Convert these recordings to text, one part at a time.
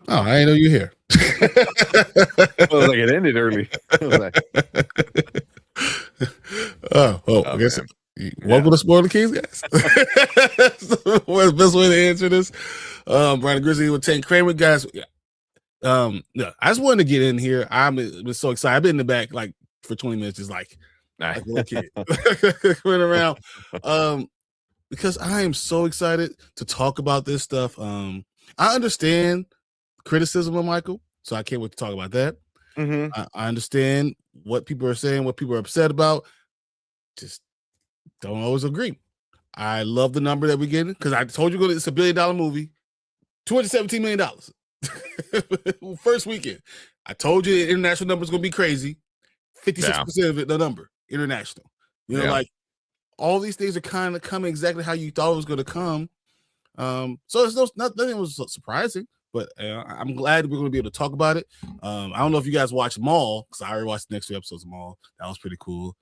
Oh, I didn't know you're here. Well, like it ended early. I guess Man. welcome to Spoiler Kings, guys. What's the best way to answer this? Brandon Grizzly with Tank Kramer, guys. No, I just wanted to get in here. I'm so excited. I've been in the back like for 20 minutes, just like a little kid. Went around. Because I am so excited to talk about this stuff. I understand criticism of Michael, so I can't wait to talk about that. Mm-hmm. I understand what people are saying, what people are upset about. Just don't always agree. I love the number that we're getting because I told you it's $1 billion movie, $217 million. First weekend. I told you the international number is going to be crazy. 56% of it, the number, international. You know, like all these things are kind of coming exactly how you thought it was going to come. So it's nothing was surprising, but I'm glad we're going to be able to talk about it. I don't know if you guys watched Maul because I already watched the next 2 episodes of Maul. That was pretty cool.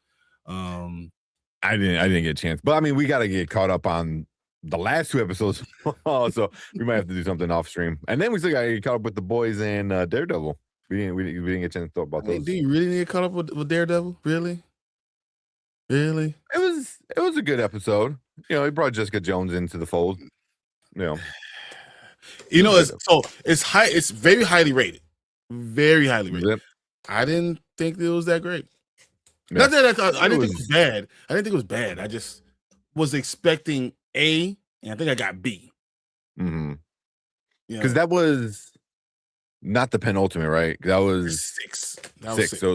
I didn't get a chance, but I mean, we got to get caught up on the last 2 episodes. So we might have to do something off stream, and then we still got to get caught up with the boys and Daredevil. We didn't get a chance to talk about those. Do you really need to get caught up with Daredevil? Really? It was a good episode. You know, he brought Jessica Jones into the fold. It's very highly rated. Very highly rated. Yep. I didn't think it was that great. Yeah. Not that I didn't think it was bad. I didn't think it was bad. I just was expecting A, and I think I got B. Mm-hmm. Because that was not the penultimate, right? That was 6.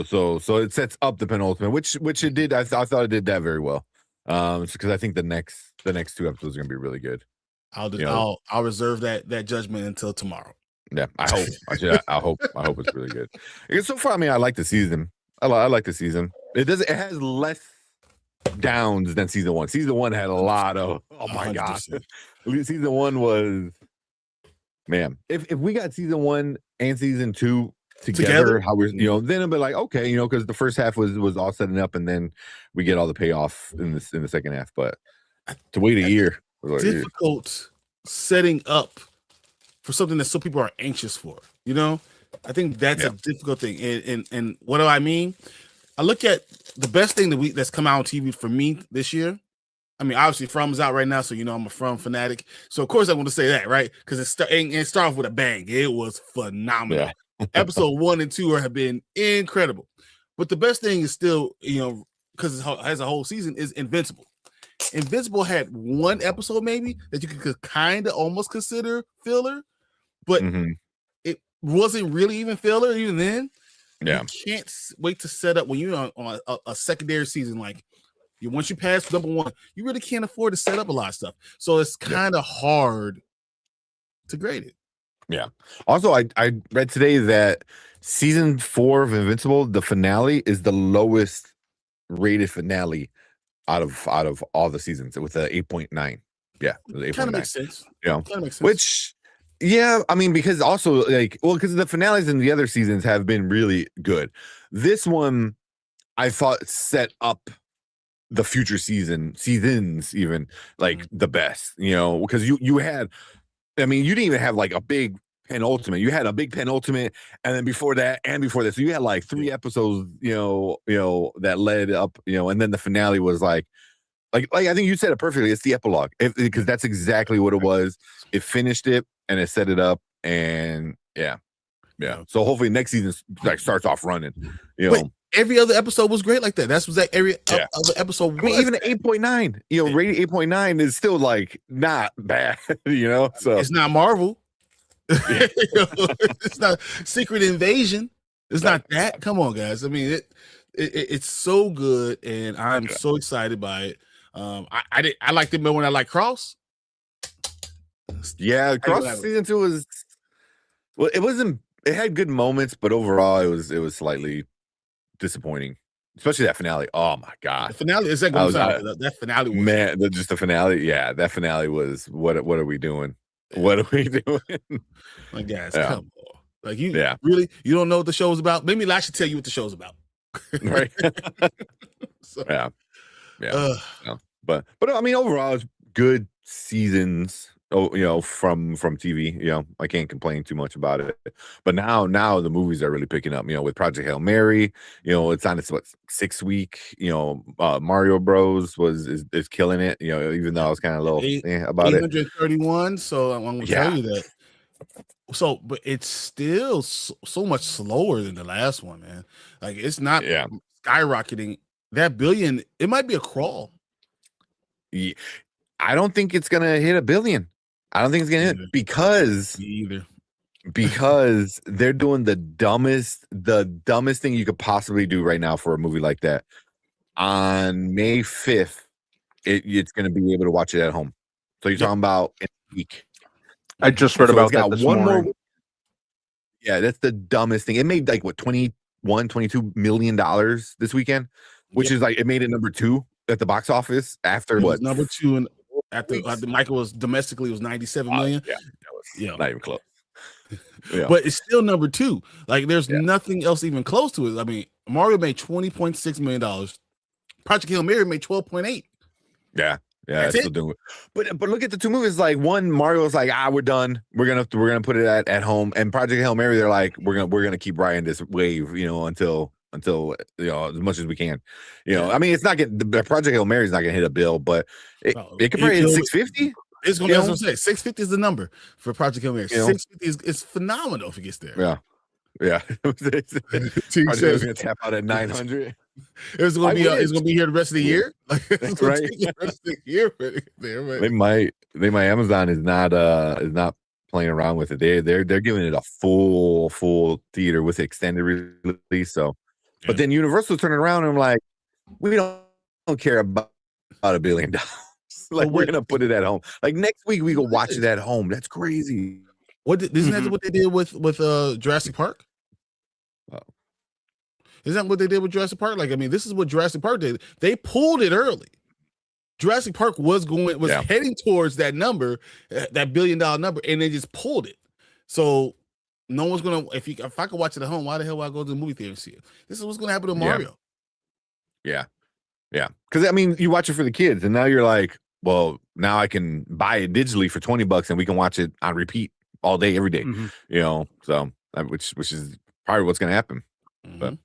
So it sets up the penultimate, which it did. I thought it did that very well. Because I think the next 2 episodes are gonna be really good. I'll reserve that judgment until tomorrow. Yeah, I hope. I hope it's really good. Because so far, I mean, I like the season. I like the season. It has less downs than season 1. Season 1 had a lot of my gosh. Season 1 was, man. If we got season 1 and season 2 together, how we're then it'll be like, okay, because the first half was all setting up, and then we get all the payoff in the second half. But to wait a year, difficult setting up for something that some people are anxious for. I think that's a difficult thing. And what do I mean? I look at the best thing that's come out on TV for me this year. I mean, obviously, From is out right now, so I'm a From fanatic. So of course I want to say that, right? Because it started off with a bang. It was phenomenal. Yeah. Episode 1 and 2 have been incredible. But the best thing is still, because it has a whole season, is Invincible. Invincible had 1 episode maybe that you could kind of almost consider filler, but it wasn't really even filler even then. Yeah, you can't wait to set up when you're on a secondary season. Like once you pass number 1, you really can't afford to set up a lot of stuff. So it's kind of hard to grade it. Yeah. Also, I read today that season 4 of Invincible, the finale, is the lowest rated finale out of all the seasons with a 8.9. Yeah, it kind of makes sense. Which. Yeah, I mean, because also because the finales in the other seasons have been really good. This one, I thought, set up the future seasons even the best. Because you had, I mean, you didn't even have like a big penultimate. You had a big penultimate, and then before that, and before that, so you had like 3 episodes. That led up. And then the finale was like I think you said it perfectly. It's the epilogue, because that's exactly what it was. It finished it. And it set it up, and yeah. So hopefully next season starts off running. But every other episode was great like that. That's every other episode. I mean, even 8.9. Rated 8.9 is still not bad. So it's not Marvel. It's not Secret Invasion. It's not that. Come on, guys. I mean, it's so good, and I'm so excited by it. I liked it more when I liked Cross. Yeah, Cross season 2 was it had good moments, but overall it was slightly disappointing, especially that finale. Oh my god, the finale is that finale was, man, just the finale. Yeah, that finale was what are we doing? What are we doing? My guys, come on. You really you don't know what the show's about? Maybe I should tell you what the show's about. Right. So, yeah. But I mean, overall it's good seasons. from TV. I can't complain too much about it. But now the movies are really picking up. With Project Hail Mary, it's on its 6 week. Mario Bros is killing it. Even though I was kind of a little about it. 831. So I'm going to tell you that. So, but it's still so much slower than the last one, man. Like it's not skyrocketing. That billion, it might be a crawl. Yeah. I don't think it's gonna hit $1 billion. I don't think it's gonna hit because they're doing the dumbest thing you could possibly do right now for a movie like that. On May 5th, it's gonna be able to watch it at home. So you're talking about in a week. I just read about that this morning. Yeah, that's the dumbest thing. It made like what $22 million this weekend, which is like it made it number 2 at the box office after it what was number 2 and after Michael was domestically was 97 million. That was not even close. But it's still number 2. Like there's nothing else even close to it. I mean, Mario made $20.6 million. Project Hail Mary made 12.8. Yeah, it's still doing it. But look at the 2 movies. Like one, Mario was like, we're done. We're gonna put it at home. And Project Hail Mary, they're like, we're gonna keep riding this wave, until as much as we can. I mean, it's not getting the Project Hail Mary is not gonna hit $1 billion, but it could probably hit 650. It's gonna. That's what I'm saying. 650 is the number for Project Hail Mary. 650 is phenomenal if it gets there. Yeah. Project is gonna tap out at 900. It's gonna be here the rest of the year. Like it's right. The rest of the year there, right? They might. Amazon is not playing around with it. They're giving it a full theater with extended release. So, but then Universal turning around and I'm like, we don't care about $1 billion. Like we're gonna put it at home. Like next week we go watch it at home. That's crazy. Isn't that what they did with Jurassic Park? Isn't that what they did with Jurassic Park? Like, I mean, this is what Jurassic Park did. They pulled it early. Jurassic Park was heading towards that number, that $1 billion number, and they just pulled it. So no one's gonna. If I could watch it at home, why the hell would I go to the movie theater and see it? This is what's gonna happen to Mario. Yeah. Because I mean, you watch it for the kids, and now you're like, well, now I can buy it digitally for $20, and we can watch it on repeat all day, every day. So which is probably what's gonna happen. But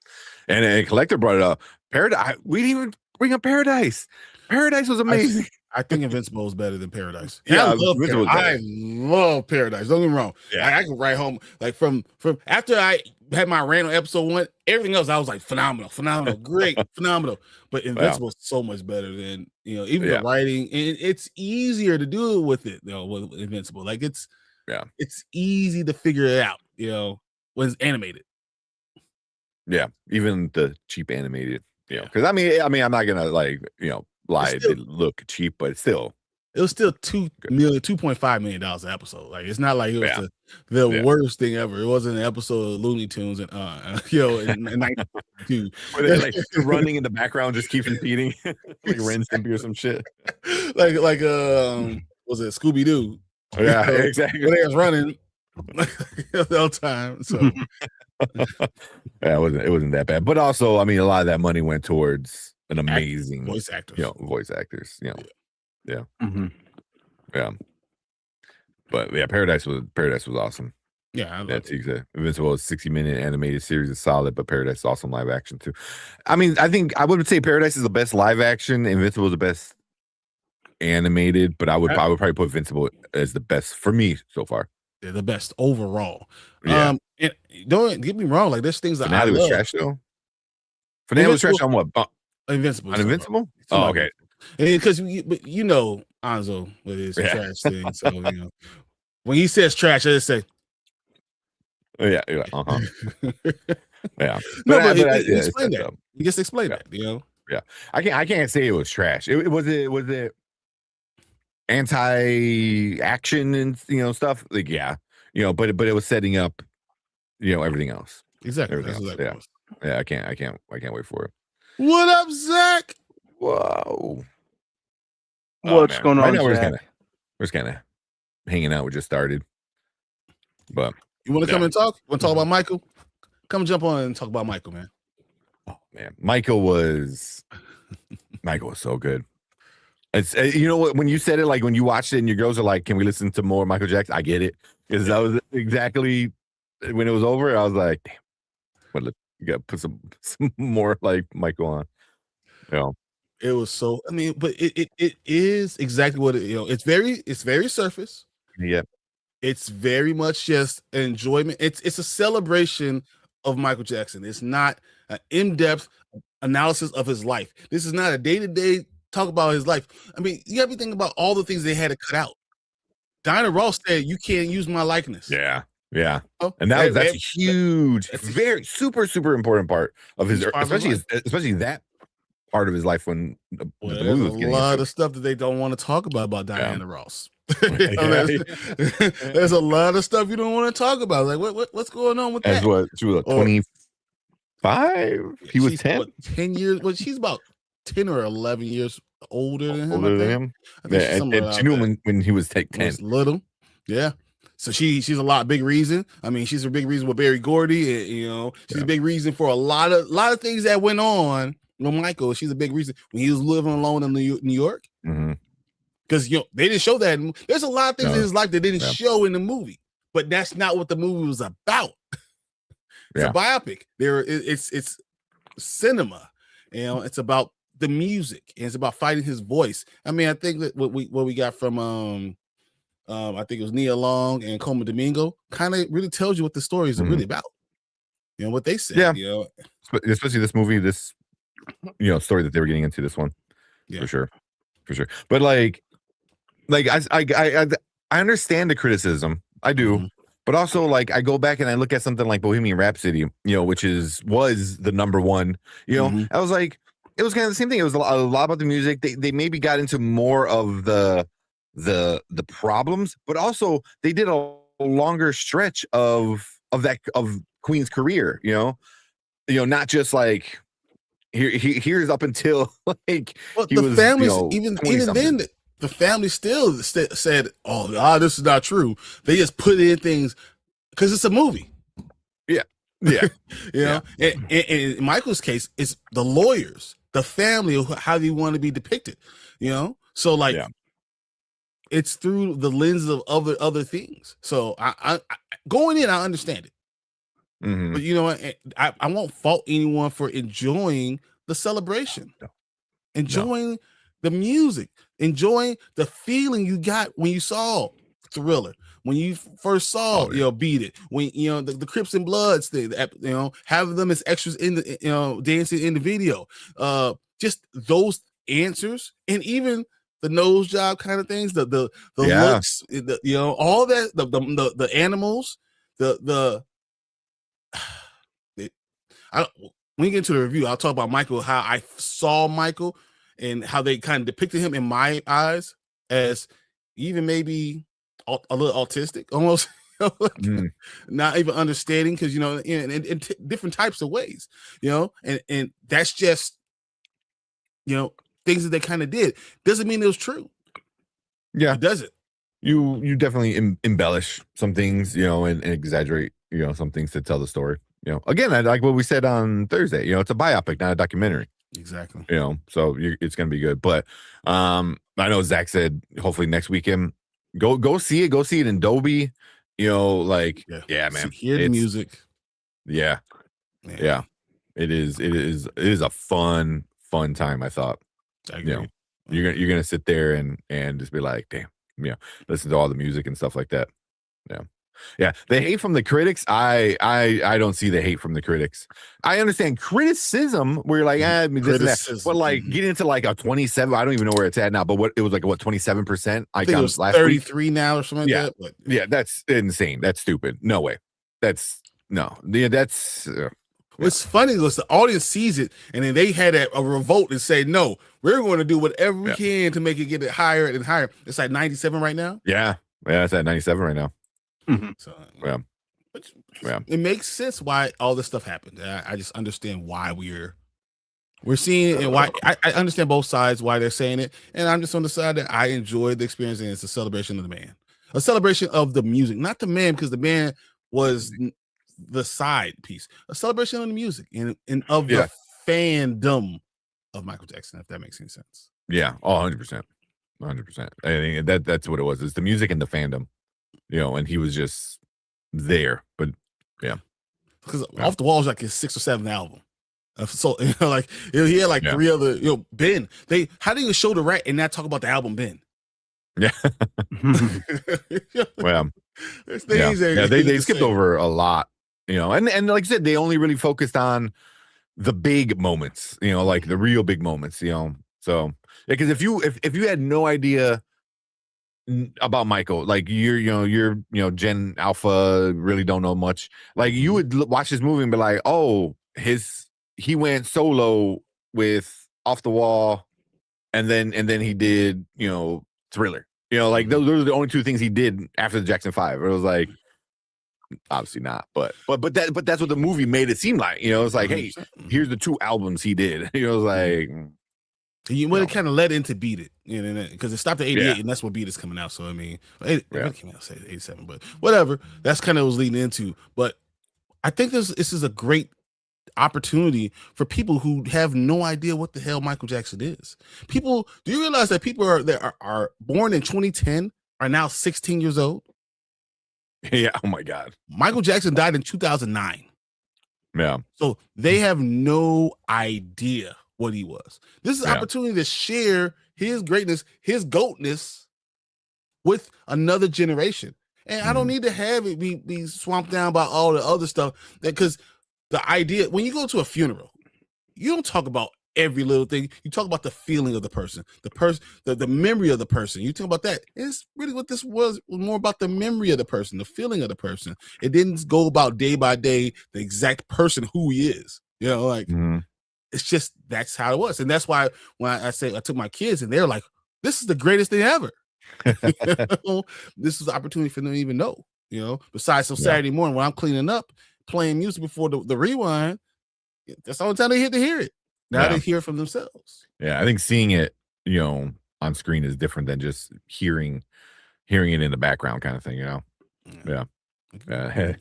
and a collector brought it up. Paradise. We didn't even bring up Paradise. Paradise was amazing. I think Invincible is better than Paradise. Yeah, I love Paradise. Don't get me wrong. I can write home like from after I had my rant on episode 1. Everything else I was like phenomenal, great, phenomenal. But Invincible is so much better than even the writing, and it's easier to do with it. With Invincible, like it's easy to figure it out. When it's animated. Yeah, even the cheap animated, because I mean, I'm not gonna lie, it did look cheap, but it was still $2.5 million an episode. Like it's not like it was the worst thing ever. It wasn't an episode of Looney Tunes and in 1992. Where they like running in the background just keeps repeating like Ren Stimpy or some shit. like was it Scooby Doo? Yeah, exactly. When they was running the whole time. So it wasn't that bad. But also, I mean, a lot of that money went towards an amazing voice actors. Voice actors. Yeah. But Paradise was awesome. Yeah, I love it. Invincible is 60-minute animated series is solid, but Paradise is awesome live action too. I mean, I think I would say Paradise is the best live action. Invincible is the best animated, but I would probably put Invincible as the best for me so far. They're the best overall. And don't get me wrong, like there's things that Finale was trash though. Finale was trash on what? Invincible. On Invincible? Oh, okay. Because Anzo with his trash thing. So when he says trash, I just say, yeah, you're like, yeah. No, but explain that. You just explain that. Yeah, I can't say it was trash. It was anti-action and stuff like but it was setting up everything else. Exactly. I can't wait for it. What up, Zach? Whoa. What's going on? Right now we're just kind of hanging out. We just started, but you want to come and talk? Want to talk about Michael? Come jump on and talk about Michael, man. Oh man, Michael was so good. It's you know what, when you said it, like when you watched it and your girls are like, "Can we listen to more Michael Jackson?" I get it, because that was exactly when it was over. I was like, "Damn, but look, you got to put some more like Michael on." You know, It was so. I mean, but it is exactly what it's very surface. yeah, It's very much just enjoyment. It's a celebration of Michael Jackson. It's not an in-depth analysis of his life. This is not a day-to-day talk about his life. I mean, you got to be thinking about all the things they had to cut out. Diana Ross said, "You can't use my likeness." yeah, and that's a huge, very super important part of his, especially that part of his life when the movie was getting a lot of stuff that they don't want to talk about Diana Ross. There's a lot of stuff you don't want to talk about. Like what's going on with that? What she was 25. He was 10. 10 years. Well, she's about 10 or 11 years older than him. Older than him. Yeah, and she knew him when he was 10. Was little. Yeah. So she's a lot big reason. I mean, she's a big reason with Barry Gordy. She's a big reason for a lot of things that went on with Michael. She's a big reason when he was living alone in New York. Because they didn't show that. There's a lot of things in his life that didn't show in the movie, but that's not what the movie was about. It's a biopic. It's cinema. It's about the music, and it's about fighting his voice. I mean, I think that what we got from I think it was Nia Long and Coma Domingo kind of really tells you what the story is really about. What they said. Yeah. Especially this movie, this story that they were getting into, this one. For sure. But like I understand the criticism. I do. But also, like, I go back and I look at something like Bohemian Rhapsody, which was the number one. I was like, it was kind of the same thing. It was a lot about the music. They maybe got into more of the problems, but also they did a longer stretch of Queen's career. Not just like here's up until like the family, even then. The family still said, "Oh, God, this is not true." They just put in things because it's a movie. Yeah. And in Michael's case, it's the lawyers, the family, how they want to be depicted. So like, it's through the lens of other things. So I going in, I understand it. But you know what? I won't fault anyone for enjoying the celebration, enjoying the music, enjoying the feeling you got when you saw Thriller, when you first saw Beat It, when the Crips and Bloods thing, having them as extras in the dancing in the video, just those answers, and even the nose job kind of things, the looks, all that, the animals, when you get into the review, I'll talk about Michael, how I saw Michael and how they kind of depicted him in my eyes as even maybe a little autistic, almost not even understanding, because in different types of ways, and that's just things that they kind of did. Doesn't mean it was true. Yeah, it doesn't. You definitely embellish some things, and exaggerate, some things to tell the story. Again, I like what we said on Thursday. It's a biopic, not a documentary. Exactly. So it's gonna be good. But I know Zach said hopefully next weekend go see it. Go see it in Dolby. Man. Hear the music. Yeah. Man. Yeah. It is a fun time. I thought. I agree. You're gonna sit there and just be like, damn, listen to all the music and stuff like that. Yeah, the hate from the critics, I don't see the hate from the critics. I understand criticism where you're like, but like getting into like a 27, I don't even know where it's at now, but it was like 27%? I think it was last 33 week now or something like that. But yeah, that's insane. That's stupid. No way. That's What's funny is the audience sees it, and then they had a revolt and say, "No, we're going to do whatever we can to make it get it higher and higher." It's like 97 right now. Yeah, it's at 97 right now. So it makes sense why all this stuff happened. I just understand why we're seeing it, and why I understand both sides why they're saying it. And I'm just on the side that I enjoyed the experience, and it's a celebration of the man, a celebration of the music, not the man, because the man was the side piece, a celebration of the music and of the fandom of Michael Jackson, if that makes any sense. Yeah, 100%. 100%. I think that's what it was. It's the music and the fandom, and he was just there. But yeah, because Off the Wall is like his 6th or 7th album. So like he had like 3 other. Ben. How do you show the rat and not talk about the album Ben? Yeah. Well, they skipped over a lot, and like I said, they only really focused on the big moments, like the real big moments, So because if you had no idea about Michael, like you're Gen Alpha, really don't know much, like you would watch this movie and be like, oh, he went solo with Off the Wall, and then he did Thriller. Like those are the only 2 things he did after the Jackson 5. It was like, obviously not, but that's what the movie made it seem like. It's like, hey, here's the 2 albums he did. It was like, you would have kind of led into Beat It, because it stopped at 88, and that's when Beat It's coming out. So I mean, it came out say 87, but whatever. That's kind of what it was leading into. But I think this is a great opportunity for people who have no idea what the hell Michael Jackson is. Do you realize that people that are born in 2010 are now 16 years old? Yeah. Oh my God. Michael Jackson died in 2009. Yeah. So they have no idea what he was. This is an opportunity to share his greatness, his goatness with another generation. And I don't need to have it be swamped down by all the other stuff, because the idea, when you go to a funeral, you don't talk about every little thing. You talk about the feeling of the person, the memory of the person. You talk about that. It's really what this was more about, the memory of the person, the feeling of the person. It didn't go about day by day, the exact person who he is. It's just, that's how it was. And that's why when I say I took my kids and they're like, this is the greatest thing ever. This is the opportunity for them to even know, besides Saturday morning when I'm cleaning up, playing music before the rewind, that's the only time they get to hear it. Now they hear it from themselves. Yeah, I think seeing it, on screen is different than just hearing it in the background kind of thing, Yeah.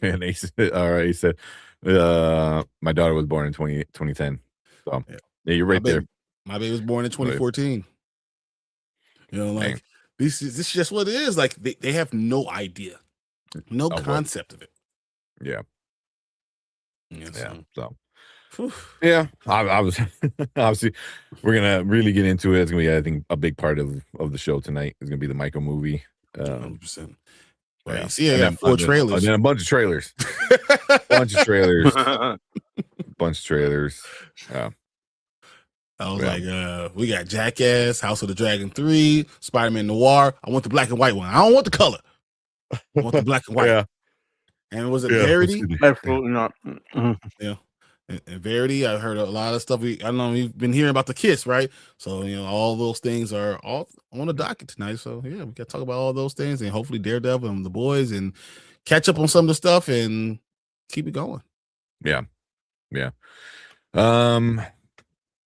And he said, my daughter was born in 2010. So yeah, you're right there. My baby was born in 2014. This is just what it is. Like they have no idea, no concept of it. Yeah. So whew. Yeah, I was obviously we're gonna really get into it. It's gonna be, I think, a big part of the show tonight. It's gonna be the Michael movie. 100%. Right. Yeah, 4 trailers. And then a bunch of trailers. bunch of trailers. Yeah. I was like, we got Jackass, House of the Dragon 3, Spider-Man Noir. I want the black and white one. I don't want the color. I want the black and white. Yeah. And was it Verity? Absolutely not. Yeah. And Verity, I heard a lot of stuff. I know we've been hearing about the Kiss, right? So, all those things are all on the docket tonight. So, yeah, we got to talk about all those things, and hopefully Daredevil and the boys, and catch up on some of the stuff and keep it going. Yeah.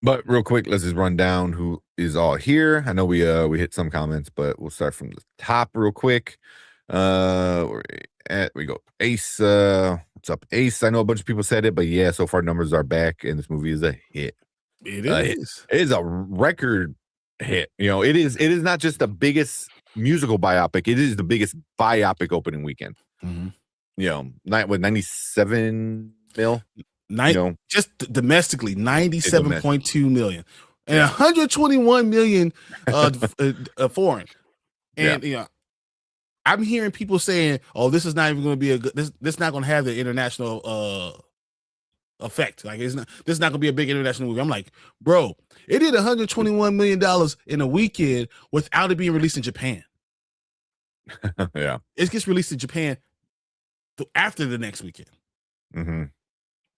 But real quick, let's just run down who is all here. I know we hit some comments, but we'll start from the top real quick. We go Ace. What's up, Ace? I know a bunch of people said it, but yeah, so far numbers are back, and this movie is a hit. It is. It is a record hit. It is not just the biggest musical biopic. It is the biggest biopic opening weekend. With 97 mil. Just domestically, 97.2 million, and 121 million foreign. And I'm hearing people saying, "Oh, this is not even going to be a good. This not going to have the international effect. Like this is not going to be a big international movie." I'm like, bro, it did 121 million dollars in a weekend without it being released in Japan. Yeah, it gets released in Japan after the next weekend. Mm-hmm.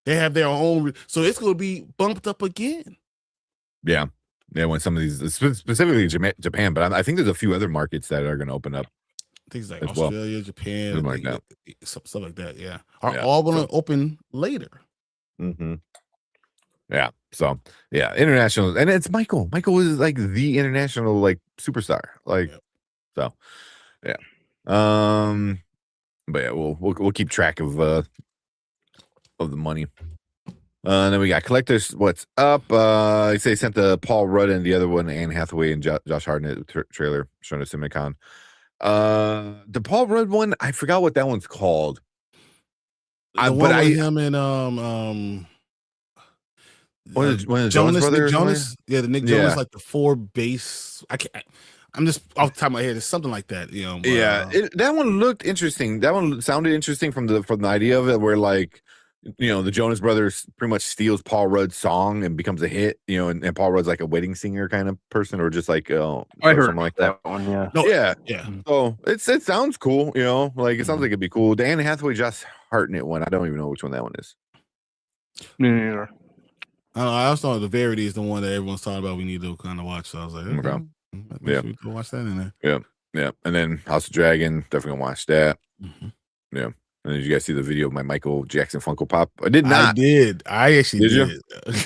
They have their own, so it's going to be bumped up again. Yeah. When some of these, specifically Japan, but I think there's a few other markets that are going to open up. Things like Australia, Japan, like that. Stuff like that. Yeah, are all going to open later. Mm-hmm. Yeah. So international, and it's Michael. Michael is like the international superstar. So yeah. But yeah, we'll keep track of the money. And then we got Collectors. What's up? He say sent the Paul Rudd and the other one, Anne Hathaway and Josh Hartnett trailer showing us CinemaCon. The Paul Rudd one, I forgot what that one's called. The one with him and one of the Jonas brothers. Nick Jonas, the Nick Jonas, like the 4 bass. I'm just off the top of my head. It's something like that, you know. But, that one looked interesting. That one sounded interesting from the idea of it, where like, you know, the Jonas Brothers pretty much steals Paul Rudd's song and becomes a hit, you know, and Paul Rudd's like a wedding singer kind of person, or just like I heard something like that one. Yeah. No, yeah. So it sounds cool, you know, like it sounds like it'd be cool. The Anne Hathaway, Josh Hartnett one, I don't even know which one that one is. Me neither. I also know the Verity is the one that everyone's talking about. We need to kind of watch. So I was like, okay. Yeah, we can watch that in there. Yeah, and then House of Dragon, definitely gonna watch that. Mm-hmm. Yeah. And did you guys see the video of my Michael Jackson Funko Pop? I did not. I did. I actually did. You?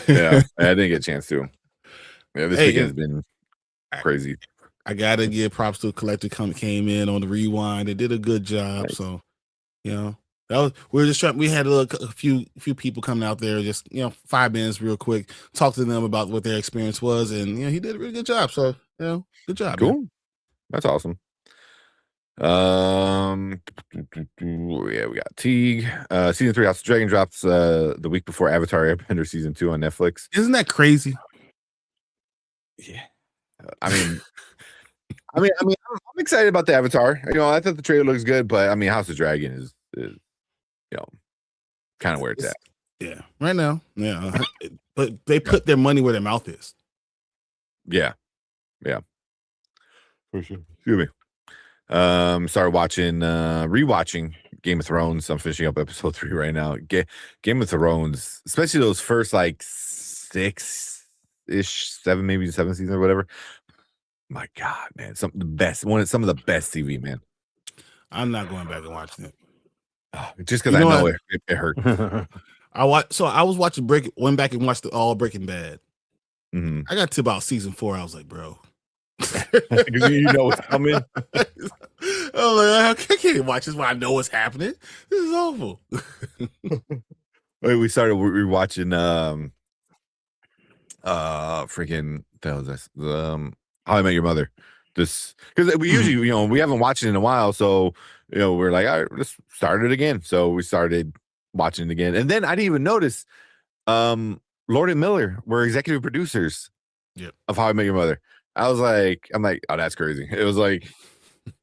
Yeah, I didn't get a chance to. Yeah, this weekend's been crazy. I gotta give props to a collector came in on the rewind. They did a good job. Nice. So, you know, we had a few people coming out there, just, you know, 5 minutes real quick, talk to them about what their experience was, and, you know, he did a really good job. So, you know, good job. Cool. Man. That's awesome. Yeah, we got Teague. Season 3 House of Dragon drops the week before Avatar Airbender Season 2 on Netflix. Isn't that crazy? Yeah. I mean, I'm excited about the Avatar. You know, I thought the trailer looks good, but I mean, House of Dragon is you know, kind of where it's at. Yeah, right now. Yeah, but they put their money where their mouth is. Yeah, for sure. Excuse me. Started rewatching Game of Thrones. I'm finishing up episode 3 right now. Game of Thrones, especially those first like 6-ish, 7, maybe 7 seasons or whatever. My God, man, some of the best TV, man. I'm not going back and watching it. Just because I know it hurt. I was watching went back and watched all Breaking Bad. Mm-hmm. I got to about season 4. I was like, bro. You know what's coming. I'm like, I can't watch this when I know what's happening. This is awful. Wait, we started rewatching freaking this How I Met Your Mother. This because we usually, you know, we haven't watched it in a while, so you know, we're like, all right, let's start it again. So we started watching it again, and then I didn't even notice Lord and Miller were executive producers of How I Met Your Mother. I'm like, oh, that's crazy. It was like,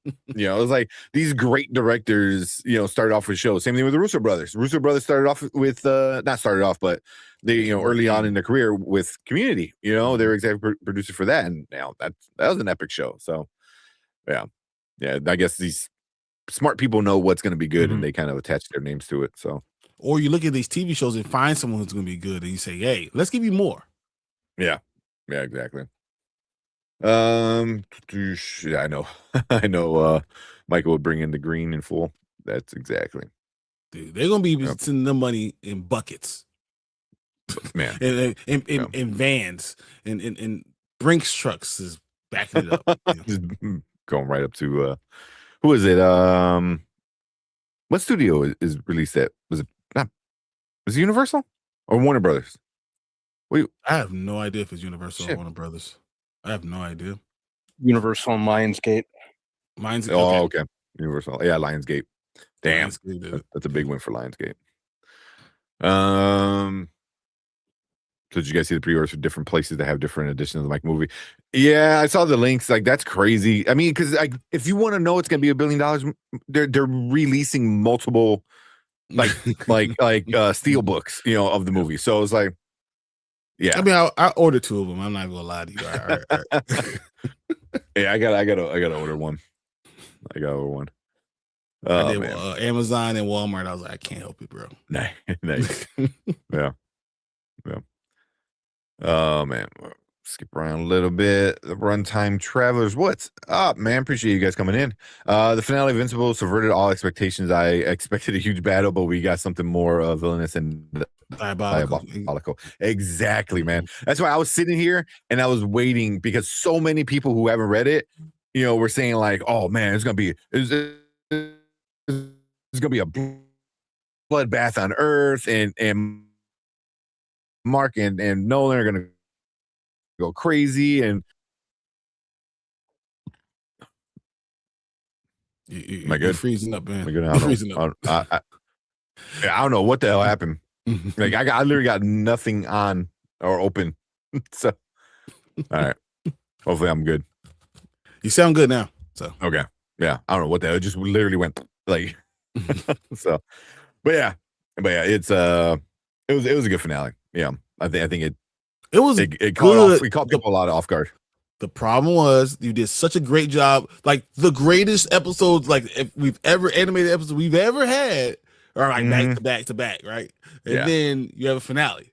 you know, it was like these great directors, you know, started off with shows. Same thing with the Russo brothers. Russo brothers started off with but they, you know, early on in their career with Community. You know, they were executive producer for that, and you know, that was an epic show. So, yeah. I guess these smart people know what's going to be good, and they kind of attach their names to it. So, or you look at these TV shows and find someone who's going to be good, and you say, hey, let's give you more. Yeah, exactly. I know. I know. Michael would bring in the green in full. That's exactly. Dude, they're gonna be sending the money in buckets, man, and in vans, and Brinks trucks is backing it up. Just going right up to who is it? What studio is released that? Was it Universal or Warner Brothers? I have no idea if it's Universal or Warner Brothers. I have no idea. Universal and Lionsgate. Okay. Universal. Yeah, Lionsgate. Damn. Lionsgate, that's a big win for Lionsgate. So did you guys see the pre-orders for different places that have different editions of the movie? Yeah, I saw the links. Like, that's crazy. I mean, because like, if you want to know it's gonna be $1 billion, they're releasing multiple like steel books, you know, of the movie. So it's like, yeah. I mean, I ordered 2 of them. I'm not gonna lie to you. All right. Yeah, I gotta order one. I gotta order one. I did Amazon and Walmart. I was like, I can't help you, bro. Nice. Yeah. Oh man, skip around a little bit. The Runtime Travelers, what's up, man? Appreciate you guys coming in. The finale of Invincible subverted all expectations. I expected a huge battle, but we got something more villainous and diabolical. Exactly, man. That's why I was sitting here and I was waiting, because so many people who haven't read it, you know, were saying like, oh man, it's gonna be a bloodbath on Earth, and Mark and Nolan are gonna go crazy, and am I good? You're freezing up, man. Am I good? You're freezing up. I don't know what the hell happened. Like I literally got nothing on or open. So all right. Hopefully I'm good. You sound good now. So okay. Yeah. I don't know what the hell. It just literally went like so. But yeah, it's it was a good finale. Yeah. I think it was it good. Caught people a lot off guard. The problem was you did such a great job. Like the greatest episodes, like if we've ever animated episodes we've ever had, are like back to back to back, right? And then you have a finale.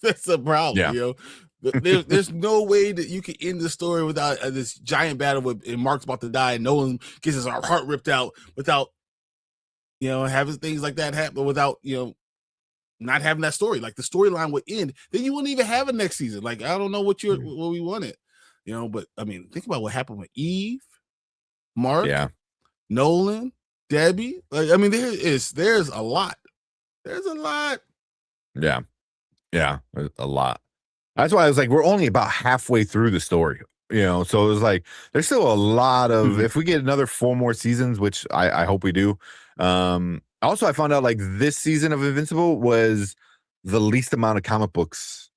That's a problem, yeah. You know. There's no way that you can end the story without this giant battle and Mark's about to die and Nolan gets his heart ripped out without, you know, having things like that happen, without, you know, not having that story. Like the storyline would end, then you wouldn't even have a next season. Like I don't know what we wanted, you know. But I mean, think about what happened with Eve, Mark, Nolan, Debbie. Like I mean, there's a lot. There's a lot. Yeah, there's a lot. That's why I was like, we're only about halfway through the story, you know. So it was like, there's still a lot of. If we get another 4 more seasons, which I hope we do. Also, I found out like this season of Invincible was the least amount of comic books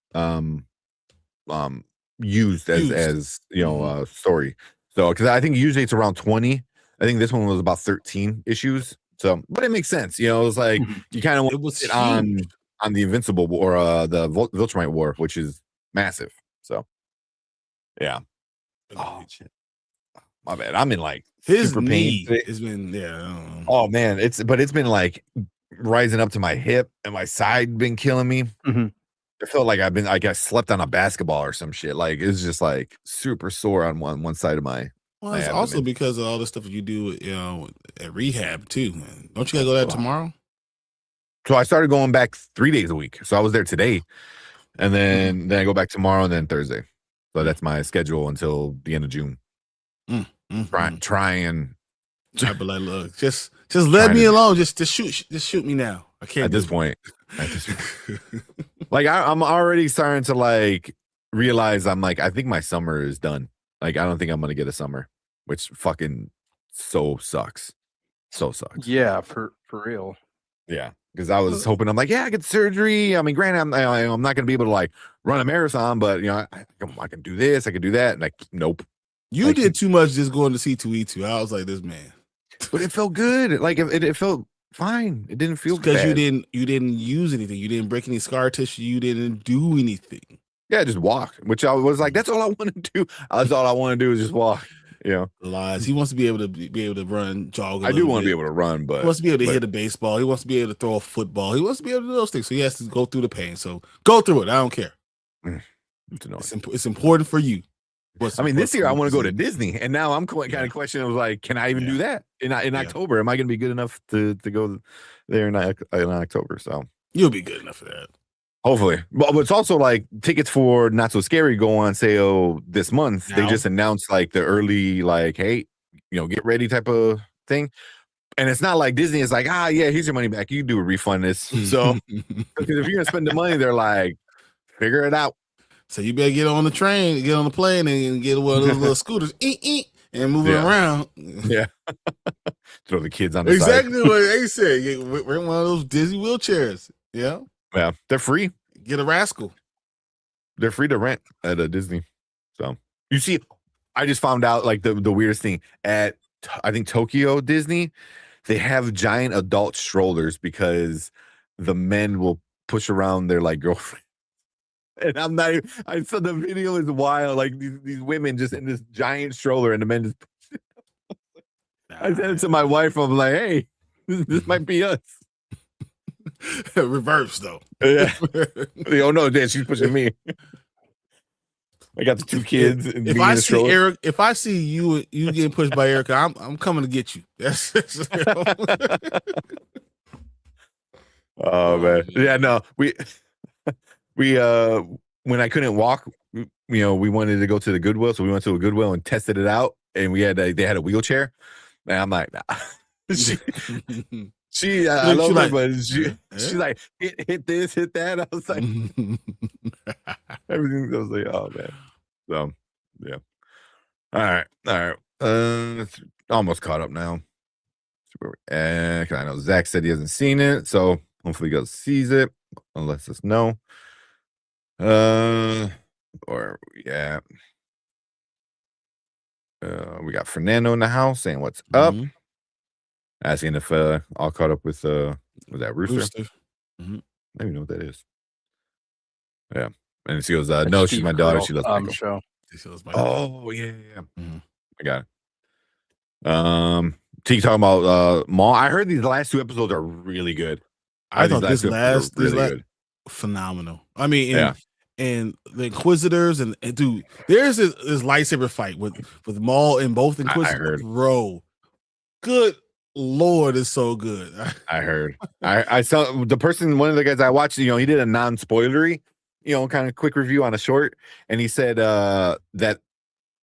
used as you know story. So because I think usually it's around 20. I think this one was about 13 issues. So, but it makes sense. You know, it was like you kind of want to sit on the Invincible or the Viltrumite War, which is massive. So, yeah. Oh shit. My bad. I'm in like his super knee pain. has been Oh man, it's been like rising up to my hip and my side been killing me. It felt like I slept on a basketball or some shit. Like it's just like super sore on one side of my. Well, it's also because of all the stuff you do, you know, at rehab too. Man. Don't you gotta go there tomorrow? So I started going back 3 days a week. So I was there today, and then I go back tomorrow and then Thursday. So that's my schedule until the end of June. Trying. But like, look, just let me alone. Just shoot me now. I can't. At this point, like I'm already starting to like realize I'm like I think my summer is done. Like I don't think I'm gonna get a summer, which fucking so sucks. Yeah, for real. Yeah, because I was hoping I'm like I get surgery. I mean, granted, I'm not gonna be able to like run a marathon, but you know I can do this, I can do that, and like nope. You did too much just going to C2E2. I was like, this man. But it felt good. Like it felt fine. It didn't feel because bad. you didn't use anything. You didn't break any scar tissue. You didn't do anything. Yeah, just walk. Which I was like, that's all I want to do. That's all I want to do is just walk. You know, lies. He wants to be able to run, jog. I do want to be able to run, but he wants to be able to hit a baseball. He wants to be able to throw a football. He wants to be able to do those things. So he has to go through the pain. So go through it. I don't care. It's important for you. I mean, this year I want to go to Disney, and now I'm kind of questioning. I was like, can I even do that in October? Am I going to be good enough to go there in October? So you'll be good enough for that. Hopefully. But it's also like tickets for Not So Scary go on sale this month. Now? They just announced like the early, like, hey, you know, get ready type of thing. And it's not like Disney is like, yeah, here's your money back. You can do a refund this. So because if you're going to spend the money, they're like, figure it out. So you better get on the train, get on the plane, and get one of those little scooters, and move it around. Yeah. Throw the kids on the exactly side. What they said. We're in one of those Disney wheelchairs. Yeah. Yeah. They're free. Get a rascal. They're free to rent at a Disney. So you see, I just found out like the weirdest thing at I think Tokyo Disney, they have giant adult strollers because the men will push around their like girlfriend. And I'm not even, I saw the video is wild. Like these women just in this giant stroller and the men just push it. I sent it to my wife. I'm like, hey, this might be us. Reverse though. Yeah. Oh no, Dan, she's pushing me. I got the 2 kids. If I see Eric, if I see you getting pushed by Erica, I'm coming to get you. Oh man. Yeah, no. We when I couldn't walk, you know, we wanted to go to the Goodwill, so we went to a Goodwill and tested it out, and they had a wheelchair, and I'm like, nah. she I love like, her, but she's like hit this, hit that. I was like, everything. I was like, oh man. So yeah. All right. Almost caught up now. I know Zach said he hasn't seen it, so hopefully he sees it. Let us know. Or yeah. We got Fernando in the house saying what's up. Asking if all caught up with that Rooster. I don't even know what that is. Yeah. And she goes, no, she's my daughter. She loves Michael. Show. Oh, yeah. I got it. T talking about Maul. I heard these last 2 episodes are really good. I thought this last good. Phenomenal. I mean, and the Inquisitors and dude, there's this lightsaber fight with Maul and both Inquisitors. Bro, good Lord, is so good. I heard. I saw one of the guys I watched, he did a non-spoilery, kind of quick review on a short, and he said that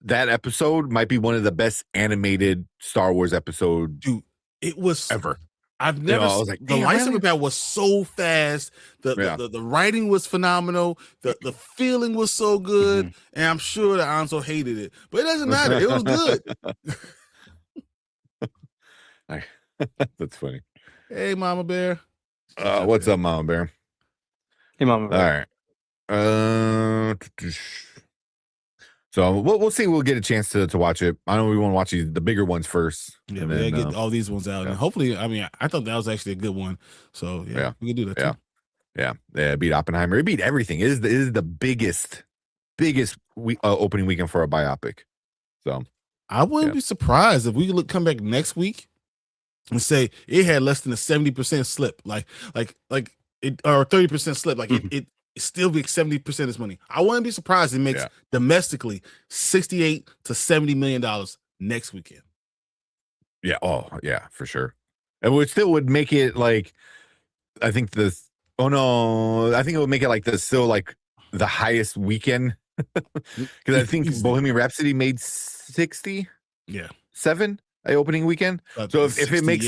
episode might be one of the best animated Star Wars episode. Dude, it was ever. I've never. I was like, the lightsaber battle was so fast. The writing was phenomenal. The feeling was so good, and I'm sure that Anzo hated it, but it doesn't matter. It was good. That's funny. Hey, Mama Bear. What's up, Mama Bear? Hey, Mama Bear. All right. So we'll see. We'll get a chance to watch it. I know we want to watch the bigger ones first. Yeah, we gotta get all these ones out, and hopefully, I mean, I thought that was actually a good one. So we can do that too. Yeah. It beat Oppenheimer. It beat everything. It is the biggest opening weekend for a biopic. So I wouldn't be surprised if we could come back next week and say it had less than a 70% slip, like it, or 30% slip, like it still be 70% of its money. I wouldn't be surprised it makes domestically $68 to $70 million next weekend. Yeah. Oh, yeah, for sure. And it still would make it like, I think it would make it like the highest weekend. Because I think Bohemian Rhapsody made 60. Yeah. 7 opening weekend. So if it makes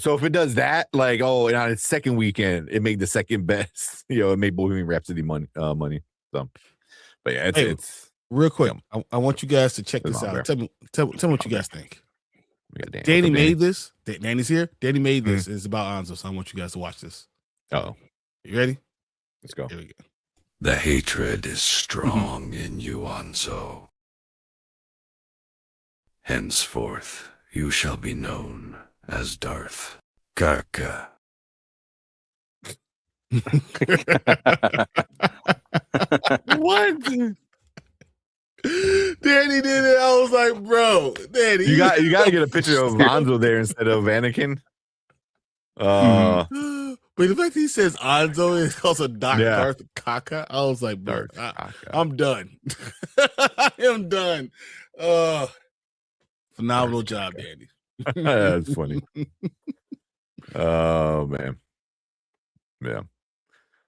so if it does that, and on its second weekend, it made the second best. It made Bohemian Rhapsody money. So, but yeah, it's real quick. I want you guys to check this out. Tell me what you guys think. Danny made this. Danny's here. Danny made this. It's about Anzo, so I want you guys to watch this. Oh, you ready? Let's go. Here we go. The hatred is strong in you, Anzo. Henceforth, you shall be known as Darth Karka. What? Danny did it. I was like, bro, Danny, you got to get a picture of Anzo there instead of Anakin. But the fact that he says Anzo is also Darth Kaka, I was like, bro, I'm done. I am done. Phenomenal job, Danny. That's funny. Oh man, yeah,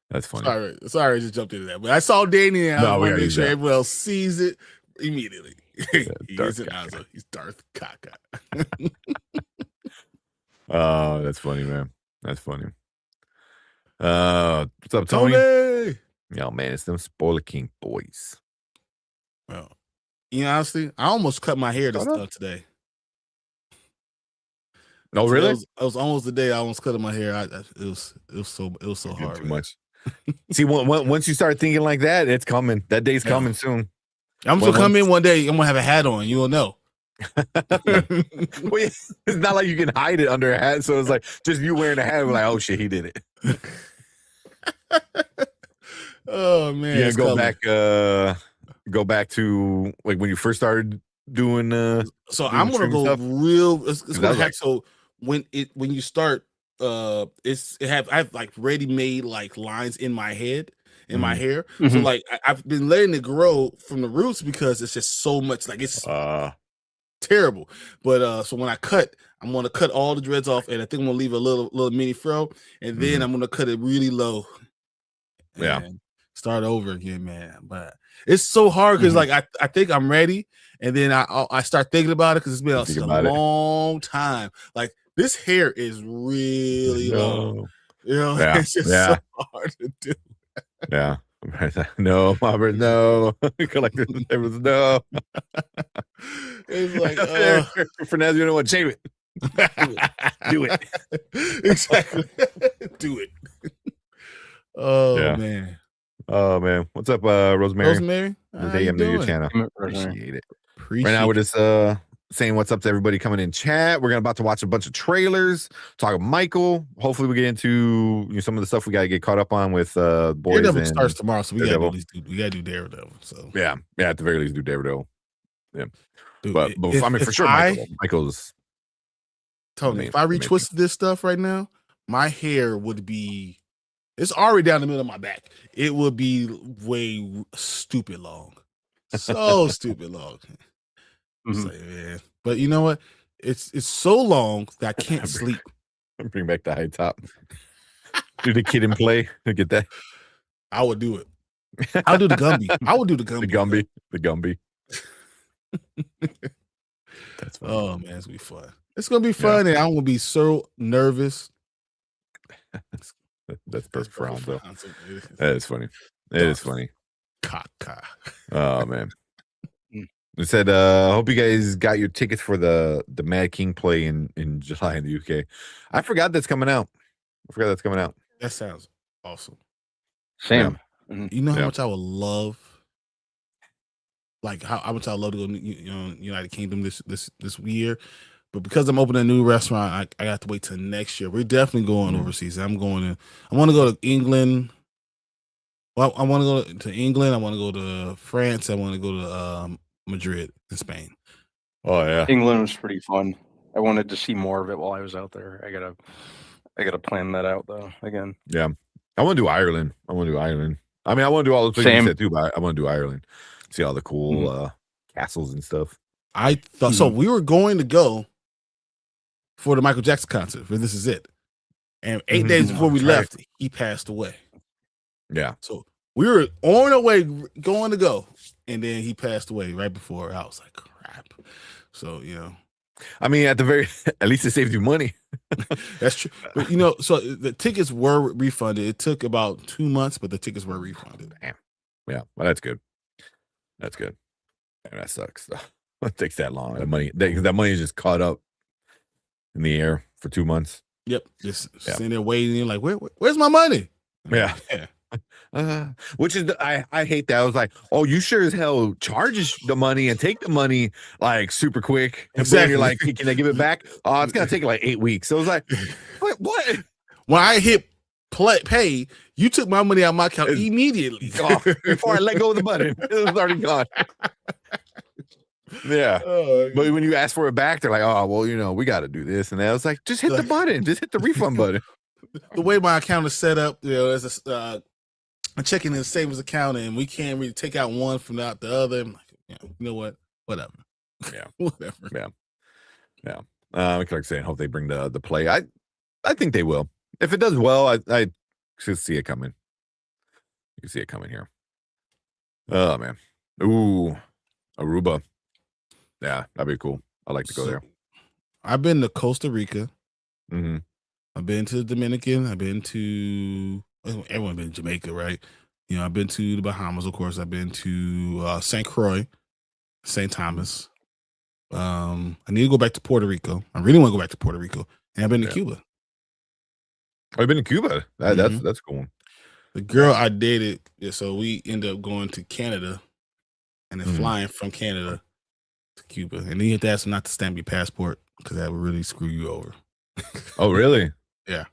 that's funny. Sorry, I just jumped into that, but I saw Danny and I want to make sure everyone else sees it immediately. He isn't Anzo; he's Darth Kaka. Oh, that's funny, man. That's funny. What's up, Tony? Yo, man, it's them Spoiler King boys. Well, honestly, I almost cut my hair today. No, really? It was almost the day I almost cut my hair. It was so hard. Too much. See, once you start thinking like that, it's coming. That day's coming soon. I'm gonna come in one day. I'm gonna have a hat on. You will know. Well, it's not like you can hide it under a hat. So it's like just you wearing a hat. Like, oh shit, he did it. Oh man, yeah. Go back to like when you first started doing. So I'm gonna go stuff. It's gonna hack. So when you start, I have like ready made like lines in my head. In my hair, so like I've been letting it grow from the roots because it's just so much like it's terrible. But so when I cut, I'm gonna cut all the dreads off, and I think I'm gonna leave a little mini fro, and then I'm gonna cut it really low. And start over again, man. But it's so hard because like I think I'm ready, and then I start thinking about it because it's been a long time. Like This hair is really long. No. You know, Yeah, it's just yeah. so hard to do. Yeah. No, Robert, no. Collector was no. It's like, Fernandez, you know what? Shave it. Do it. Exactly. Do it. Oh Yeah. man. Oh man. What's up, Rosemary? Rosemary, how Hey, you I'm new to your doing? channel. Appreciate it. Appreciate Right now, we're it. just saying what's up to everybody coming in chat. We're about to watch a bunch of trailers, talk with Michael. Hopefully, we get into some of the stuff we got to get caught up on with boys. Daredevil and starts tomorrow, so we Daredevil. gotta do Daredevil. So yeah, at the very least, do Daredevil. Yeah, dude, but I mean, for sure, Michael's. Tony, if I retwisted this stuff right now, my hair would be. It's already down the middle of my back. It would be way stupid long, so stupid long. Like, man. But you know what? It's so long that I can't sleep. Bring back the high top. Do the kid and play. Get that. I would do it. I'll do the Gumby. I would do the Gumby. The Gumby. That's funny. Oh man, it's gonna be fun. It's gonna be fun, and I'm gonna be so nervous. That's perfect for him, though. So that is funny. It is funny. Caca. Oh man. It said, hope you guys got your tickets for the Mad King play in July in the UK. I forgot that's coming out. That sounds awesome. Same. Yeah. You know how much I would love, like how much I would love to go to United Kingdom this year, but because I'm opening a new restaurant, I got to wait till next year. We're definitely going overseas. I want to go to England. Well, I want to go to England. I want to go to France. I want to go to Madrid in Spain. Oh yeah, England was pretty fun. I wanted to see more of it while I was out there. I gotta plan that out though again. Yeah, I want to do Ireland. I mean, I want to do all the things you said too, but I want to do Ireland. See all the cool castles and stuff. I thought so. We were going to go for the Michael Jackson concert. For This Is It, and 8 days before we left, he passed away. Yeah. So we were on our way going to go, and then he passed away right before. I was like, crap. So I mean, at least it saved you money. That's true. But so the tickets were refunded. It took about 2 months, but the tickets were refunded. Damn. Yeah, well, that's good. That's good. And that sucks though. It takes that long. That money is just caught up in the air for 2 months. Yep. Just sitting there waiting. You're like, where's my money? Yeah. Which is I hate that. I was like, oh, you sure as hell charge the money and take the money like super quick. Exactly. You're like, can I give it back? Oh, it's gonna take like 8 weeks. So I was like, what? When I hit pay, you took my money out of my account immediately. Before I let go of the button. It was already gone. Yeah. But when you ask for it back, they're like, oh, well, we got to do this. And I was like, just hit the button. Just hit the refund button. The way my account is set up, there's a checking in the savings account, and we can't really take out one from the other. I'm like, you know what? Whatever. Yeah. Whatever. Yeah. Like saying, hope they bring the play. I think they will. If it does well, I should see it coming. You can see it coming here. Oh man. Ooh, Aruba. Yeah, that'd be cool. I'd like to go there. I've been to Costa Rica. Mm-hmm. I've been to the Dominican. I've been to everyone been to Jamaica, right? I've been to the Bahamas, of course. I've been to St. Croix, St. Thomas. I need to go back to Puerto Rico. I really want to go back to Puerto Rico. And I've been to Cuba. I've been to Cuba. That's cool. The girl I dated, so we ended up going to Canada and then flying from Canada to Cuba. And then you have to ask them not to stamp your passport because that would really screw you over. Oh, really? Yeah.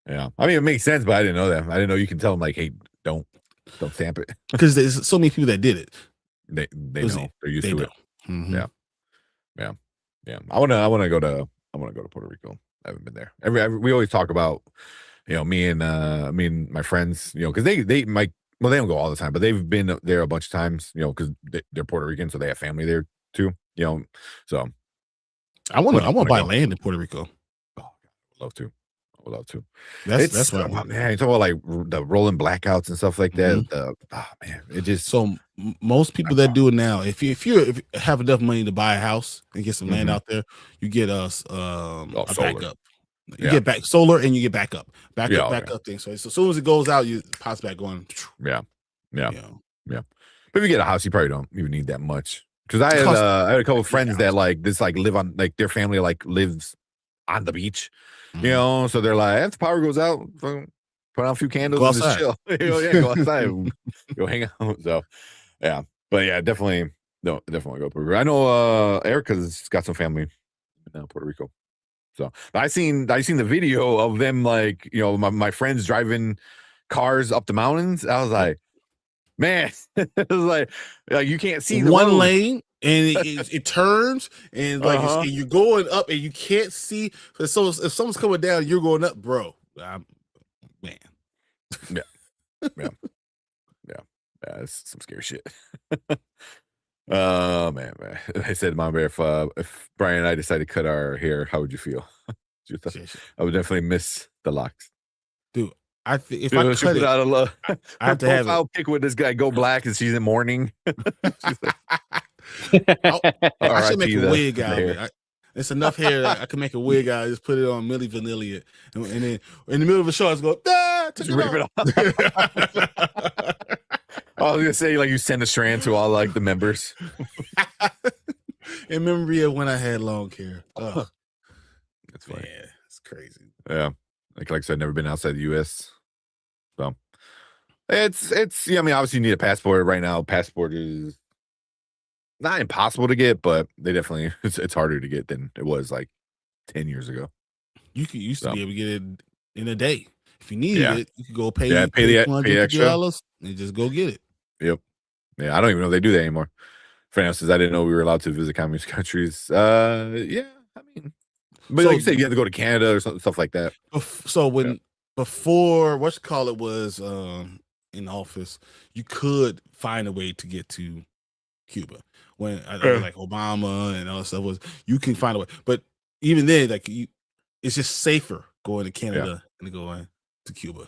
Yeah. I mean, it makes sense, but I didn't know that. I didn't know you can tell them like, hey, don't stamp it. Because there's so many people that did it. They know. They're used to it. Mm-hmm. Yeah. I wanna go to Puerto Rico. I haven't been there. We always talk about, me and my friends, because they don't go all the time, but they've been there a bunch of times, because they're Puerto Rican, so they have family there too, So I want to buy land in Puerto Rico. Oh, I'd love to. love too. That's what man. You talk about like the rolling blackouts and stuff like that. Man, it just so most people that do it now. If you have enough money to buy a house and get some land out there, you get a solar. backup. You get back solar and you get backup thing. So as soon as it goes out, you pops back going. Yeah. You know. But if you get a house, you probably don't even need that much. Because I had a couple of friends that like this like live on like their family like lives on the beach, you know. So they're like, if the power goes out, put on a few candles and just chill. Go outside, go hang out. So but definitely go Puerto Rico. I know Erica's got some family in Puerto Rico. So I seen the video of them like my friends driving cars up the mountains. I was like, man, it was like you can't see the one road. lane and it turns and like and you're going up and you can't see. So if someone's coming down, you're going up, bro. Man, it's some scary shit. Oh man. I said, Mom Bear, if Brian and I decided to cut our hair, how would you feel? I would definitely miss the locks, dude. If I cut it, out I have to have it. Pick with this guy go black and she's in mourning. I should make a wig out of it. It's enough hair that I can make a wig out. Just put it on Milli Vanilli, and then in the middle of a show, I just go, rip it off. I was gonna say, like, you send a strand to all like the members in memory of when I had long hair. Oh, that's funny. Yeah, it's crazy. Yeah, like I said, I've never been outside the U.S. So it's I mean, obviously you need a passport right now. Passport is not impossible to get, but they definitely it's harder to get than it was like 10 years ago. You used to be able to get it in a day. If you needed it, you could go pay the $250 and just go get it. Yep. Yeah, I don't even know if they do that anymore. For instance, I didn't know we were allowed to visit communist countries. I mean, but like you said, you have to go to Canada or stuff like that. So before was in office, you could find a way to get to Cuba. When like Obama and all that stuff you can find a way. But even then, like it's just safer going to Canada than going to Cuba.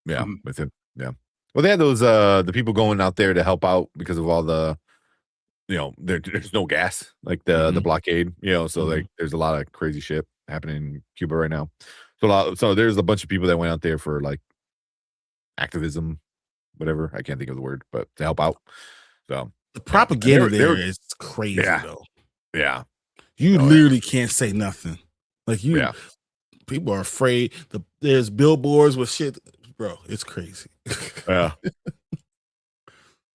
Yeah, with him. Yeah. Well, they had those the people going out there to help out because of all the, there's no gas, like the blockade, so like there's a lot of crazy shit happening in Cuba right now. So there's a bunch of people that went out there for like activism, whatever. I can't think of the word, but to help out. So the propaganda there is crazy though. Yeah. You literally can't say nothing. Like people are afraid. There's billboards with shit. Bro, it's crazy. Yeah.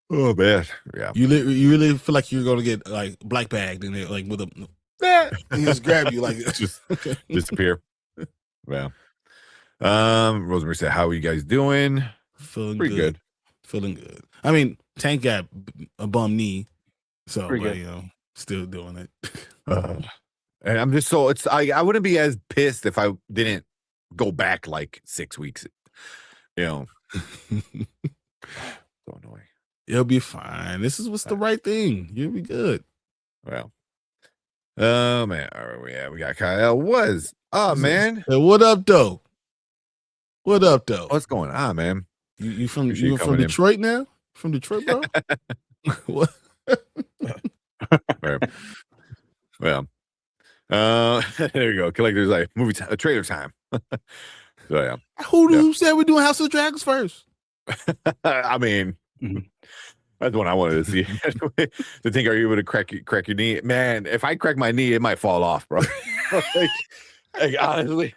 Oh man. Yeah. You really feel like you're gonna get like black bagged and like with a and just grab you like just disappear. Yeah. Rosemary said, "How are you guys doing?" Feeling pretty good. Feeling good. I mean, Tank got a bum knee, so still doing it. And I'm just I wouldn't be as pissed if I didn't go back like 6 weeks. So annoying. It'll be fine. This is what's the right thing. You'll be good. Well, oh man, all right, we got Kyle. Man? Hey, what up, though? What's going on, man? You from Detroit now? From Detroit, bro? What? Right. Well, there you go. Collector's like movie time, trailer time. So yeah. Who said we're doing House of Dragons first? I mean, that's the one I wanted to see. To think, are you able to crack your knee? Man, if I crack my knee, it might fall off, bro. like honestly.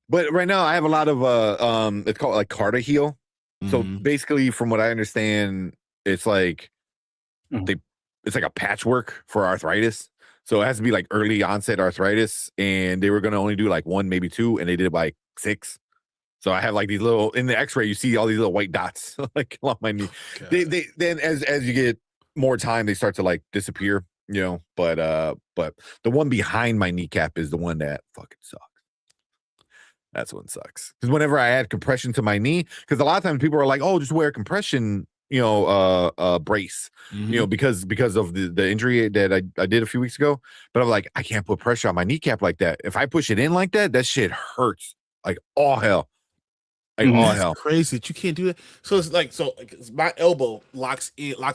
But right now I have a lot of it's called like Carta Heal. So basically, from what I understand, it's like it's like a patchwork for arthritis. So it has to be like early onset arthritis, and they were gonna only do like 1, maybe 2, and they did it by 6. So I have like these little in the X-ray, you see all these little white dots like along my knee. They then as you get more time, they start to like disappear, But the one behind my kneecap is the one that fucking sucks. That's one sucks. Because whenever I add compression to my knee, because a lot of times people are like, "Oh, just wear compression brace, Mhm. because of the injury that I did a few weeks ago. But I'm like, I can't put pressure on my kneecap like that. If I push it in like that, that shit hurts like all hell. Like all That's hell. crazy that you can't do that. So it's like my elbow locks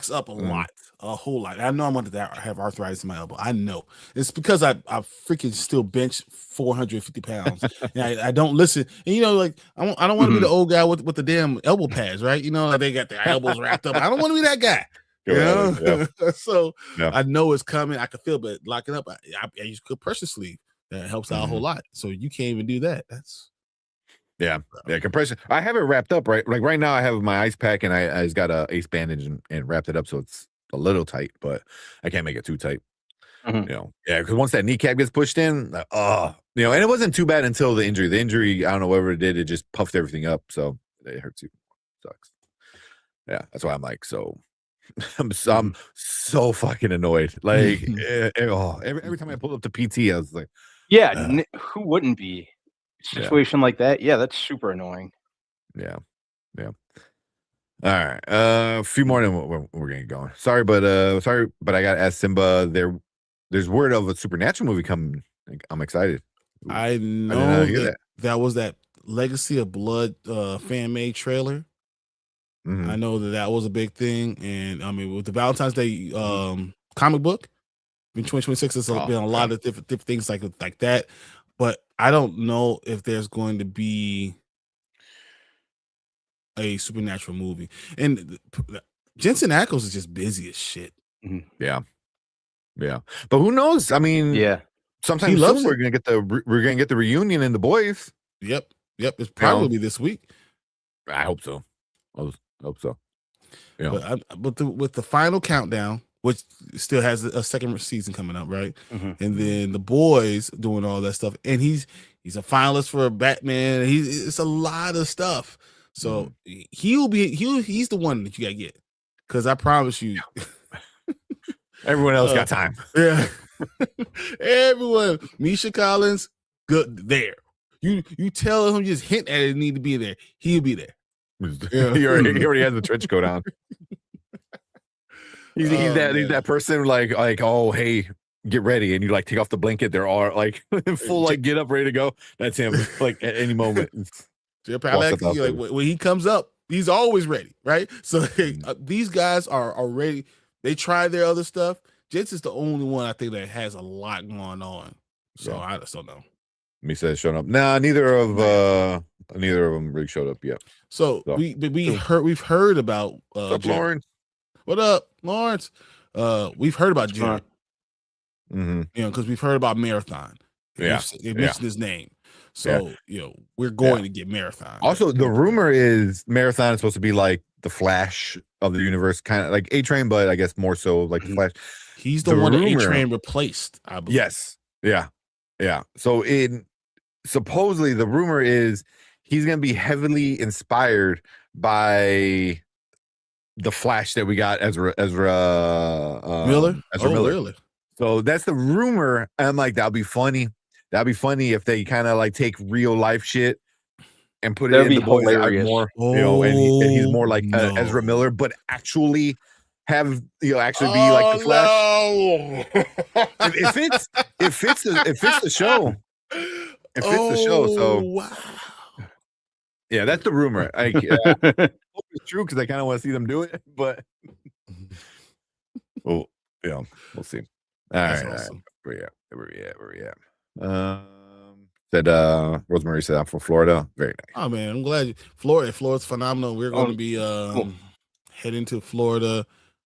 up Mm. a whole lot. I know I'm going to have arthritis in my elbow. I know it's because I freaking still bench 450 pounds and I don't listen. And like I don't want to be the old guy with the damn elbow pads, right? Like they got their elbows wrapped up. I don't want to be that guy. Yeah. So Yeah. I know it's coming. I can feel, but locking up, I use good pressure sleeve. That helps out a whole lot. So you can't even do that. That's Yeah, compression. I have it wrapped up right. Like right now, I have my ice pack and I just got a ace bandage and wrapped it up so it's a little tight, but I can't make it too tight. Because once that kneecap gets pushed in, like, and it wasn't too bad until the injury. The injury, I don't know whatever it did, it just puffed everything up, so it hurts you. Sucks. Yeah, that's why I'm like I'm so fucking annoyed. Like every time I pull up to PT, I was like, who wouldn't be? Situation like that, that's super annoying. Yeah. All right, a few more, then we're gonna get going. Sorry, but I gotta ask Simba. There's word of a supernatural movie coming. I'm excited. I know that was that Legacy of Blood fan made trailer. Mm-hmm. I know that was a big thing, and I mean with the Valentine's Day comic book in 2026, there's been a lot of different things like that. But I don't know if there's going to be a supernatural movie. And Jensen Ackles is just busy as shit. Yeah. But who knows? I mean, sometime soon we're gonna get the reunion in The Boys. Yep. It's probably this week. I hope so. I hope so. Yeah. But with the final countdown, which still has a second season coming up, right? And then The Boys doing all that stuff, and he's a finalist for Batman. It's a lot of stuff, so he's the one that you gotta get, because I promise you, everyone else got time. Yeah, everyone. Misha Collins, good there. You tell him, just hint at it, need to be there. He'll be there. He already has the trench coat on. He's that person like oh hey, get ready, and you like take off the blanket. They're all like full get up, ready to go. That's him. Like at any moment. When he comes up, he's always ready, right? So these guys are ready. They try their other stuff. Jensen's the only one I think that has a lot going on. So I just don't know. Misa showing up. Nah, neither of them really showed up yet. So we've heard about what's up, Lawrence? What up, Lawrence? We've heard about Jared. Because we've heard about Marathon. They mentioned his name. So we're going to get Marathon. Also, the rumor is Marathon is supposed to be like the Flash of the universe, kind of like A-Train, but I guess more so like the Flash. He's the one that A-Train replaced, I believe. Yes. Yeah. So supposedly the rumor is he's going to be heavily inspired by the Flash that we got, Ezra Miller. Miller. Really? So that's the rumor. And I'm like, that'd be funny. That'd be funny if they kind of like take real life shit and put it in The Boys more. And he's more like Ezra Miller, but actually have actually be like the Flash. It fits the show. It fits the show. So wow. Yeah, that's the rumor. I hope it's true because I kind of want to see them do it, but we'll see. All right. Awesome. Where we at? Said Rosemary said I'm from Florida. Very nice. Oh man, I'm glad Florida's phenomenal. We're going to be heading to Florida.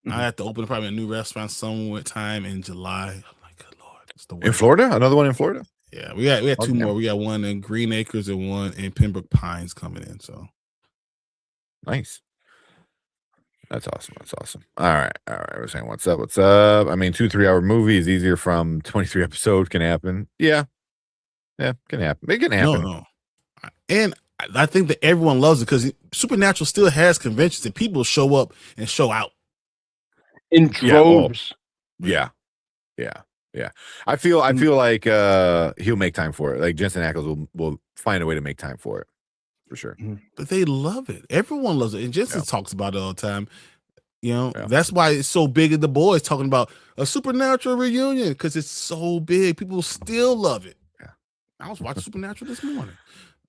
I have to open probably a new restaurant sometime in July. I'm like, good Lord, it's the in Florida. Another one in Florida. Yeah, we had two more. We got one in Green Acres and one in Pembroke Pines coming in. So nice. That's awesome. All right. We're saying what's up. I mean, 2-3 hour movie is easier from 23 episodes. Can happen. Yeah, can happen. It can happen. No. And I think that everyone loves it because Supernatural still has conventions and people show up and show out in droves. Yeah. I feel like he'll make time for it. Like Jensen Ackles will find a way to make time for it for sure. But they love it. Everyone loves it. And Jensen talks about it all the time. You know, Yeah. that's why it's so big in the boys talking about a supernatural reunion because it's so big. People still love it. Yeah. I was watching Supernatural this morning.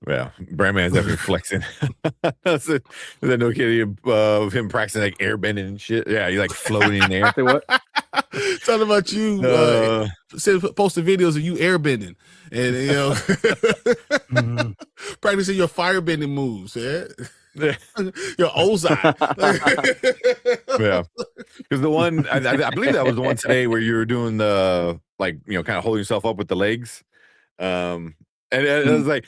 Yeah, Brandman's definitely flexing. That's a no kidding of him practicing like airbending and shit. Yeah, he's like floating in the air. Say what? Talking about you posting videos of you airbending and you know practicing your firebending moves. Yeah, your Ozai. Yeah, because the one I believe that was the one today where you were doing the like kind of holding yourself up with the legs. And it was like,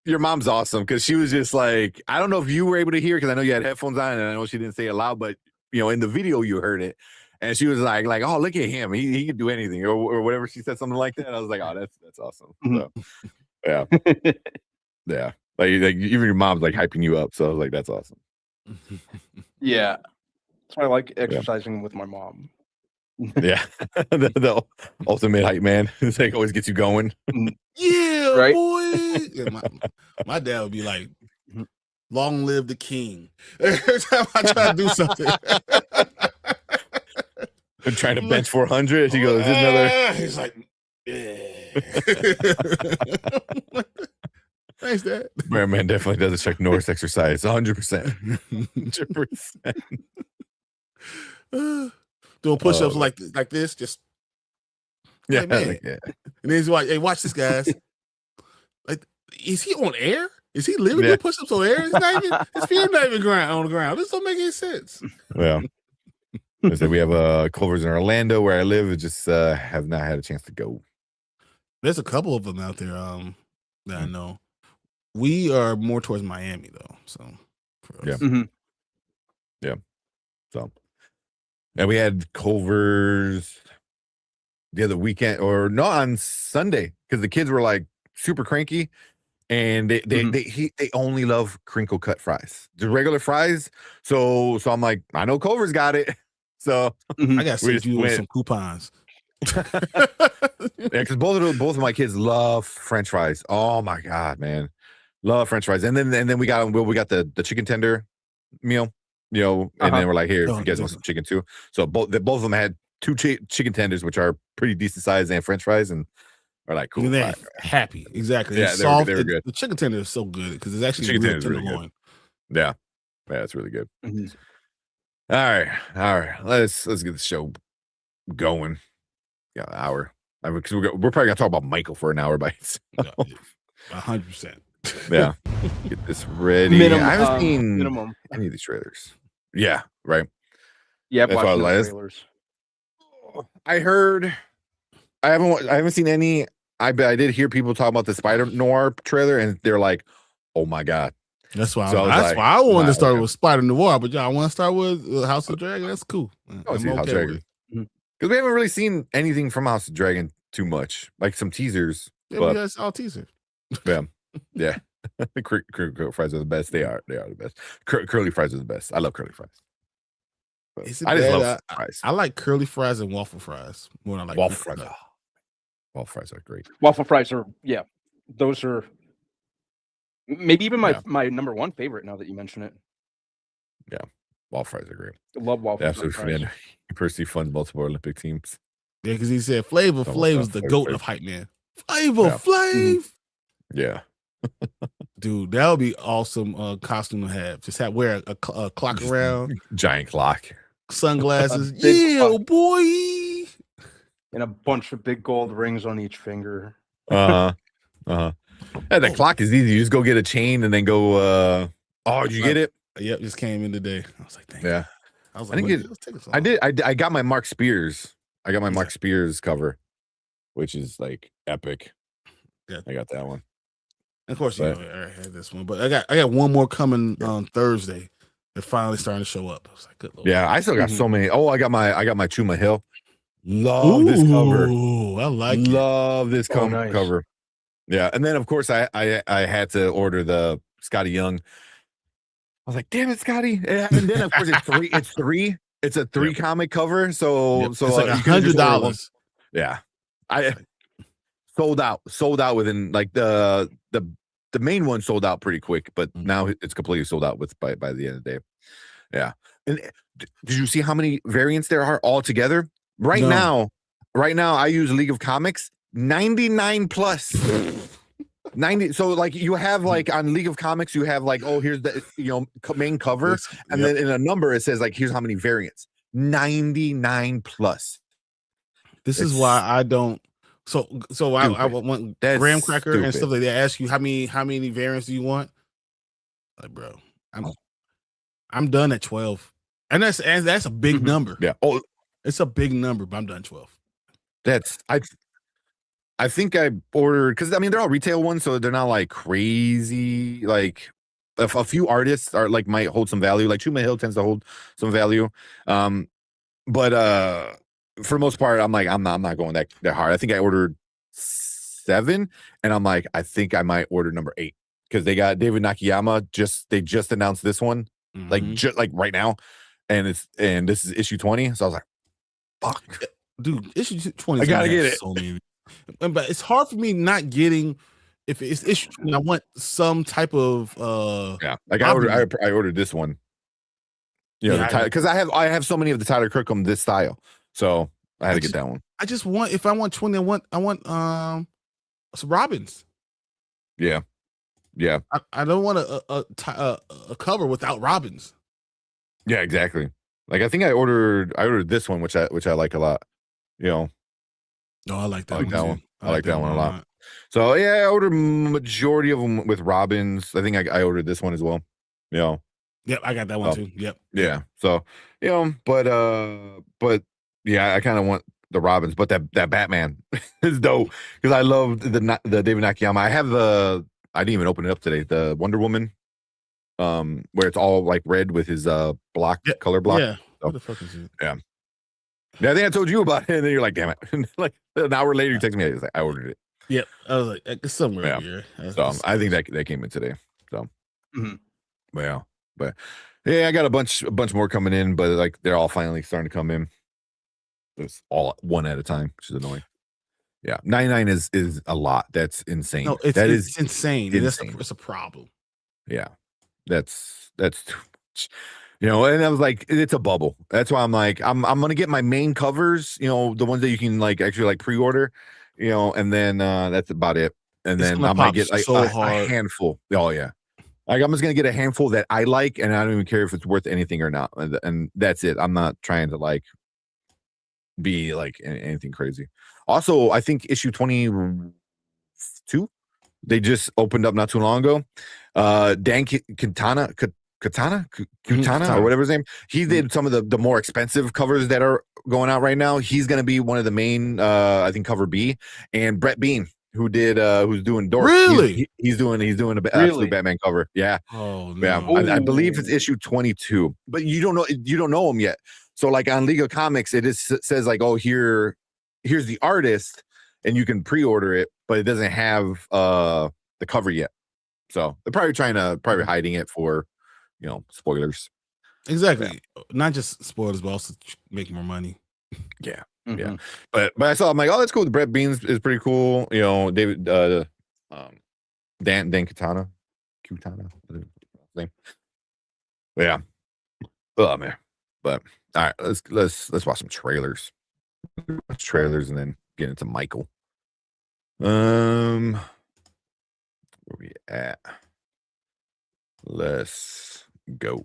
your mom's awesome because she was just like, I don't know if you were able to hear because I know you had headphones on and I know she didn't say it loud, but in the video you heard it, and she was like, oh, look at him, he can do anything or whatever. She said something like that. I was like, oh, that's awesome. So, yeah, yeah, like even your mom's like hyping you up. So I was like, that's awesome. Yeah, that's why I like exercising with my mom. Yeah, the ultimate hype man. It's like always gets you going. Yeah, right? boy. Yeah, my dad would be like, "Long live the king." Every time I try to do something, I'm trying to bench 400. He goes, "There's another." He's like, yeah. Thanks, Dad. Man definitely does a Chuck Norris exercise. 100%. 100%. Doing push-ups like this, just yeah, like, man. yeah. And then he's like, "Hey, watch this, guys." Like, is he on air? Is he literally doing push-ups on air? His feet not even on the ground. This don't make any sense. Yeah. So we have Culver's in Orlando where I live. I just have not had a chance to go. There's a couple of them out there that I know. We are more towards Miami though, so yeah. Yeah. So and we had Culver's the other weekend on Sunday because the kids were like super cranky and they only love crinkle cut fries, the regular fries. So I'm like, I know Culver's got it. So I got to you with some coupons. Yeah, because both of my kids love French fries. Oh my god, man, love French fries. And then we got the chicken tender meal, and then we're like, here, if you guys want some chicken too. So both of them had two chicken tenders, which are pretty decent size, and French fries, and are like cool. They're happy, exactly. Yeah, they were good. The chicken tender is so good because it's actually real tenderloin. Yeah, it's really good. All right. Let's get the show going. Yeah, an hour. Because we're probably gonna talk about Michael for an hour by itself. 100%. Yeah, get this ready. I haven't seen any of these trailers. Yeah, right. Yeah, that's why trailers. I heard. I haven't seen any. I did hear people talk about the Spider Noir trailer, and they're like, "Oh my god." That's why. Why I wanted to start with Spider Noir, but y'all want to start with House of Dragon. That's cool. House of Dragon. Because we haven't really seen anything from House of Dragon too much, like some teasers. Yeah, but that's all teaser. Yeah. Curly fries are the best. They are the best. Curly fries are the best. I love curly fries. I just love fries. I like curly fries and waffle fries more than I like waffle fries. Waffle fries are great. Waffle fries are those are maybe even my number one favorite now that you mention it. Yeah. Waffle fries are great. I love waffle fries. Absolutely. He personally funds multiple Olympic teams. Yeah, because he said Flavor Flav is the goat of hype man. Flavor Flav. Yeah. Dude, that would be awesome costume to have. Just wear a clock around. Giant clock. Sunglasses. Yeah, boy. And a bunch of big gold rings on each finger. Yeah, the clock is easy. You just go get a chain and then go did you get it? Yep, just came in today. I was like, thank you. I was like, I got my Mark Spears. I got my Mark Spears cover, which is like epic. Yeah, I got that one. Of course, I had this one, but I got one more coming on Thursday. They're finally starting to show up. I was like, good Lord. Yeah, I still got so many. Oh, I got my Chuma Hill. Love this cover. I like Love this cover. Yeah, and then of course I had to order the Scotty Young. I was like, damn it, Scotty. And then of course it's three. It's a 3 comic cover. So it's like $100. Yeah. I sold out within like the main one sold out pretty quick, but now it's completely sold out by the end of the day. Yeah. And did you see how many variants there are altogether? Right No. now, I use League of Comics 99 plus. 90. So like you have like on League of Comics, you have like, oh, here's the main cover, and then in a number it says like here's how many variants. 99 plus. This is why I don't. So I want graham cracker and stuff like that. Ask you how many variants do you want? Like, bro, I'm done at 12, and that's a big number. Yeah. Oh, it's a big number, but I'm done 12. That's I think I ordered because I mean they're all retail ones, so they're not like crazy. Like a few artists are like might hold some value. Like Chuma Hill tends to hold some value. But for the most part, I'm like I'm not going that hard. I think I ordered 7, and I'm like I think I might order number 8 because they got David Nakayama. They just announced this one like just like right now, and this is issue 20. So I was like, fuck, dude, issue 20. I gotta get it. So many. But it's hard for me not getting if it's issue 20. I want some type of like I ordered this one. Because I have so many of the Tyler Kirkham this style, so I had to get that one. I just want if I want 20, I want some Robins. Yeah. I don't want a cover without Robins. Yeah, exactly. Like I think I ordered this one, which I like a lot. I like that one. I like that one a lot. So yeah, I ordered majority of them with Robins. I think I ordered this one as well. Yep, I got that one too. Yep. Yeah. So but yeah, I kind of want the Robins, but that Batman is dope because I love the David Nakayama. I didn't even open it up today. The Wonder Woman, where it's all like red with his color block. Yeah. So, what the fuck is it? Yeah. Yeah, I think I told you about it, and then you're like, damn it. Like an hour later, you text me, I ordered it. Yep. I was like, it's somewhere here. So I think that came in today. So but yeah, I got a bunch more coming in, but like they're all finally starting to come in. It's all one at a time, which is annoying. Yeah, 99 is a lot. That's insane. No, it's insane. It's a problem. Yeah, that's and I was like, it's a bubble. That's why I'm like, I'm gonna get my main covers, the ones that you can like actually like pre-order, and then that's about it. And then I might get like a handful. Oh yeah, like I'm just gonna get a handful that I like, and I don't even care if it's worth anything or not. And that's it. I'm not trying to like be like anything crazy. Also, I think issue 22 they just opened up not too long ago. Dan Katana or whatever his name. He did some of the more expensive covers that are going out right now. He's going to be one of the main, I think, cover B. And Brett Bean, who's doing Dork. Really? He's doing an absolute Batman cover. Yeah. Oh no. Yeah. I believe it's issue 22, but you don't know him yet. So like on League of Comics, it says like, oh, here's the artist, and you can pre-order it, but it doesn't have the cover yet. So they're probably hiding it for spoilers. Exactly. Not just spoilers, but also make more money. Yeah. Yeah. But I saw, I'm like, oh, that's cool. The Brett Beans is pretty cool. David Dan Katana. Name. Yeah. Oh man. But all right, let's watch some trailers. And then get into Michael. Where we at? Let's go.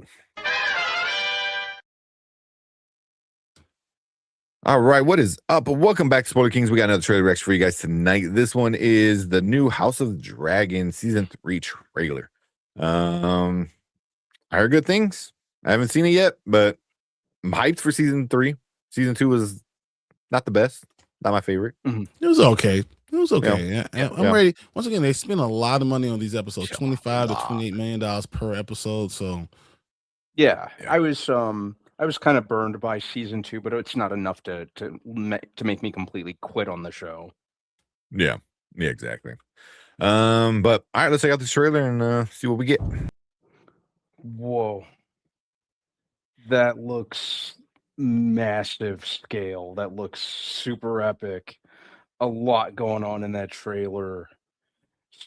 All right, what is up? Welcome back to Spoiler Kings. We got another trailer reaction for you guys tonight. This one is the new House of Dragon season 3 trailer. I heard good things. I haven't seen it yet, but I'm hyped for season 3. Season 2 was not the best, not my favorite. It was okay. Yeah. I'm ready. Once again, they spend a lot of money on these episodes, $25 to $28 million per episode. So, yeah. I was kind of burned by season 2, but it's not enough to make me completely quit on the show. Yeah, exactly. But all right, let's check out this trailer and see what we get. Whoa, that looks massive scale. That looks super epic. A lot going on in that trailer.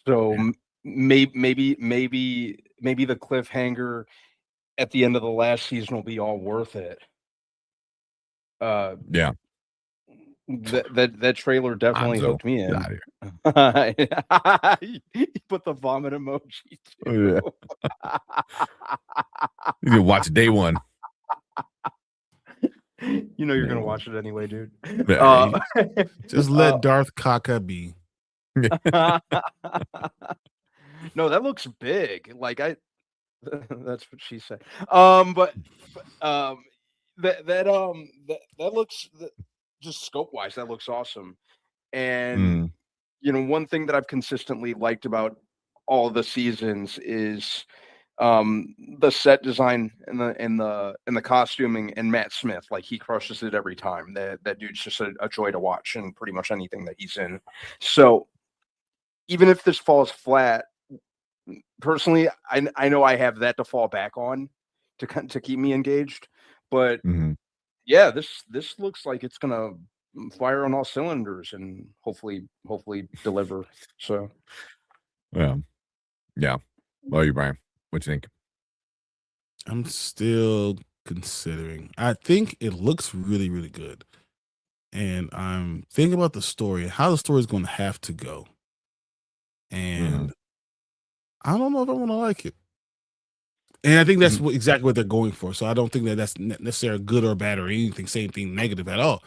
So maybe the cliffhanger at the end of the last season will be all worth it. Yeah. That trailer definitely Hanzo, hooked me get in. out of here. He put the vomit emoji Oh, too. You can watch day one. You know you're gonna watch it anyway, dude. Yeah, Just let Darth Kaka be. No, that looks big. Like that's what she said. But that looks just scope wise, that looks awesome. And you know, one thing that I've consistently liked about all the seasons is the set design and the costuming, and Matt Smith, like he crushes it every time. That dude's just a joy to watch in pretty much anything that he's in. So even if this falls flat, personally, I know I have that to fall back on to keep me engaged. But yeah, this looks like it's gonna fire on all cylinders and hopefully deliver. So yeah. Well, you, Brian, what you think? I'm still considering. I think it looks really, really good. And I'm thinking about the story and how the story is going to have to go. And I don't know if I want to like it. And I think that's exactly what they're going for. So I don't think that that's necessarily good or bad or anything, same thing negative at all.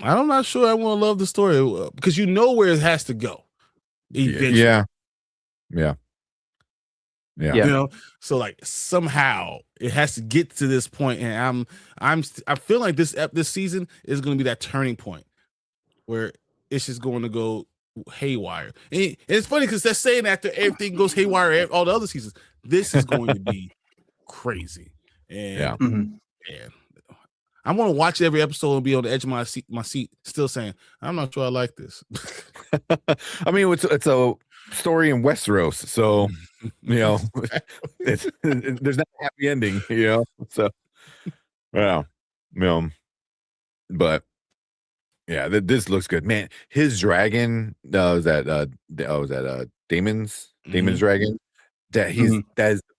I'm not sure I want to love the story because you know where it has to go. Eventually. Yeah. You know, so like somehow it has to get to this point, and I feel like this season is going to be that turning point where it's just going to go haywire. And it's funny because they're saying after everything goes haywire, all the other seasons, this is going to be crazy. And I want to watch every episode and be on the edge of my seat, still saying, I'm not sure I like this. I mean, it's a story in Westeros, so you know, there's not a happy ending, you know. So, well, but yeah, this looks good, man. His dragon was that Damon's dragon. That that is the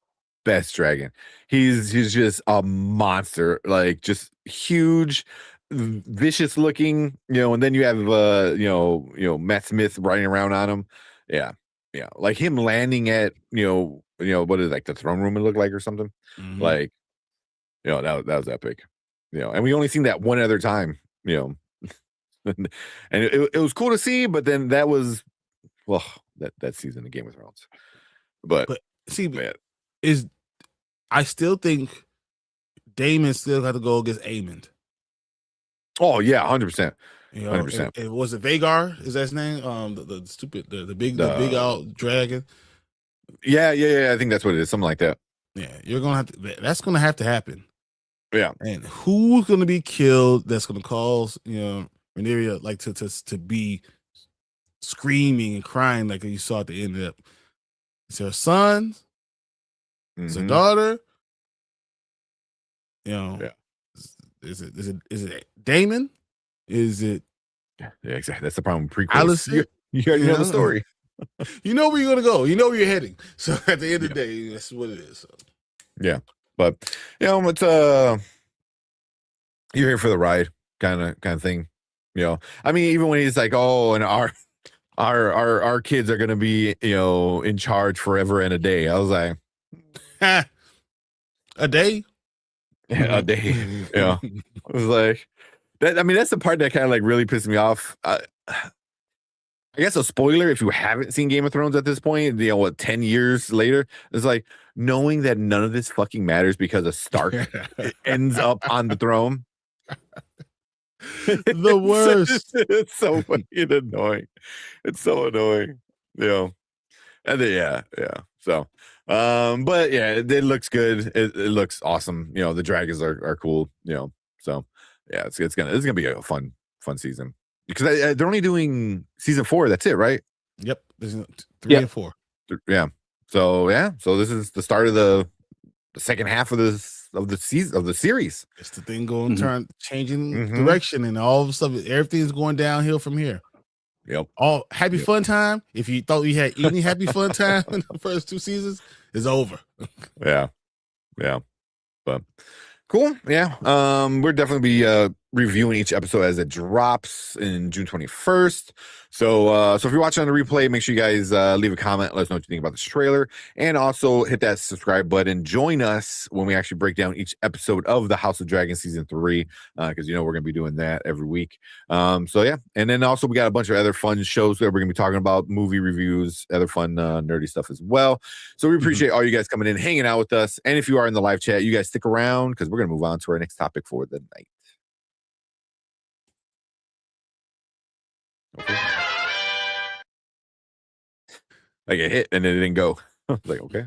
best dragon. He's just a monster, like just huge, vicious looking, you know. And then you have you know Matt Smith riding around on him. Yeah, like him landing at you know what is like the throne room it looked like or something. Like, you know, that was epic. You know, and we only seen that one other time, you know. And it was cool to see, but then that was that season of Game of Thrones. But see, man, I still think Damon still got to go against Aemond. Oh yeah, 100%. You know, 100%. It was it Vagar? Is that his name? The stupid, the big out dragon. Yeah. I think that's what it is. Something like that. Yeah, you're gonna have to. That's gonna have to happen. Yeah. And who's gonna be killed? That's gonna cause Rhaenyra like to be screaming and crying like you saw at the end of it. Is her son? Is her daughter? You know. Yeah. Is it Damon? Is it? Yeah, exactly. That's the problem. Alice, you already know the story. You know where you're gonna go. You know where you're heading. So at the end of the day, that's what it is. So. Yeah, but you know, it's you're here for the ride, kind of thing. You know, I mean, even when he's like, "Oh, and our kids are gonna be in charge forever and a day," I was like, a day. Yeah, a day. Yeah, I was like that. I mean, that's the part that kind of like really pissed me off. I guess a spoiler if you haven't seen Game of Thrones at this point, 10 years later, it's like knowing that none of this fucking matters because a Stark ends up on the throne. The worst. It's so fucking annoying. It's so annoying. And then, yeah. So, but yeah, it looks good. It looks awesome. The dragons are cool. So yeah, it's gonna be a fun season. Because they're only doing season 4. That's it, right? Yep. There's 3 and 4. Yeah. So this is the start of the second half of the series. It's the thing changing direction, and all of a sudden everything's going downhill from here. Yep. All happy fun time. If you thought you had any happy fun time in the first 2 seasons, is over. Yeah. Yeah. But cool. Yeah. We're definitely be reviewing each episode as it drops in June 21st. So if you're watching on the replay, make sure you guys leave a comment, let us know what you think about this trailer, and also hit that subscribe button. Join us when we actually break down each episode of the House of Dragon season 3, because we're gonna be doing that every week. So yeah, and then also we got a bunch of other fun shows that we're gonna be talking about, movie reviews, other fun nerdy stuff as well. So we appreciate all you guys coming in, hanging out with us. And if you are in the live chat, you guys stick around because we're going to move on to our next topic for the night. Okay. Like it hit and then it didn't go. I was like, okay.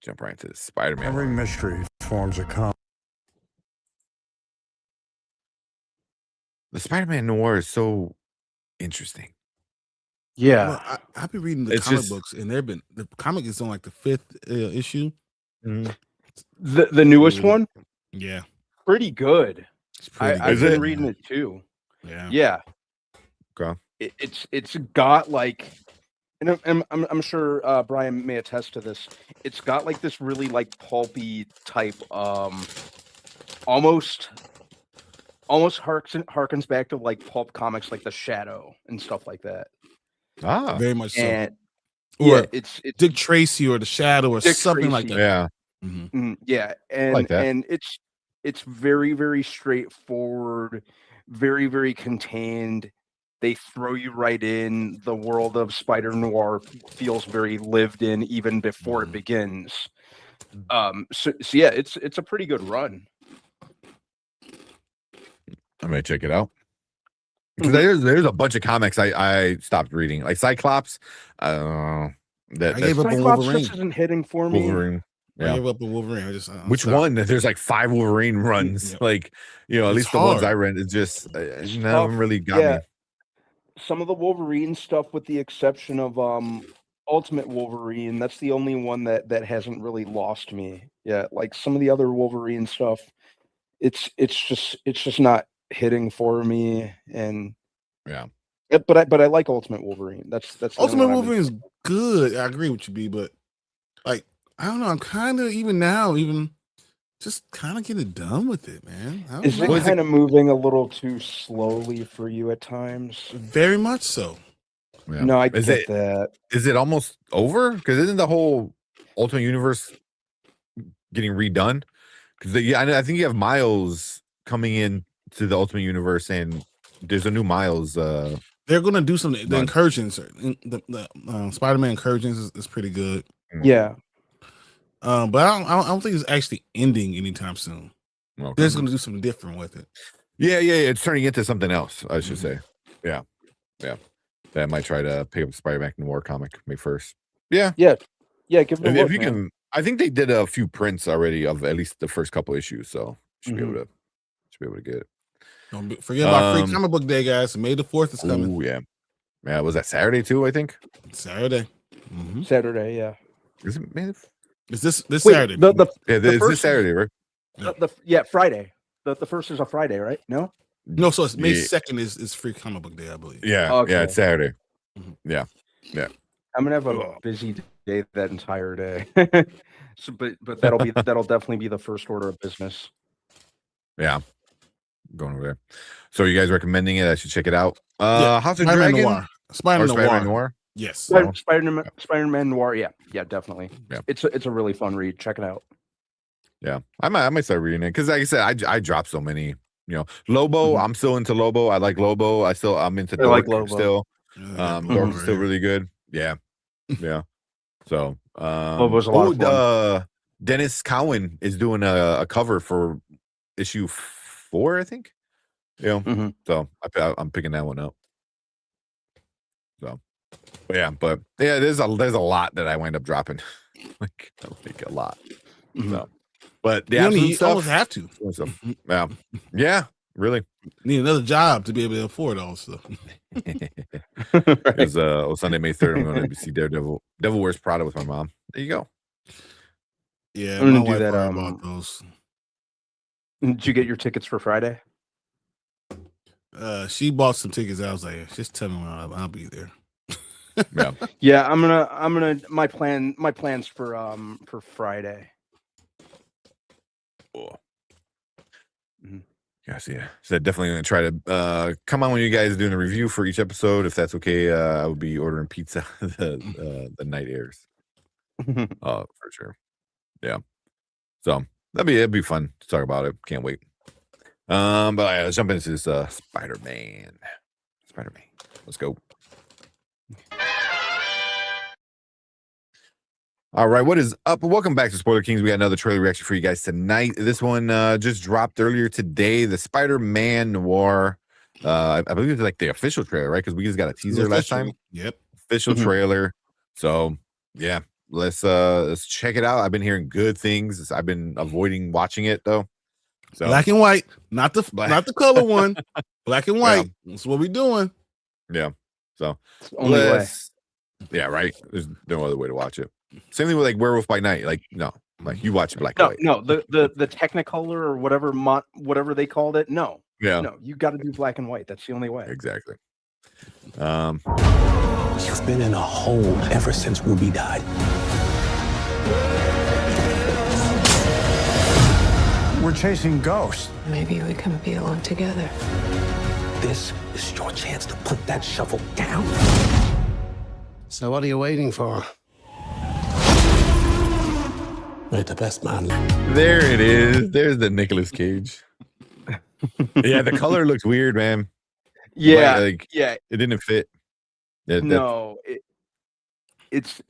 Jump right into the Spider-Man. Every mystery forms a con. The Spider-Man Noir is so interesting. Yeah. Well, I've been reading the comic books, and the comic is on like the 5th issue. The newest one? Yeah. Pretty good. It's pretty I've good, been reading it too. Yeah. Yeah. Okay. It's got like, and I'm sure Brian may attest to this. It's got like this really like pulpy type, almost harkens back to like pulp comics like The Shadow and stuff like that. Ah, very much so. And Or yeah, it's Dick Tracy or The Shadow or Dick something like Tracy. that. Yeah. Yeah, and like that. and it's very, very straightforward, very, very contained. They throw you right in. The world of Spider Noir feels very lived in even before it begins. So yeah, it's a pretty good run. I'm gonna check it out. Because there's a bunch of comics I stopped reading, like Cyclops. I gave up on Cyclops Wolverine. just isn't hitting for me. Wolverine. I Yeah. gave up on Wolverine. Which one? There's like 5 Wolverine runs. Yeah. Like, at It's least the ones hard. I read, it's just none of tough. them really got Yeah. me. Some of the Wolverine stuff, with the exception of Ultimate Wolverine, that's the only one that hasn't really lost me yet. Like some of the other Wolverine stuff, it's just not hitting for me. And Yeah. but I like Ultimate Wolverine. That's the only Ultimate one I've Wolverine is been- good. I agree with you, B, but like I don't know. I'm kind of even just kind of getting done with it, man. I don't Is know. it kind of moving a little too slowly for you at times? Very much so. Yeah. No, I Is get it that. is it almost over? Because isn't the whole Ultimate Universe getting redone? Because I think you have Miles coming in to the Ultimate Universe, and there's a new Miles. They're gonna do something. The Run. incursions, the Spider-Man incursions is pretty good. Yeah. But I don't think it's actually ending anytime soon. Okay. They're just gonna do something different with it. Yeah. It's turning into something else, I should say. Yeah. That might try to pick up the Spider-Man Noir comic maybe first. Yeah. Give it a If look, you man. can, I think they did a few prints already of at least the first couple issues, so should be able to get it. Don't forget about Free Comic Book Day, guys. May the 4th is coming. Oh yeah. Was that Saturday too? I think Saturday. Saturday, yeah. is it? Man, Is this Wait, Saturday? the it's this first- Saturday, right? Friday. The first is a Friday, right? No? No, so it's May Yeah. 2nd is Free Comic Book Day, I believe. Yeah, Okay. it's Saturday. I'm gonna have a busy day that entire day. But that'll definitely be the first order of business. Yeah, going over there. So you guys recommending it? I should check it out. Yeah, House of Spider-Man Dragon Noir. Spider-Man Spider-Man Noir. Noir. Yes. Spider-Man Noir, yeah, definitely. Yeah. It's a really fun read. Check it out. Yeah, I might start reading it because, like I said, I dropped so many. Lobo. I'm still into Lobo. I like Lobo. I'm into I like Dork Lobo. still. Yeah, Dork is still really good. Yeah. So Lobo's a lot of fun. Dennis Cowan is doing a cover for issue 4, I think. Mhm. So I'm picking that one up. So, but there's a lot that I wind up dropping, like a lot. Mhm. So, but the You absolute almost stuff, have to. yeah, really. Need another job to be able to afford all this stuff. Because on Sunday, May 3rd, I'm going to see Daredevil. Devil Wears Prada with my mom. There you go. Yeah, I'm gonna my do wife that, already bought those. Did you get your tickets for Friday? She bought some tickets. I was like, just tell me when I'll be there. Yeah. Yeah, I'm gonna my plans for Friday. Cool. Mhm. Yes, yeah. So definitely gonna try to come on when you guys are doing a review for each episode. If that's okay, I will be ordering pizza the night airs. For sure. Yeah. So it'd be fun to talk about it. Can't wait. But yeah, let's jump into this Spider-Man. Spider-Man. Let's go. All right, what is up? Welcome back to Spoiler Kings. We got another trailer reaction for you guys tonight. This one just dropped earlier today. The Spider-Man Noir. I believe it's like the official trailer, right? Because we just got a teaser last time. Yep. Official trailer. So yeah, let's check it out. I've been hearing good things. I've been avoiding watching it though. So Black and white, not the color one. Black and white. That's what we're doing. Yeah. So It's the only way. yeah, right. There's no other way to watch it. Same thing with like Werewolf by Night. Like no, like you watch black and white. No, the Technicolor or whatever they called it. No, Yeah. no, you got to do black and white. That's the only way. Exactly. You've been in a hole ever since Ruby died. We're chasing ghosts. Maybe we can be alone together. This is your chance to put that shovel down. So what are you waiting for? We're the best man. There it is. There's the Nicolas Cage. Yeah, the color looks weird, man. Yeah, Like, yeah. it didn't fit. No, it's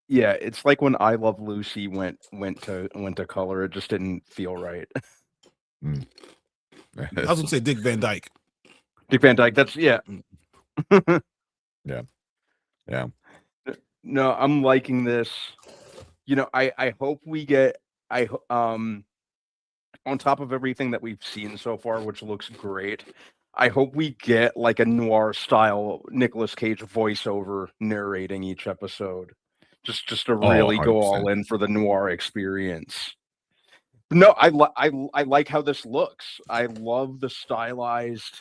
yeah. It's like when I Love Lucy went to color. It just didn't feel right. I was gonna say Dick Van Dyke. Dick Van Dyke. That's yeah. Yeah. No, I'm liking this. You know, I hope we get on top of everything that we've seen so far, which looks great. I hope we get like a noir style Nicolas Cage voiceover narrating each episode, just to really go 100%. all in for the noir experience. No, I like how this looks. I love the stylized,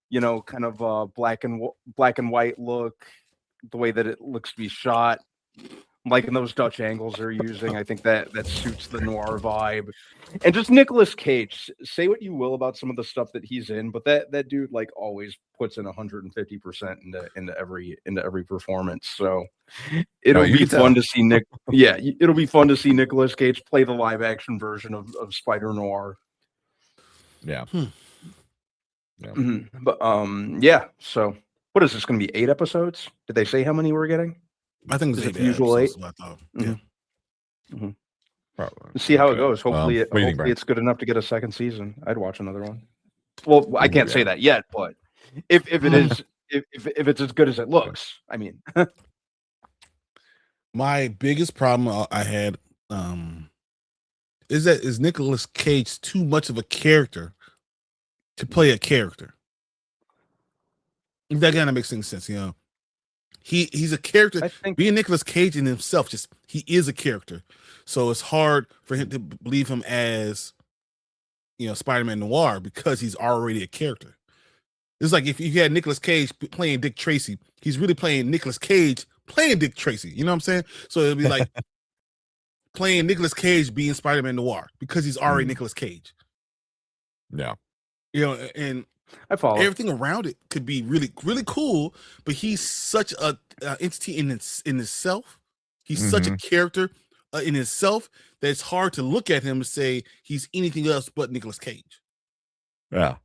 you know, kind of black and white look, the way that it looks to be shot. I'm liking those Dutch angles they're using. I think that suits the noir vibe. And just Nicolas Cage. Say what you will about some of the stuff that he's in, but that dude like always puts in 150% into every performance. So it'll be fun to see Nick. Yeah, it'll be fun to see Nicolas Cage play the live action version of Spider Noir. Yeah. Yeah. But yeah. So what is this going to be? 8 episodes? Did they say how many we're getting? I think it's the usual 8. I thought. Yeah. Probably. Let's see how it goes. Hopefully, what do you think, Brian? it's good enough to get a second season. I'd watch another one. Well, I can't say that yet, but if it is, if it's as good as it looks, I mean, My biggest problem I had is Nicolas Cage too much of a character to play a character. That kind of makes any sense, you know. He's a character. I think Being Nicolas Cage in himself, just he is a character. So it's hard for him to believe him as, you know, Spider-Man Noir because he's already a character. It's like if you had Nicolas Cage playing Dick Tracy, he's really playing Nicolas Cage playing Dick Tracy. You know what I'm saying? So it'd be like playing Nicolas Cage being Spider-Man Noir because he's already Nicolas Cage. Yeah. You know, and I follow. everything around it could be really, really cool, but he's such a entity in itself. He's such a character in itself that it's hard to look at him and say he's anything else but Nicolas Cage. Yeah.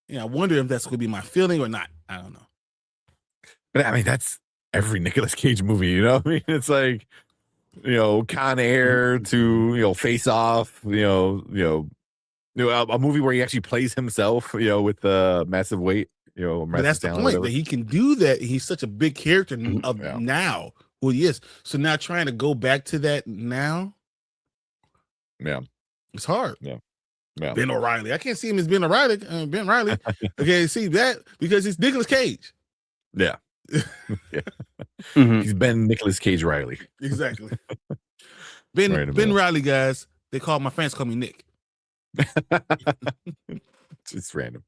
Yeah, I wonder if that's going to be my feeling or not. I don't know. But I mean, that's every Nicolas Cage movie, you know? I mean, it's like, you know, Con Air to, you know, Face Off, you know, a movie where he actually plays himself, you know, with massive weight, you know, But that's the point, that he can do that. He's such a big character of now who he is. So now trying to go back to that now, it's hard. Yeah. Ben O'Reilly. I can't see him as Ben O'Reilly. Ben Riley. Okay, see that because it's Nicolas Cage. Yeah. He's Ben Nicolas Cage Riley. Exactly. Ben Riley, guys. My fans call me Nick. It's random.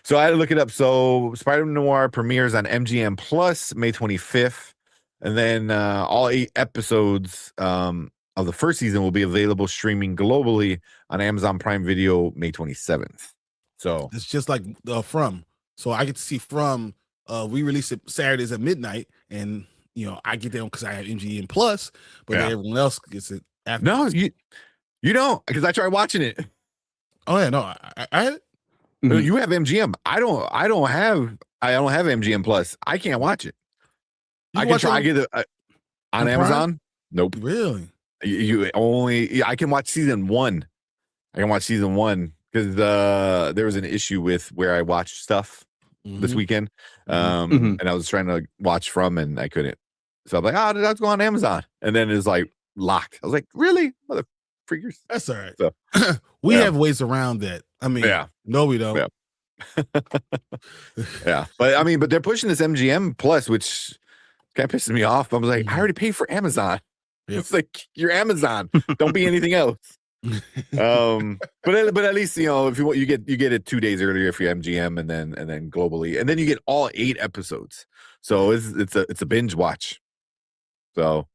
So I had to look it up. So Spider-Man Noir premieres on MGM Plus May 25th, and then all 8 episodes of the first season will be available streaming globally on Amazon Prime Video May 27th. So it's just like From. So I get to see From. We release it Saturdays at midnight, and I get them because I have MGM Plus, but everyone else gets it after. No, you don't, because I tried watching it. Oh yeah, no, I had it. You have MGM. I don't have MGM Plus. I can't watch it. I can try. I get it on Amazon. Nope. Really? I can watch season 1. I can watch season 1 because there was an issue with where I watched stuff this weekend, and I was trying to watch From, and I couldn't. So I'm like, let's go on Amazon, and then it's like locked. I was like, really, mother freakers? That's all right. So we have ways around that. I mean, no, we don't. Yeah, but they're pushing this MGM Plus, which kind of pisses me off. I was like, I already paid for Amazon. It's like, you're Amazon. Don't be anything else. But at least if you want, you get it 2 days earlier for your MGM, and then globally, and then you get all 8 episodes. So it's a binge watch. So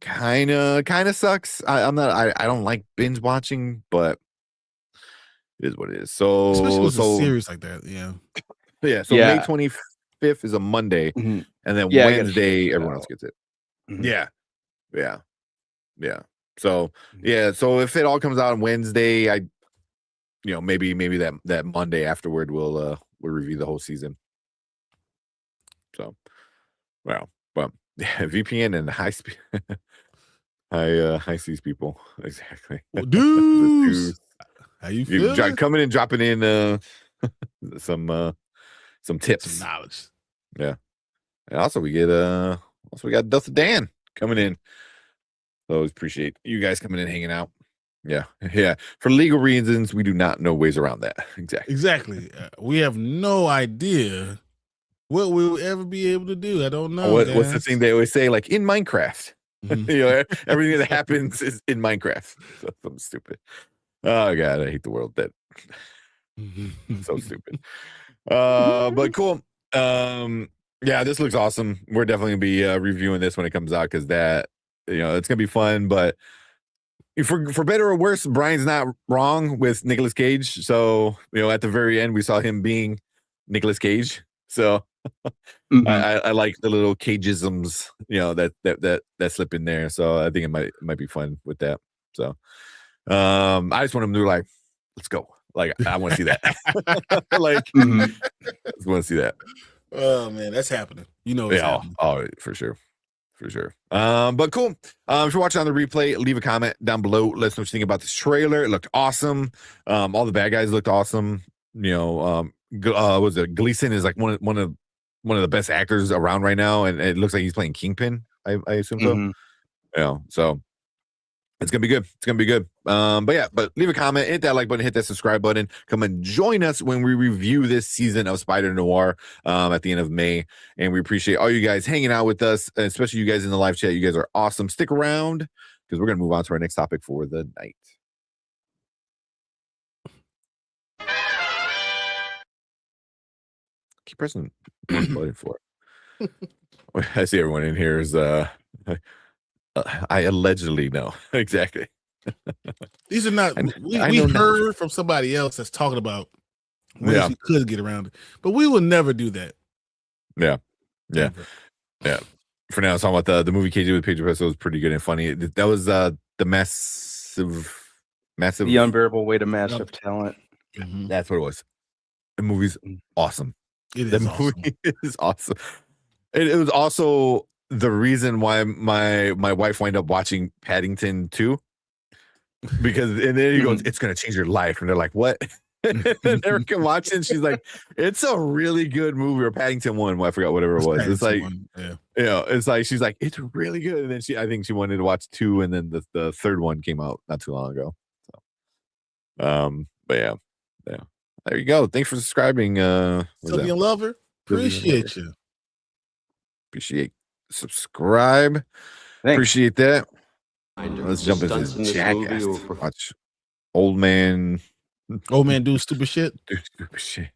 kind of sucks. I don't like binge watching, but it is what it is. So especially with a series like that, yeah. So May 25th is a Monday, and then Wednesday everyone else gets it. Yeah. So so if it all comes out on Wednesday, maybe that Monday afterward we'll review the whole season. So but VPN and high speed high seas people, exactly. Dudes, how you feel? Coming in, dropping in some tips, some knowledge. Yeah, and also we got Delta Dan coming in. So always appreciate you guys coming in, hanging out. Yeah. For legal reasons, we do not know ways around that. Exactly. We have no idea what we'll ever be able to do. I don't know. What's the thing they always say? Like in Minecraft, everything that happens is in Minecraft. So something stupid. Oh God, I hate the world. That so stupid. But cool. This looks awesome. We're definitely gonna be reviewing this when it comes out, because that. It's gonna be fun, but for better or worse, Brian's not wrong with Nicolas Cage. So at the very end, we saw him being Nicolas Cage. So I like the little Cageisms, that slip in there. So I think it might be fun with that. So I just want him to like, let's go. Like I want to see that. I just want to see that. Oh man, that's happening. Happening. Oh, for sure. But cool. If you're watching on the replay, leave a comment down below. Let us know what you think about this trailer. It looked awesome. All the bad guys looked awesome. Was it Gleason is like one of the best actors around right now, and it looks like he's playing Kingpin. I assume so. So it's gonna be good. But leave a comment, hit that like button, hit that subscribe button. Come and join us when we review this season of Spider Noir at the end of May. And we appreciate all you guys hanging out with us, especially you guys in the live chat. You guys are awesome. Stick around, because we're gonna move on to our next topic for the night. Keep pressing button for it. I see everyone in here is I allegedly know. Exactly. These are not. We heard from somebody else that's talking about ways we could get around it, but we will never do that. Yeah. For now, I was talking about the movie KJ with Pedro Pascal was pretty good and funny. That was the massive, the unbearable weight of massive talent. That's what it was. The movie's awesome. It is. Movie is awesome. It was also the reason why my wife wound up watching Paddington 2, because and then he goes, it's gonna change your life, and they're like, what? And Erica watched it, and she's like, it's a really good movie. Or Paddington 1, well, I forgot whatever it was. It's like, it's like she's like, it's really good, and then I think she wanted to watch 2, and then the third one came out not too long ago. So but yeah, there you go. Thanks for subscribing. Sylvian Lover, appreciate you. Appreciate subscribe. Thanks. Appreciate that. Let's jump into Jackass. Watch old man do stupid shit. Do stupid shit.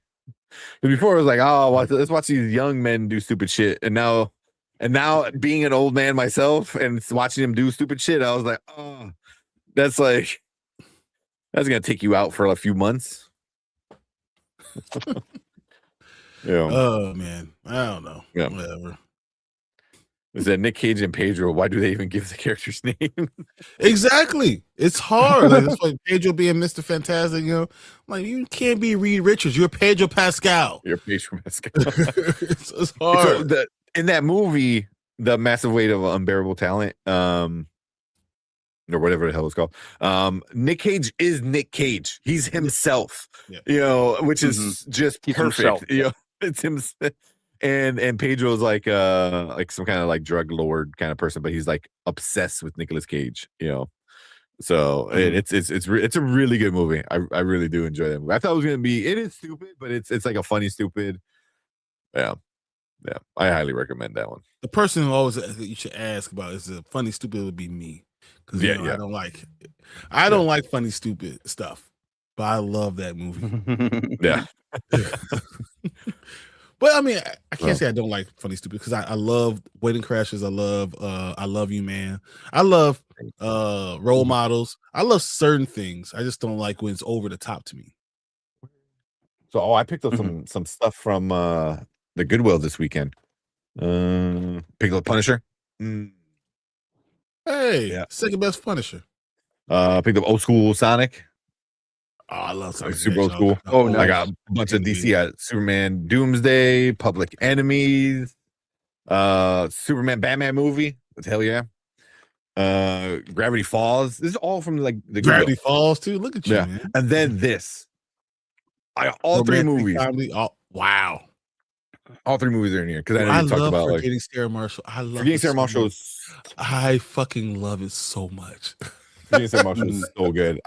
Before it was like, oh, let's watch these young men do stupid shit, and now being an old man myself and watching them do stupid shit, I was like, oh, that's gonna take you out for a few months. Yeah. Oh man, I don't know. Yeah. Whatever. Is that Nick Cage and Pedro? Why do they even give the character's name? Exactly. It's hard. Like, that's like Pedro being Mr. Fantastic. Like you can't be Reed Richards. You're Pedro Pascal. You're Pedro Pascal. It's hard. So in that movie, The Massive Weight of Unbearable Talent, or whatever the hell it's called, Nick Cage is Nick Cage. He's himself. Yeah. Which is just He's perfect. himself. It's himself. And Pedro's like some kind of like drug lord kind of person, but he's like obsessed with Nicolas Cage, So it's a really good movie. I really do enjoy that movie. I thought it was gonna be, it is stupid, but it's like a funny stupid. Yeah. I highly recommend that one. The person who always you should ask about is the funny stupid would be me. Because I don't like funny stupid stuff. But I love that movie. Yeah. But I mean, I can't say I don't like funny stupid because I love Wedding Crashers. I love You Man. I love role models. I love certain things. I just don't like when it's over the top to me. So I picked up some stuff from the Goodwill this weekend. Picked up Punisher. Hey, second best Punisher. Picked up old school Sonic. Oh, I love Sonic. Super old school. Oh, nice. I got a bunch of DC. I got Superman Doomsday, Public Enemies, Superman Batman movie. Hell yeah. Gravity Falls. This is all from like the Gravity Goodwill. Falls too. Look at you, man. And then this. All three movies. Comedy. Oh, wow. All three movies are in here because I know you talked about Forgetting Sarah Marshall. I love Forgetting Sarah Marshall. I fucking love it so much. Forgetting Sarah Marshall is so good.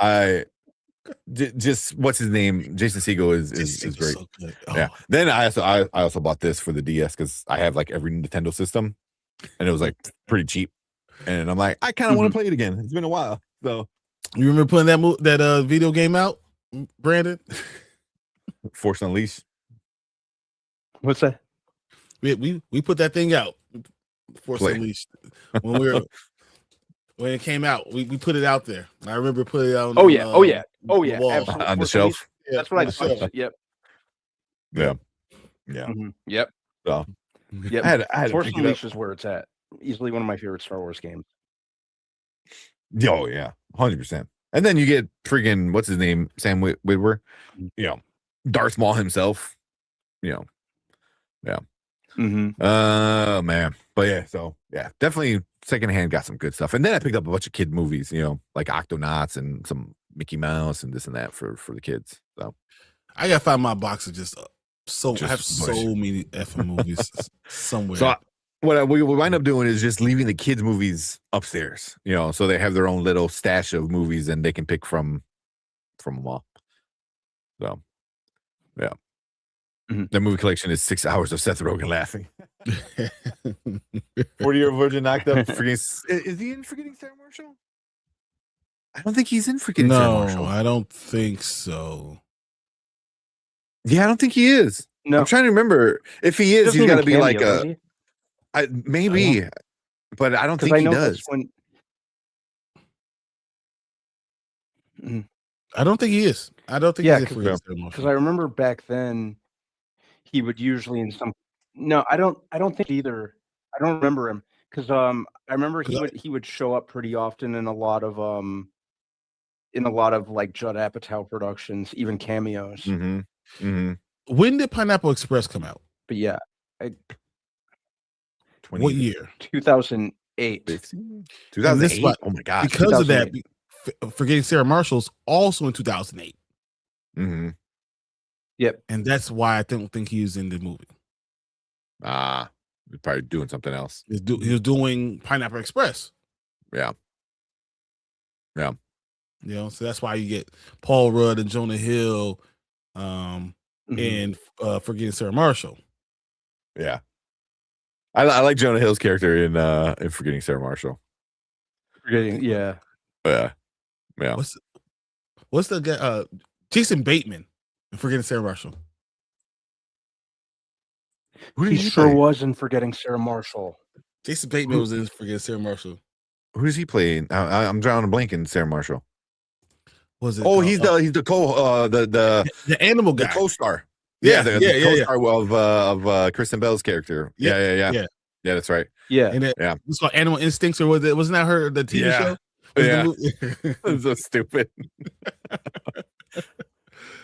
Just what's his name? Jason Segel is great. So good. Oh. Yeah. Then I also bought this for the DS because I have like every Nintendo system, and it was like pretty cheap. And I'm like, I kind of want to play it again. It's been a while. So you remember putting that video game out, Brandon? Force Unleashed. What's that? We put that thing out. Force Unleashed when it came out. We put it out there. I remember putting it out. Oh yeah. Absolutely. On the shelf. That's what I thought. Yep. Yeah. Yep. So yep. I had to Force pick it Unleashed up. is where it's at. Easily one of my favorite Star Wars games. Oh yeah, 100%. And then you get freaking what's his name, Sam Witwer, Darth Maul himself, yeah. Oh man, but yeah, definitely secondhand got some good stuff. And then I picked up a bunch of kid movies, like Octonauts and some Mickey Mouse and this and that for the kids. So I gotta find my box of I have so many effing movies somewhere. So what we wind up doing is just leaving the kids' movies upstairs, so they have their own little stash of movies and they can pick from them all. So, yeah. The movie collection is 6 hours of Seth Rogen laughing. 40-Year Virgin knocked up. Is he in Forgetting Sarah Marshall? I don't think he's in Forgetting Sarah Marshall. No, I don't think so. Yeah, I don't think he is. No. I'm trying to remember. If he is, he's got to be like a... maybe, but I don't think he does. I don't think he is. I don't think he's because I remember back then he would usually in some. No, I don't think either. I don't remember him because I remember he would show up pretty often in a lot of like Judd Apatow productions, even cameos. When did Pineapple Express come out? But yeah, what year? 2008. 2008. Oh my gosh! Because of that, Forgetting Sarah Marshall's also in 2008. Yep. And that's why I don't think he was in the movie. He's probably doing something else. He was doing Pineapple Express. Yeah. So that's why you get Paul Rudd and Jonah Hill and Forgetting Sarah Marshall. Yeah. I like Jonah Hill's character in Forgetting Sarah Marshall. Yeah. What's the guy? Jason Bateman in Forgetting Sarah Marshall. Who did He he sure play? wasn't forgetting Sarah Marshall. Jason Bateman was in Forget Sarah Marshall. Who does he play? I'm drawing a blank in Sarah Marshall. What was it? Oh, called? he's the the animal the guy. co-star. Yeah, the yeah, yeah, co-star of Kristen Bell's character. Yeah. yeah. Yeah, that's right. Yeah. And Yeah. it's called Animal Instincts, or was it? Wasn't that her the TV Yeah. show? Was Yeah. the movie- That's so stupid.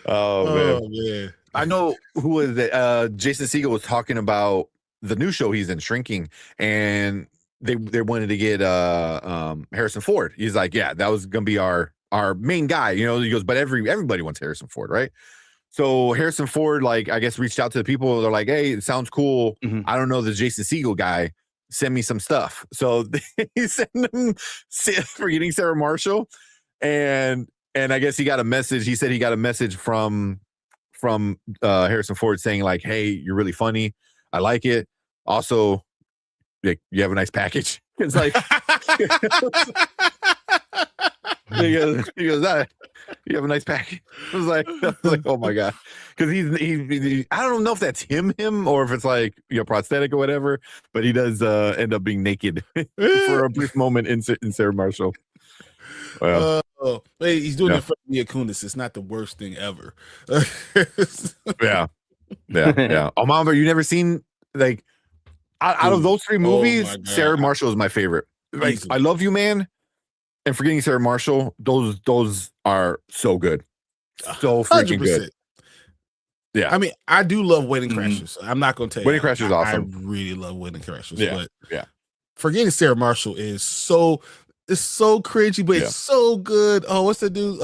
Oh man. Oh man. I know who was it. Jason Segel was talking about the new show he's in, Shrinking, and they wanted to get Harrison Ford. He's like, yeah, that was gonna be our main guy. You know, he goes, but everybody wants Harrison Ford, right? So Harrison Ford, like, I guess reached out to the people. They're like, hey, it sounds cool. Mhm. I don't know the Jason Segel guy. Send me some stuff. So he sent him Forgetting Sarah Marshall, and I guess he got a message. He said he got a message from Harrison Ford saying like, hey, you're really funny. I like it. Also, like, you have a nice package. It's like he goes, you have a nice package. I was like, oh my god, because he I don't know if that's him or if it's like, you know, prosthetic or whatever, but he does end up being naked for a brief moment in Sarah Marshall. Well, Hey, he's doing Yeah. it for Mia Kunis. It's not the worst thing ever. yeah. Oh, Mom, you never seen like out of those three movies, my God. Sarah Marshall is my favorite. Like, Easily. I Love You, Man, and Forgetting Sarah Marshall. Those are so good, so freaking good. Yeah. I mean, I do love Wedding Mhm. Crashers. I'm not going to tell you. Wedding Crashers is awesome. I really love Wedding Crashers. Yeah, But yeah. Forgetting Sarah Marshall is so cringy, but Yeah. it's so good. Oh, what's the dude?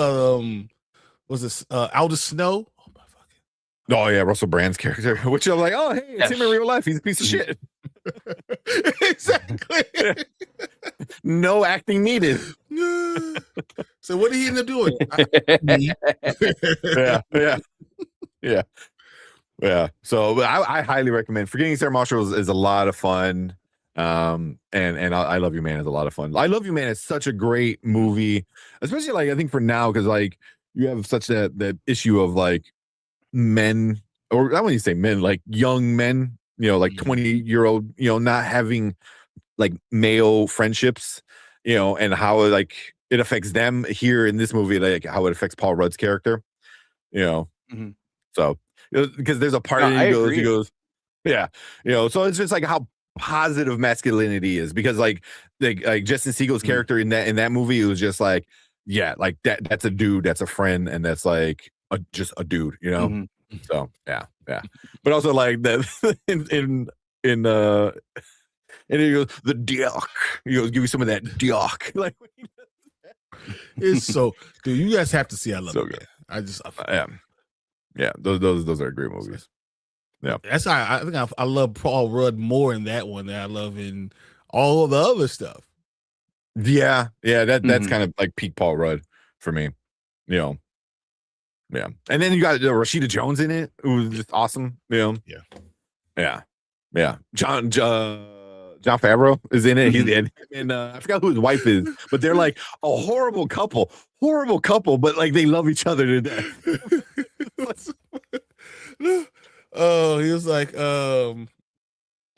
Was this Aldous Snow? Oh my fucking. Oh yeah, Russell Brand's character, which I'm like, oh hey, it's him in real life. He's a piece of shit. Exactly. No acting needed. So what did he end up doing? Yeah. So but I highly recommend Forgetting Sarah Marshall is a lot of fun. And I Love You, Man is a lot of fun. I Love You, Man is such a great movie, especially like I think for now, because like you have such that issue of like men, or I wouldn't say men, like young men, you know, like 20-year-old, you know, not having like male friendships, you know, and how like it affects them here in this movie, like how it affects Paul Rudd's character, you know. Mhm. So because there's a part No, that I he agree. goes, yeah, you know, so it's just like how positive masculinity is, because like Justin Siegel's character in that movie, it was just like, yeah, like that's a dude, that's a friend, and that's like just a dude, you know. Mhm. So yeah, but also like that in and he goes, the dick, he goes, give me some of that dick. Like, It's so, dude, you guys have to see I Love So You, good. Man. yeah, those are great movies. That's how I think I love Paul Rudd more in that one than I love in all the other stuff. Yeah, that's Mhm. kind of like peak Paul Rudd for me, you know. Yeah, and then you got Rashida Jones in it, who was just awesome, you know. Yeah. John Favreau is in it. He's and I forgot who his wife is, but they're like a horrible couple, but like they love each other to death. Oh, he was like, what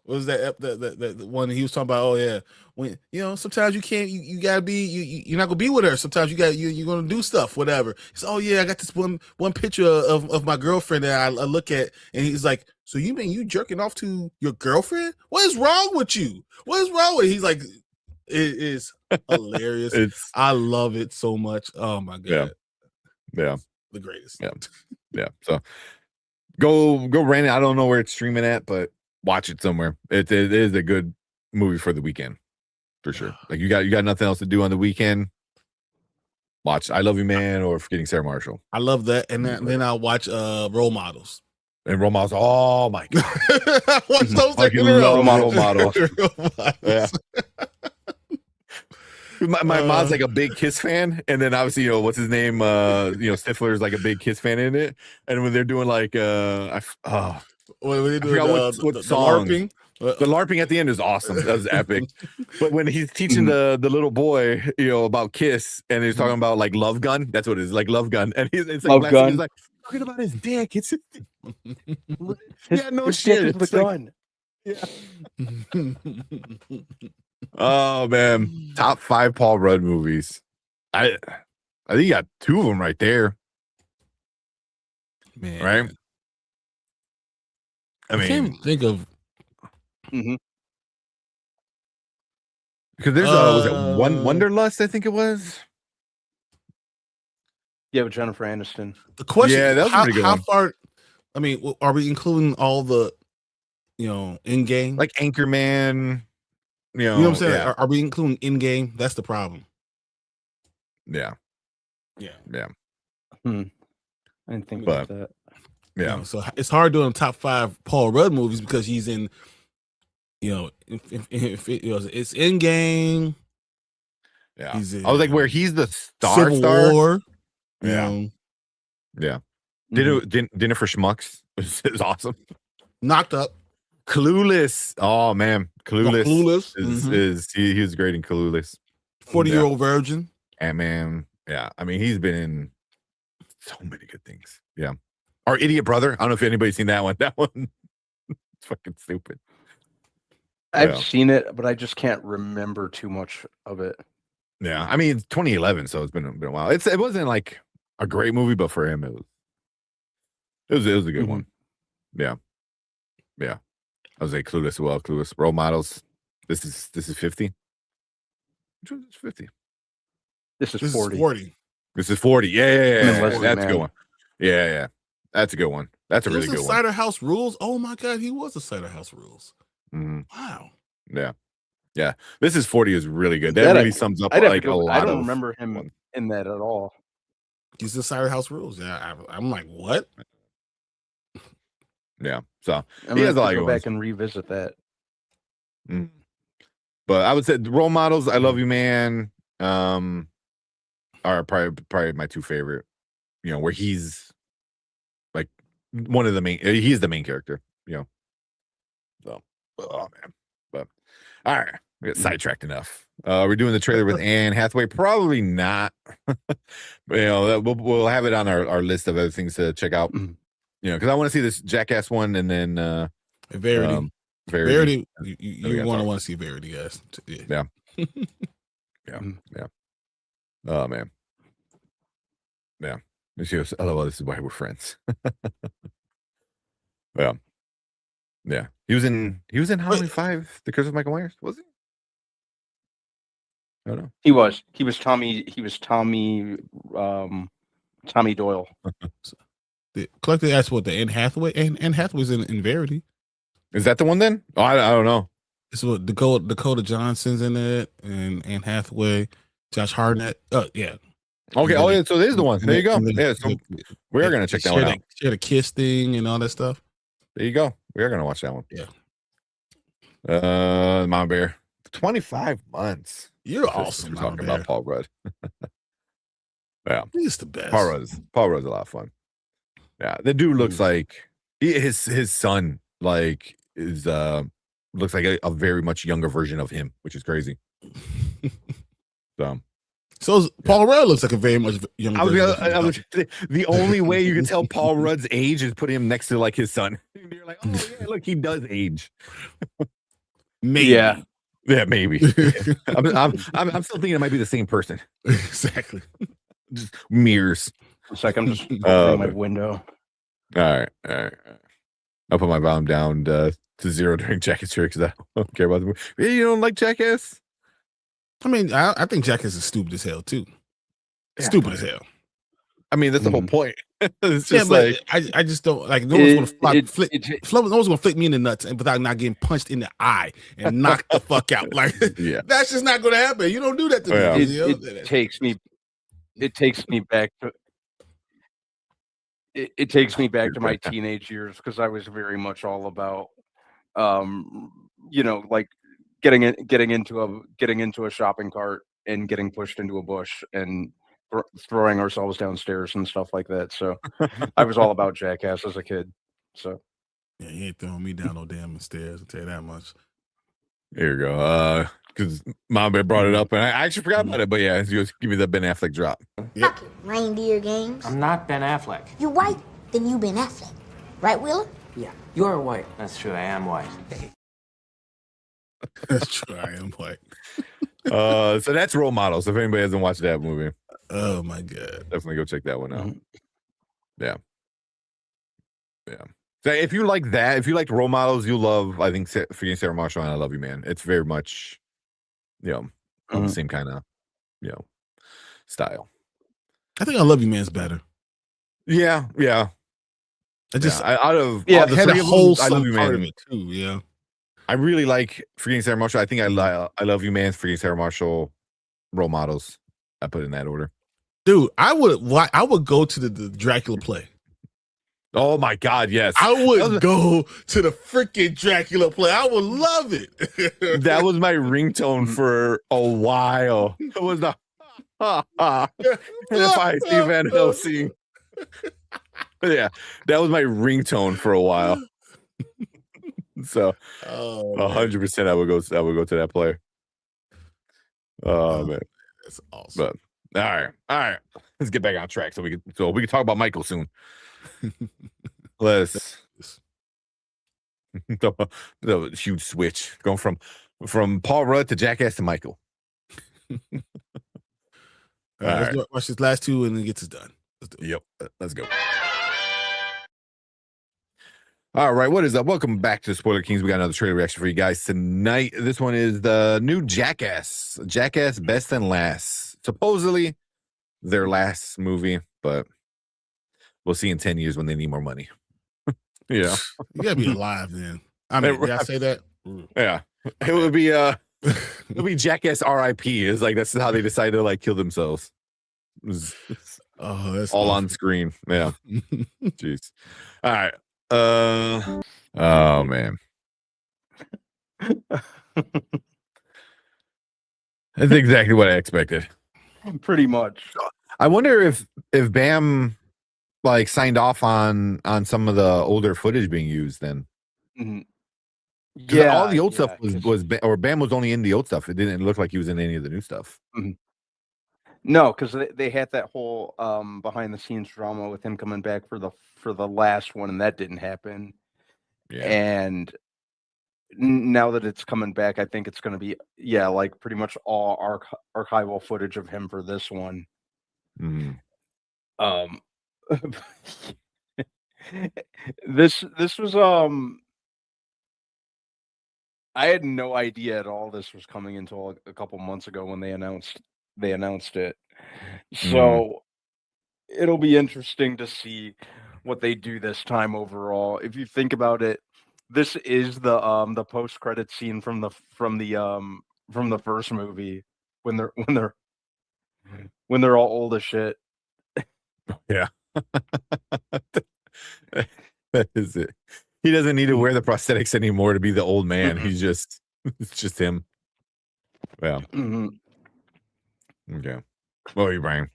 was that the one he was talking about? Oh yeah, when you know sometimes you can't, you gotta be, you're not gonna be with her. Sometimes you're gonna do stuff, whatever. He's oh yeah, I got this one picture of my girlfriend that I look at, and he's like, so you mean you jerking off to your girlfriend? What is wrong with you? What is wrong with? He's like, it is hilarious. I love it so much. Oh my god, yeah, the greatest. Yeah. So go rent it. I don't know where it's streaming at, but watch it somewhere. It is a good movie for the weekend, for sure. Like you got nothing else to do on the weekend, watch I Love You, Man or Forgetting Sarah Marshall. I love that, and then I'll watch Role Models. And Role Models. Oh my god, I watch those fucking in a row. love Role Models. Role Models. Yeah. My mom's like a big Kiss fan, and then obviously, you know, what's his name? Stifler's like a big Kiss fan in it. And when they're doing like When they do forgot what the song. LARPing. The LARPing at the end is awesome. That was epic. But when he's teaching the little boy, you know, about Kiss, and he's talking about like Love Gun, that's what it is, like Love Gun, and it's like Love Gun. He's like, talking about his dick. It's His no dick shit. is the It's like- gun. Oh man, top 5 Paul Rudd movies. I think you got 2 of them right there, Man, right? I I can't mean, even think of. because there's was it Wonderlust? I think it was. Yeah, with Jennifer Aniston. The question: Yeah, that was a pretty good how one. far? I mean, are we including all the, in game? Like Anchorman. you know what I'm saying? Yeah, Are we including in game? That's the problem. yeah, Yeah. I didn't think But- about that. yeah. So it's hard doing top 5 Paul Rudd movies because he's in. If it's in game. Yeah. He's in I was like, where he's the Civil star. War. Yeah. you know, Yeah. Mhm. Dinner for Schmucks is awesome. Knocked Up. Clueless. Oh man, Clueless. Clueless. Is he was great in Clueless. 40-Year-Old Virgin. Ant-Man. Yeah. I mean, he's been in so many good things. Yeah. Our Idiot Brother. I don't know if anybody's seen that one. That one it's fucking stupid. I've Yeah. seen it, but I just can't remember too much of it. Yeah. I mean, it's 2011, so it's been a while. It wasn't like a great movie, but for him, it was a good Mhm. one. Yeah. Yeah. I was like Clueless. Well, Clueless. Role Models. This is 50. Which one is 50? This is This 40. is 40. This is 40. Yeah. Leslie That's a good Mann. one. Yeah. That's a good one. That's a He really was good in one. Cider House Rules. Oh my God, he was a Cider House Rules. Mhm. Wow. Yeah. This is 40 is really good. That That really sums up I'd have to like a go- lot I don't of remember him ones. in that at all. He's in Cider House Rules. Yeah, I'm like, what? Yeah. So I'm he gonna has have a to lot of go good back ones. and revisit that. But I would say the Role Models, I Love You Man, are probably my 2 favorite. Where he's like one of the main. He's the main character. So, oh man. But all right, we got sidetracked enough. We're doing the trailer with Anne Hathaway. Probably not. But, we'll have it on our list of other things to check out. Mhm. Because I want to see this Jackass one, and then Verity. Verity. You we gotta want talk. to see Verity, guys. Yeah. Yeah. Oh man. Yeah. And she goes, "Oh, well, this is why we're friends." Yeah. Yeah. He was in Halloween 5, The Curse of Michael Myers, was he? I don't know. He was Tommy. Tommy Doyle. Collected asked what the Anne Hathaway. Anne Hathaway's in Verity. Is that the one then? Oh, I don't know. It's what Dakota Johnson's in it, and Anne Hathaway, Josh Hartnett. Yeah. Okay. Oh, yeah. So there's the one. There you go. And then- Yeah. So we are going to check that one out. She had a kiss thing and all that stuff. There you go. We are going to watch that one. Yeah. Mama Bear. 25 months. You're We're awesome. talking about Paul Rudd. Yeah. He's the best. Paul Rudd's a lot of fun. Yeah, the dude looks like his son is looks like a very much younger version of him, which is crazy. So Paul Rudd looks like a very much younger. The only way you can tell Paul Rudd's age is put him next to like his son. You're like, oh yeah, look, he does age. Maybe. Yeah, maybe. I'm still thinking it might be the same person. Exactly. Just mirrors. It's like I'm just opening my window. All right. I'll put my volume down to 0 during Jackass here because I don't care about the movie. Hey, you don't like Jackass? I mean, I think Jackass is stupid as hell too. Yeah. Stupid as hell. I mean, that's the whole point. It's just but like I just don't like. No one's gonna no one's gonna flick me in the nuts and without not getting punched in the eye and knocked the fuck out. Like that's just not gonna happen. You don't do that to me. It takes me back to. It takes me back to my teenage years because I was very much all about, like getting into a shopping cart and getting pushed into a bush and throwing ourselves downstairs and stuff like that. So I was all about Jackass as a kid. So yeah, he ain't throwing me down no damn stairs. I'll tell you that much. Here you go. Because Mom Bear brought it up and I actually forgot about it. But yeah, give me the Ben Affleck drop. Fuck it, reindeer games. I'm not Ben Affleck. You white? than you Ben Affleck. Right, Wheeler? Yeah, you're white. That's true. I am white. That's true. I am white. So that's Role Models. If anybody hasn't watched that movie, Oh my god. definitely go check that one out. Yeah. So if you like that, if you like Role Models, you'll love, I think, Forgetting Sarah Marshall and I Love You Man. It's very much, of the same kind of, style. I think I Love You Man's better. Yeah. I just out of it all the had three a of them, whole I Love You part of Man. it too. Yeah. I really like Forgetting Sarah Marshall. I think I Love You Man, Forgetting Sarah Marshall, Role Models. I put it in that order. Dude, I would go to the Dracula play. Oh my God, yes. I would go to the freaking Dracula play. I would love it. That was my ringtone for a while. It was the and if I see Van Helsing. Yeah, that was my ringtone for a while. So 100% I would go to that play. Oh man. That's awesome. But all right. Let's get back on track so we can talk about Michael soon. Let's the huge switch going from Paul Rudd to Jackass to Michael. All right, let's watch this last two and then get this done. Let's do it. Yep, let's go. All right, what is up? Welcome back to Spoiler Kings. We got another trailer reaction for you guys tonight. This one is the new Jackass Best and Last. Supposedly their last movie, but we'll see in 10 years when they need more money. Yeah. You gotta be alive then. I mean, did I say that? Yeah. It would be it'll be Jackass RIP. It's like that's how they decided to like kill themselves. It's That's all awful. on screen. Yeah. Jeez. All right. Oh man. That's exactly what I expected. Pretty much. I wonder if Bam like signed off on some of the older footage being used then. Yeah, all the old stuff was or Bam was only in the old stuff. It didn't look like he was in any of the new stuff. No, because they had that whole behind the scenes drama with him coming back for the last one, and that didn't happen. Yeah. And now that it's coming back, I think it's going to be like pretty much all archival footage of him for this one. This was I had no idea at all this was coming until a couple months ago when they announced it. So it'll be interesting to see what they do this time overall. If you think about it, this is the post credit scene from the first movie when they're all old as shit. Yeah. That is it. He doesn't need to wear the prosthetics anymore to be the old man. He's just it's just him. Yeah. Okay. What are you, Brian?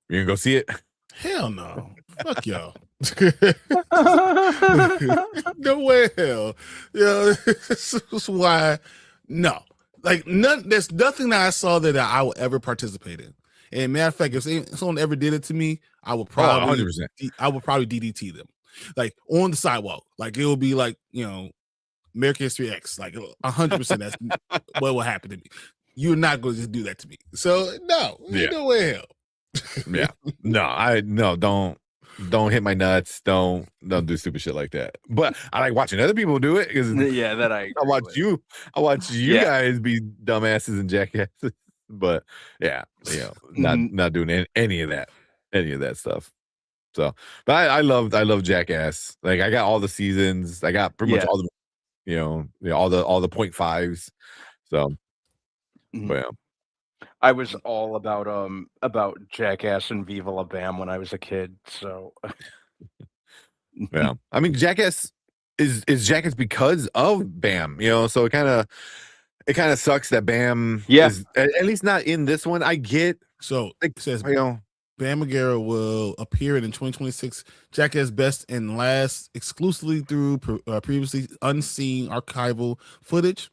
You gonna go see it? Hell no. Fuck y'all. No way hell. This is why no. Like there's nothing that I saw that I will ever participate in. And matter of fact, if someone ever did it to me, I would probably 100%. I would probably DDT them. Like on the sidewalk. Like it will be like, American History X. Like 100% that's what will happen to me. You're not going to just do that to me. So no way hell. Yeah. Don't hit my nuts. Don't do stupid shit like that. But I like watching other people do it because I watch you guys be dumbasses and jackasses. But yeah, not doing any of that stuff. So, but I love Jackass. Like I got all the seasons. I got pretty much all the all the 0.5s. So, well, I was all about Jackass and Viva La Bam when I was a kid. So, yeah, I mean Jackass is Jackass because of Bam. So it kind of sucks that Bam is at least not in this one. I get it says Bam Margera will appear in 2026 Jackass Best and Last exclusively through previously unseen archival footage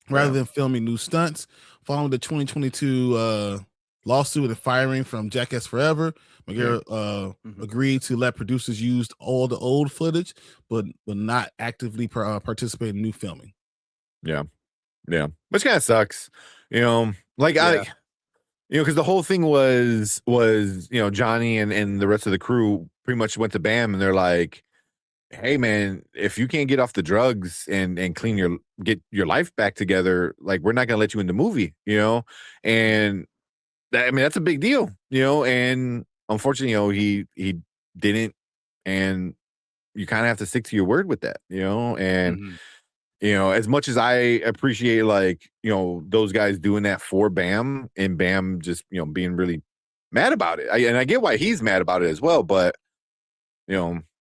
rather than filming new stunts. Following the 2022 lawsuit and firing from Jackass Forever. McGuire Mhm. agreed to let producers use all the old footage, but not actively participate in new filming. Yeah. Which kind of sucks, like Yeah. because the whole thing was Johnny and the rest of the crew pretty much went to BAM and they're like, hey man, if you can't get off the drugs and get your life back together, like we're not gonna let you in the movie, and that's a big deal, and unfortunately, he didn't, and you kind of have to stick to your word with that, and Mhm. as much as I appreciate those guys doing that for BAM and BAM just being really mad about it, and I get why he's mad about it as well, but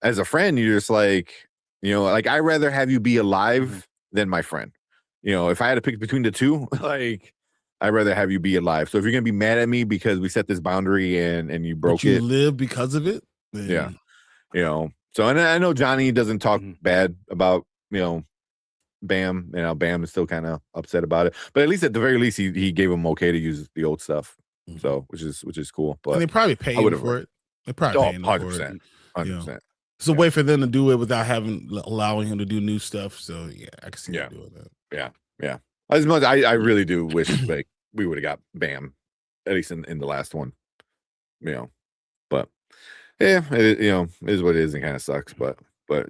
as a friend, you're just like, like I'd rather have you be alive than my friend. If I had to pick between the two, like I'd rather have you be alive. So if you're gonna be mad at me because we set this boundary and you broke But you it, live because of it. yeah, So and I know Johnny doesn't talk bad about BAM. BAM is still kind of upset about it, but at least at the very least he gave him okay to use the old stuff. So which is cool. But and they probably pay him for it. They probably pay him for 100%, it. 100%. It's a way for them to do it without allowing him to do new stuff. So yeah, I can see them doing that. Yeah. As much I really do wish like we would have got BAM at least in the last one. But yeah, it is what it is and kind of sucks. But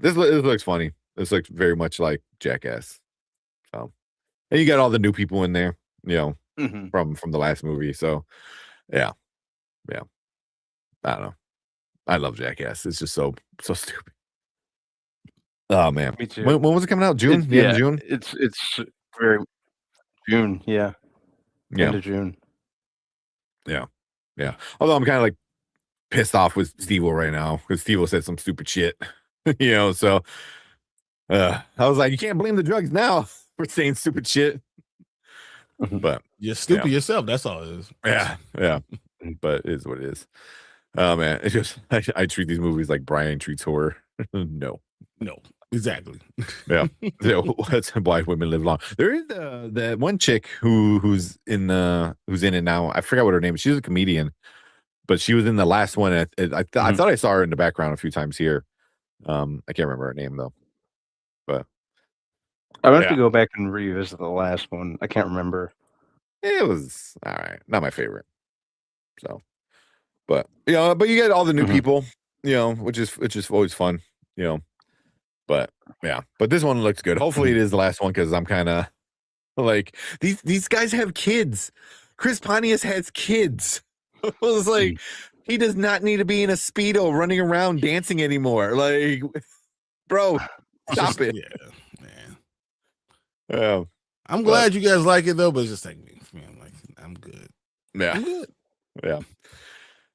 this looks funny. This looks very much like Jackass. So and you got all the new people in there, from the last movie. So yeah. I don't know. I love Jackass. It's just so stupid. Oh man, Me too. When was it coming out? June? The end of June? It's very June. Yeah. End of June. Yeah. Although I'm kind of like pissed off with Steve-O right now because Steve-O said some stupid shit. So I was like, you can't blame the drugs now for saying stupid shit. But you're stupid yourself. That's all it is. Yeah. But it is what it is. Oh man, it's just I treat these movies like Brian treats horror. No, exactly. Yeah, that's why women live long. There is the one chick who's in it now. I forgot what her name is. She's a comedian, but she was in the last one. I thought I saw her in the background a few times here. I can't remember her name though. But I have to go back and revisit the last one. I can't remember. It was all right. Not my favorite. So, but but you get all the new people, which is always fun, But but this one looks good. Hopefully, it is the last one because I'm kind of like these guys have kids. Chris Pontius has kids. It was like he does not need to be in a Speedo running around dancing anymore. Like, bro, stop it. Yeah, man. I'm glad you guys like it though, but it's just like me. I'm good. Yeah. I'm good. Yeah.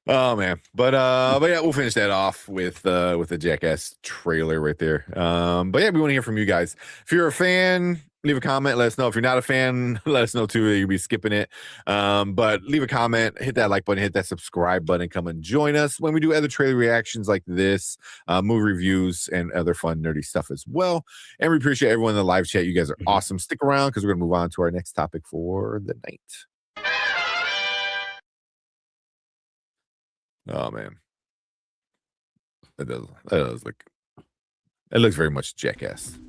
Oh man. But yeah, we'll finish that off with the Jackass trailer right there. But yeah, we want to hear from you guys. If you're a fan, leave a comment, let us know. If you're not a fan, let us know too. You'll be skipping it. But leave a comment, hit that like button, hit that subscribe button, come and join us when we do other trailer reactions like this, movie reviews, and other fun nerdy stuff as well. And we appreciate everyone in the live chat. You guys are awesome. Stick around because we're gonna move on to our next topic for the night. Oh man, it does look. It looks very much Jackass.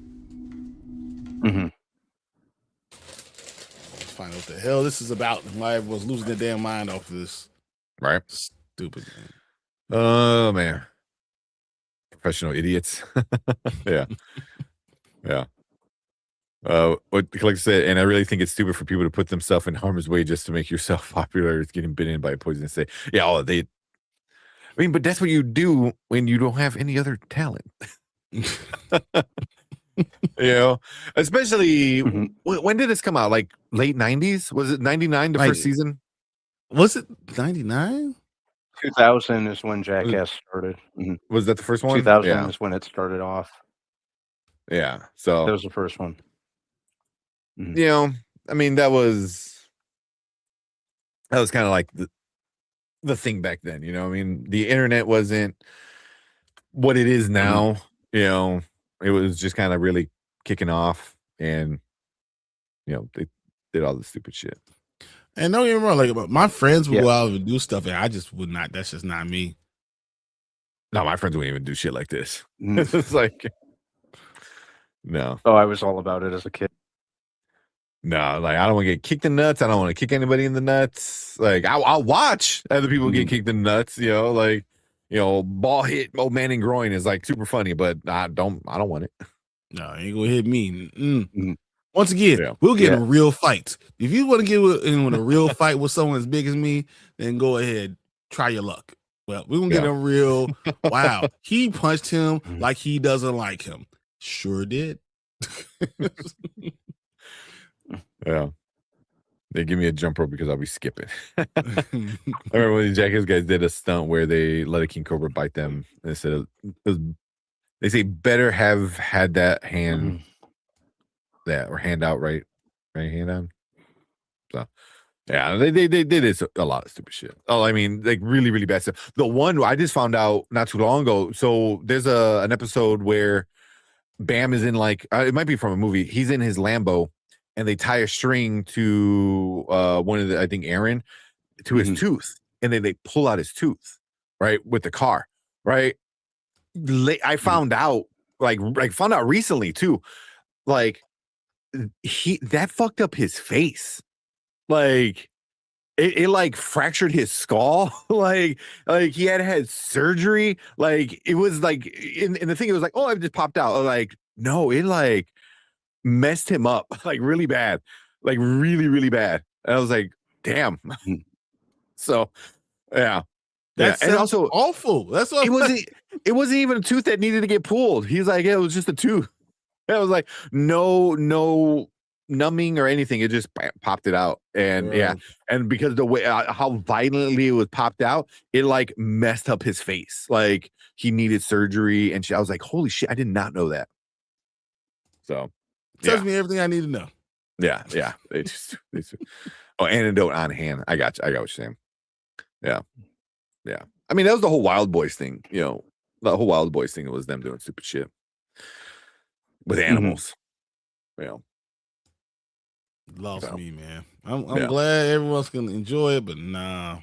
Find out what the hell this is about. I was losing their damn mind off this. Right? Stupid. Man. Oh man, professional idiots. Yeah. What like I said, and I really think it's stupid for people to put themselves in harm's way just to make yourself popular. It's getting bitten by a poisonous snake. Yeah, but that's what you do when you don't have any other talent. Especially when did this come out? Like late 90s? Was it 99 the first season? Was it 99? 2000 is when Jackass started. Was that the first one? 2000 is when it started off. Yeah. So that was the first one. I mean, that was kind of like the thing back then, I mean, the internet wasn't what it is now. It was just kind of really kicking off, and they did all the stupid shit. And don't get me wrong, like my friends would go out and do stuff, and I just would not. That's just not me. No, my friends wouldn't even do shit like this. It's like, no. Oh, I was all about it as a kid. No, like I don't want to get kicked in the nuts. I don't want to kick anybody in the nuts. Like I'll watch other people get kicked in the nuts. You know, like ball hit old man in groin is like super funny, but I don't want it. No, it ain't gonna hit me. Once again, we'll get in real fights. If you want to get in a real fight with someone as big as me, then go ahead, try your luck. Well, we're gonna get a real. Wow, he punched him like he doesn't like him. Sure did. Yeah. They give me a jump rope because I'll be skipping. I remember when the Jackass guys did a stunt where they let a king cobra bite them. Instead of, they say better have had that hand, or hand out right hand down. So yeah, they did this a lot of stupid shit. Oh, I mean, like really, really bad stuff. The one I just found out not too long ago. So there's an episode where Bam is in like it might be from a movie. He's in his Lambo. And they tie a string to one of the, I think Aaron, to his tooth, and then they pull out his tooth, right, with the car, right. I found out, like found out recently too, like that fucked up his face, like it like fractured his skull, like he had surgery, like it was like in the thing it was like, oh, it just popped out, like no, it like messed him up like really bad, like really, really bad. And I was like, damn. So yeah. And also awful. That's what it wasn't even a tooth that needed to get pulled. He's like, yeah, it was just a tooth. I was like, no numbing or anything. It just popped it out. And and because the way how violently it was popped out, it like messed up his face. Like he needed surgery and I was like, holy shit, I did not know that. So tells me everything I need to know. Yeah. They just antidote on hand. I got what you're saying. Yeah. I mean, that was the whole Wild Boys thing. The whole Wild Boys thing was them doing stupid shit with animals. Lost me, man. I'm glad everyone's gonna enjoy it, but nah,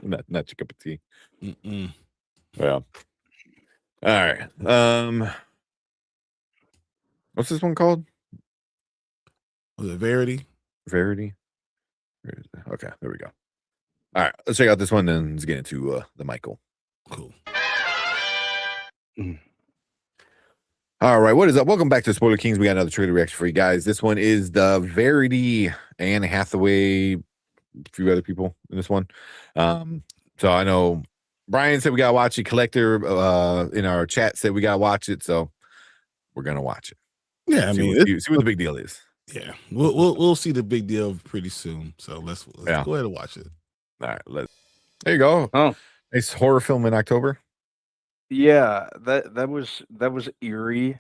not your cup of tea. Well, all right. What's this one called? Was it Verity? Verity. Okay, there we go. All right, let's check out this one, then let's get into the Michael. Cool. All right, what is up? Welcome back to Spoiler Kings. We got another trailer reaction for you guys. This one is the Verity, Anne Hathaway, a few other people in this one. So I know Brian said we gotta watch it. Collector in our chat said we gotta watch it, so we're gonna watch it. Yeah, I mean, see what the big deal is. Yeah, we'll see the big deal pretty soon. So let's go ahead and watch it. All right, there you go. Oh, nice horror film in October. Yeah, that was eerie.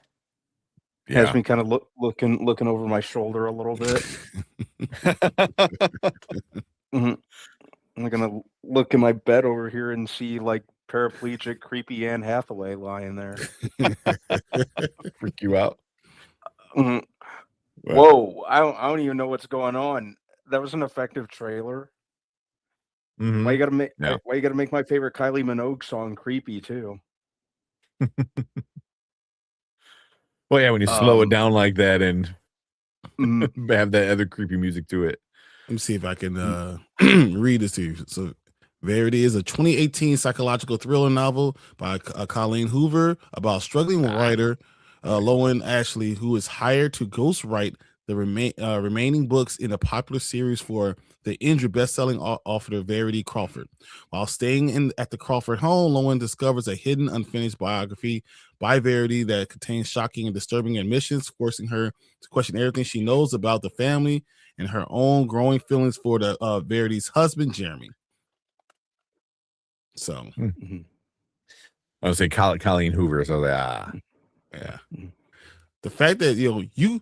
Yeah. Has me kind of looking over my shoulder a little bit. I'm gonna look in my bed over here and see like paraplegic, creepy Anne Hathaway lying there. Freak you out. Whoa! I don't even know what's going on. That was an effective trailer. Why you gotta make my favorite Kylie Minogue song creepy too? Well, yeah, when you slow it down like that and have that other creepy music to it. Let me see if I can read this to you. So, Verity is a 2018 psychological thriller novel by Colleen Hoover about a struggling writer, Lowen Ashley, who is hired to ghostwrite the remaining books in a popular series for the Indra best-selling author Verity Crawford. While staying at the Crawford home, Lowen discovers a hidden, unfinished biography by Verity that contains shocking and disturbing admissions, forcing her to question everything she knows about the family and her own growing feelings for the Verity's husband, Jeremy. So, I would say Colleen Hoover. So yeah. The fact that you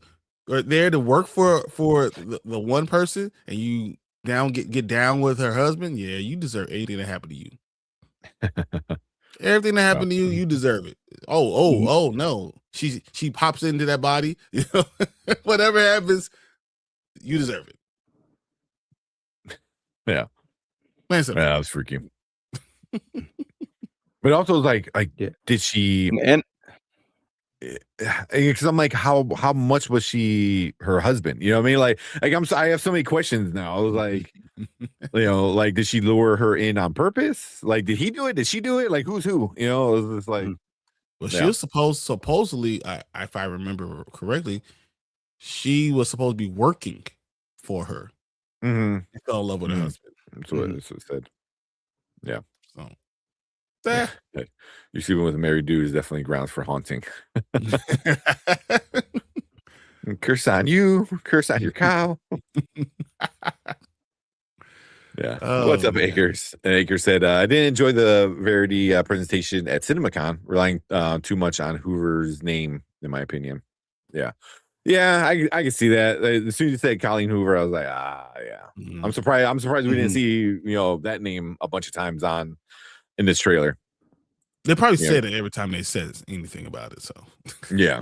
are there to work for the one person and you get down with her husband, yeah, you deserve anything that happened to you. Everything that happened to you, you deserve it. Oh no, she pops into that body. Whatever happens, you deserve it. Yeah. Man said, Yeah, that was freaky. But also, like, Yeah. did she? And Because I'm like, how much was she her husband? You know what I mean? Like I have so many questions now. I was like, like, did she lure her in on purpose? Like, did he do it? Did she do it? Like, who's who? You know, it was just like, well, she was supposedly, if I remember correctly, she was supposed to be working for her. mm-hmm. She fell in love with her husband. That's what it said. Yeah. So, You're sleeping with a married dude is definitely grounds for haunting. Curse on you. Curse on your cow. Yeah. What's up, Akers? And Akers said, I didn't enjoy the Verity presentation at CinemaCon, relying too much on Hoover's name, in my opinion. Yeah. Yeah, I can see that. As soon as you said Colleen Hoover, I was like, yeah. I'm surprised we didn't see, that name a bunch of times in this trailer. They probably said it every time they said anything about it. So yeah.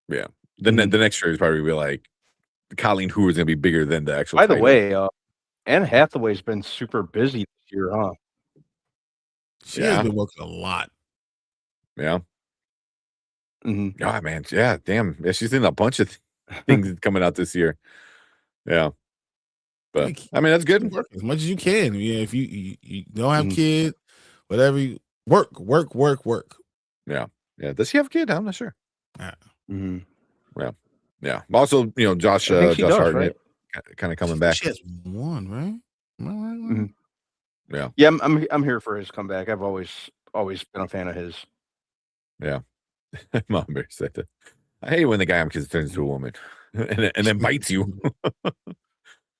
The next trailer is probably be like Colleen Hoover is gonna be bigger than the actual. By the way, Anne Hathaway's been super busy this year, huh? She has been working a lot. Yeah. Mm-hmm. Oh man, yeah, damn. Yeah, she's in a bunch of things coming out this year. Yeah. But I mean, that's good. Work as much as you can. Yeah, if you don't have kids, whatever, work. Yeah. Does she have a kid? I'm not sure. Yeah. Yeah. Also, Josh Hartnett, right? Kind of coming back. She has one, right? Am I right? Yeah. Yeah, I'm here for his comeback. I've always been a fan of his. Yeah. Mom Bear said that. I hate when the guy I'm kids turns into a woman and then bites you.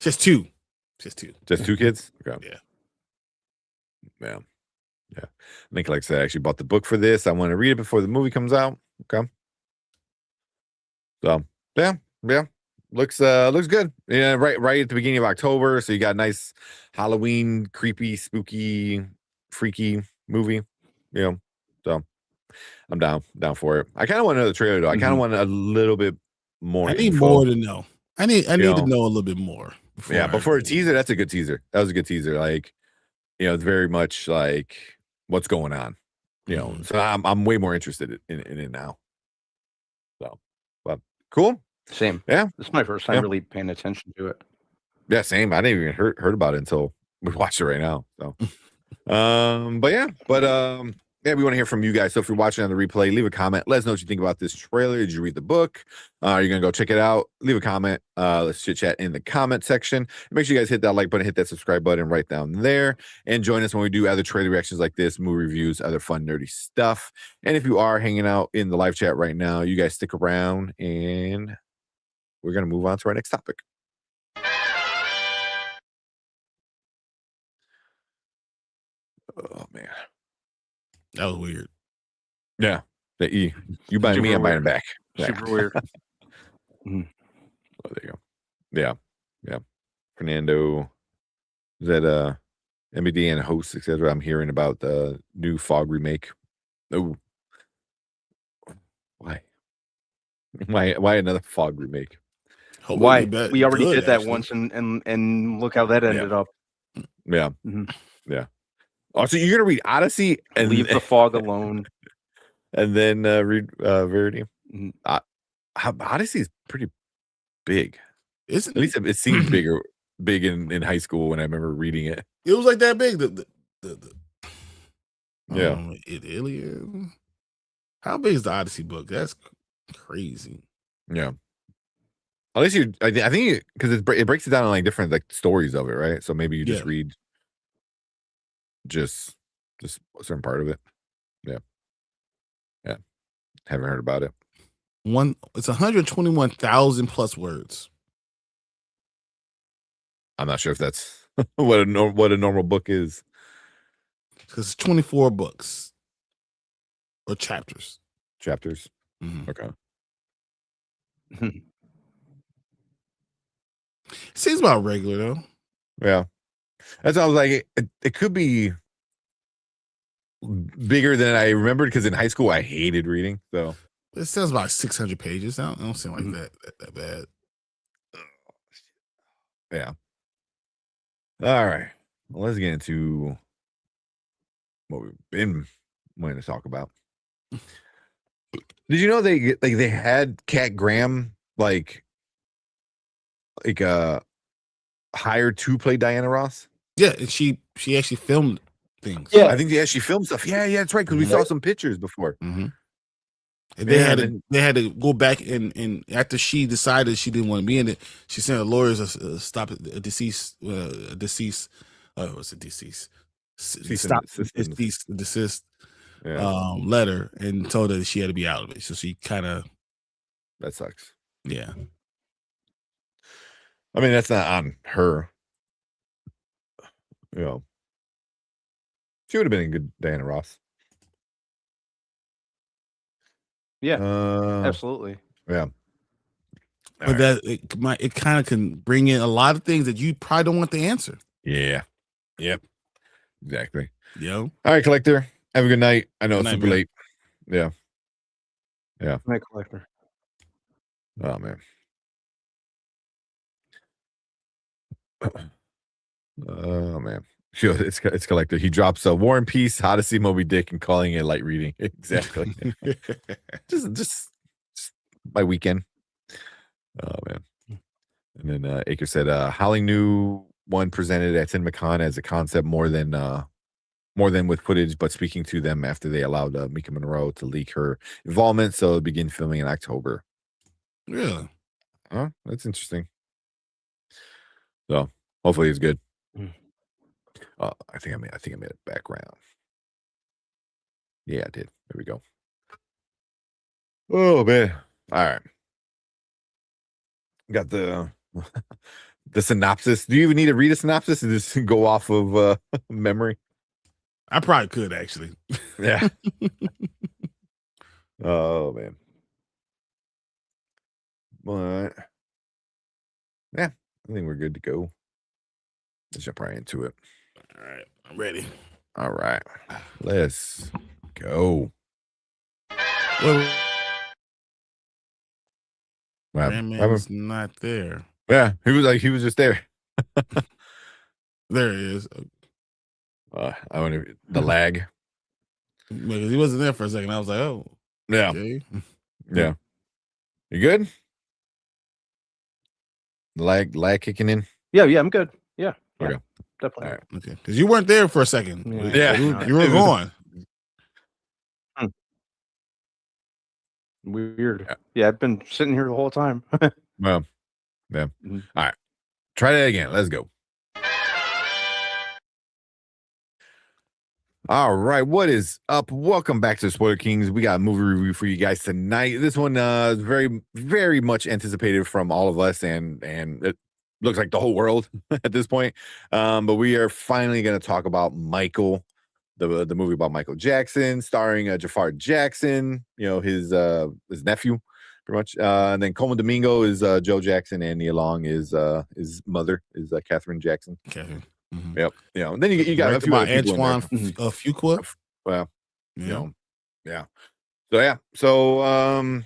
Just two. Just two kids? Okay. Yeah. I think, like I said, I actually bought the book for this. I want to read it before the movie comes out. Okay. So yeah. Looks good. Yeah, right at the beginning of October. So you got a nice Halloween, creepy, spooky, freaky movie. So I'm down for it. I kind of want another trailer though. I kind of want a little bit more. I need more to know. I need to know a little bit more. Before a teaser, that's a good teaser. That was a good teaser. Like, it's very much like what's going on. So I'm way more interested in it now. So, but cool. Same. Yeah. This is my first time really paying attention to it. Yeah, same. I didn't even heard about it until we watched it right now. So, we want to hear from you guys. So if you're watching on the replay, leave a comment. Let us know what you think about this trailer. Did you read the book? Are you gonna go check it out? Leave a comment. Let's chit chat in the comment section. Make sure you guys hit that like button, hit that subscribe button right down there, and join us when we do other trailer reactions like this, movie reviews, other fun nerdy stuff. And if you are hanging out in the live chat right now, you guys stick around, and we're gonna move on to our next topic. Oh man. That was weird. Yeah. You buy me, I'm buying it back. Super weird. Oh, there you go. Yeah. Fernando. Is that MBD and hosts, etc. I'm hearing about the new Fog remake. Oh. Why another Fog remake? Why? We already did that once and look how that ended up. Yeah. Yeah. Also, you're gonna read Odyssey and leave the fog alone, and then read Verity. Odyssey is pretty big. Isn't at least it seemed big in high school when I remember reading it. It was like that big. Iliad. How big is the Odyssey book? That's crazy. Yeah. At least I think because it breaks it down in like different like stories of it, right? So maybe you just read just a certain part of it. Yeah. Haven't heard about it. It's 121,000 plus words. I'm not sure if that's what a normal book is. Because it's 24 books or chapters. Mm-hmm. Okay. Seems about regular though. Yeah. That's why I was like, it could be bigger than I remembered because in high school I hated reading. So it says about 600 pages. I don't seem like that bad. Yeah. All right. Well, let's get into what we've been wanting to talk about. Did you know they had Kat Graham hired to play Diana Ross? Yeah, and she actually filmed things. Yeah. I think she filmed stuff. Yeah, that's right. Because we saw some pictures before. Mm-hmm. And they had to go back and after she decided she didn't want to be in it, she sent her lawyers a stop a deceased desist letter and told her that she had to be out of it. So she kind of that sucks. Yeah. I mean, that's not on her. You know, she would have been a good Diana Ross. Yeah, absolutely. Yeah. But it kind of can bring in a lot of things that you probably don't want the answer. Yeah. Yep. Exactly. Yo. All right, Collector. Have a good night. I know Good it's night, super man. late. Yeah. Yeah. Night, Collector. Oh man. Oh man. It's Collector. He drops a War and Peace, How to See Moby Dick, and calling it light reading. Exactly. just my weekend. Oh man. And then Aker said Howling New One presented at CinemaCon as a concept more than with footage, but speaking to them after they allowed Mika Monroe to leak her involvement, so it'll begin filming in October. Really? Oh, that's interesting. So hopefully it's good. I think I made a background. Yeah, I did. There we go. Oh man. All right. Got the synopsis. Do you even need to read a synopsis and just go off of memory? I probably could actually. Yeah. Oh man. But yeah, I think we're good to go. Let's jump right into it. All right, I'm ready. All right, let's go. Well, Brandman's not there. Yeah, he was just there. There he is. I wonder the lag. Because he wasn't there for a second. I was like, oh. Yeah. Okay. Yeah. You good? Lag kicking in? Yeah, I'm good. Yeah. Okay. Definitely. All right. Okay. Because you weren't there for a second. Yeah. You were gone. Weird. Yeah, I've been sitting here the whole time. Well, yeah. All right. Try that again. Let's go. All right, what is up? Welcome back to Spoiler Kings. We got a movie review for you guys tonight. This one is very, very much anticipated from all of us, and it looks like the whole world at this point. But we are finally going to talk about Michael, the movie about Michael Jackson, starring Jafar Jackson. You know, his nephew, pretty much. And then Coleman Domingo is Joe Jackson, and Nia Long is his mother is Catherine Jackson. Catherine. Mm-hmm. Yep. You know, and then you got a few other people Antoine Fuqua. Well, you know, yeah. So yeah. So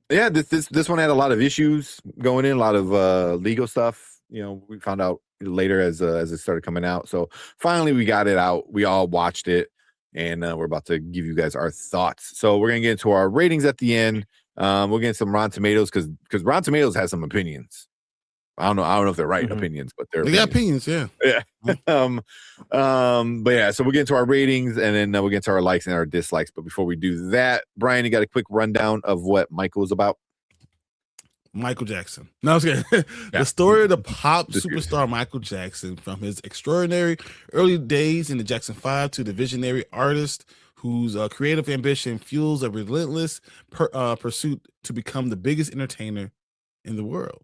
yeah, this one had a lot of issues going in, a lot of legal stuff. You know, we found out later as it started coming out. So finally we got it out. We all watched it, and we're about to give you guys our thoughts. So we're gonna get into our ratings at the end. We'll get some Rotten Tomatoes because Rotten Tomatoes has some opinions. I don't know if they're right opinions, but they got opinions, yeah. Yeah. But yeah, so we'll get into our ratings, and then we'll get into our likes and our dislikes. But before we do that, Brian, you got a quick rundown of what Michael is about? Michael Jackson. No, I was kidding. The story of the pop superstar Michael Jackson, from his extraordinary early days in the Jackson 5 to the visionary artist whose creative ambition fuels a relentless pursuit to become the biggest entertainer in the world.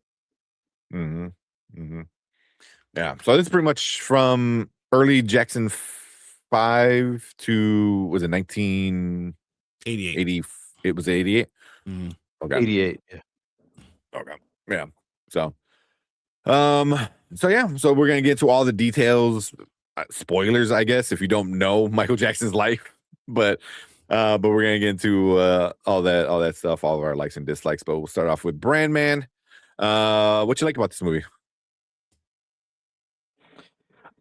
Mm-hmm. Mm-hmm. Yeah. So this is pretty much from early Jackson 5 to, was it 1988? 80. It was 88. Mm-hmm. Okay. 88. Yeah. Okay. Yeah. So yeah. So we're gonna get to all the details, spoilers, I guess, if you don't know Michael Jackson's life, but we're gonna get into all that stuff, all of our likes and dislikes. But we'll start off with Brandman. What you like about this movie?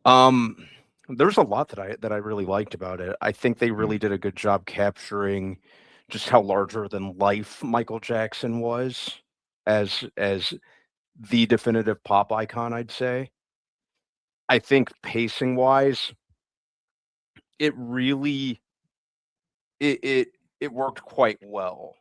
There's a lot that I really liked about it. I think they really did a good job capturing just how larger than life Michael Jackson was as the definitive pop icon, I'd say. I think pacing wise, it really it worked quite well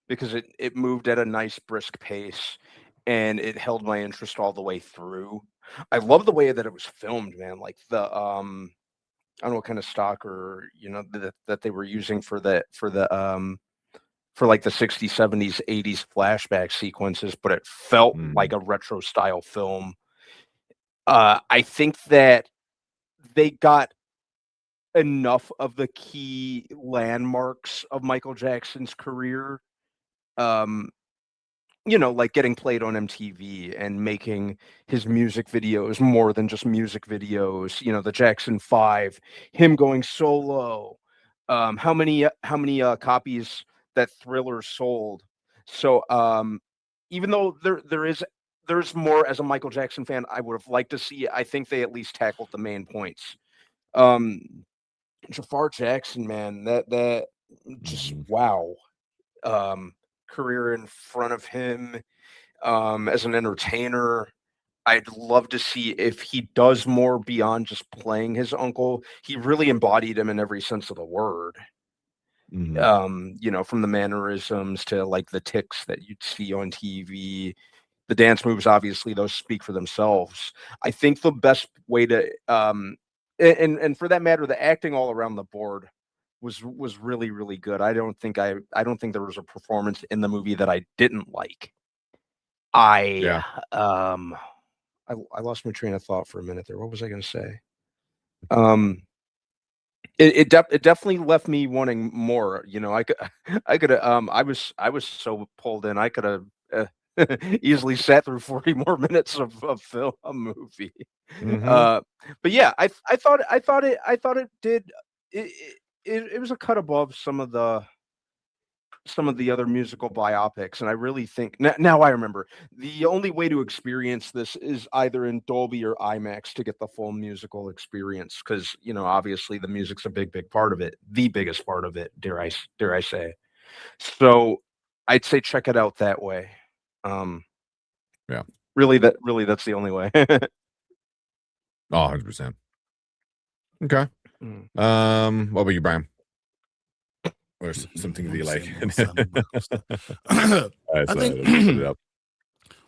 because it moved at a nice brisk pace and it held my interest all the way through. I love the way that it was filmed, man. Like I don't know what kind of stock or that they were using for like the 60s, 70s, 80s flashback sequences, but it felt like a retro style film. I think that they got enough of the key landmarks of Michael Jackson's career, um, like getting played on MTV and making his music videos more than just music videos, the Jackson 5, him going solo, how many copies that Thriller sold. So, even though there's more as a Michael Jackson fan I would have liked to see, I think they at least tackled the main points. Um, Jafar Jackson, man, that just wow. Career in front of him, as an entertainer. I'd love to see if he does more beyond just playing his uncle. He really embodied him in every sense of the word. From the mannerisms to like the tics that you'd see on TV. The dance moves, obviously, those speak for themselves. I think the best way to and for that matter, the acting all around the board was really, really good. I don't think there was a performance in the movie that I didn't like. I I lost my train of thought for a minute there. What was I going to say? It definitely left me wanting more. I was so pulled in. I could have easily sat through 40 more minutes of film a movie. But yeah, I thought it did it was a cut above some of the other musical biopics, and I really think now I remember the only way to experience this is either in Dolby or IMAX to get the full musical experience, because obviously the music's a big part of it, the biggest part of it, dare I say. So I'd say check it out that way. Um, Yeah. really that's the only way. 100%. Okay. What about you, Brian? Or something that you like? I think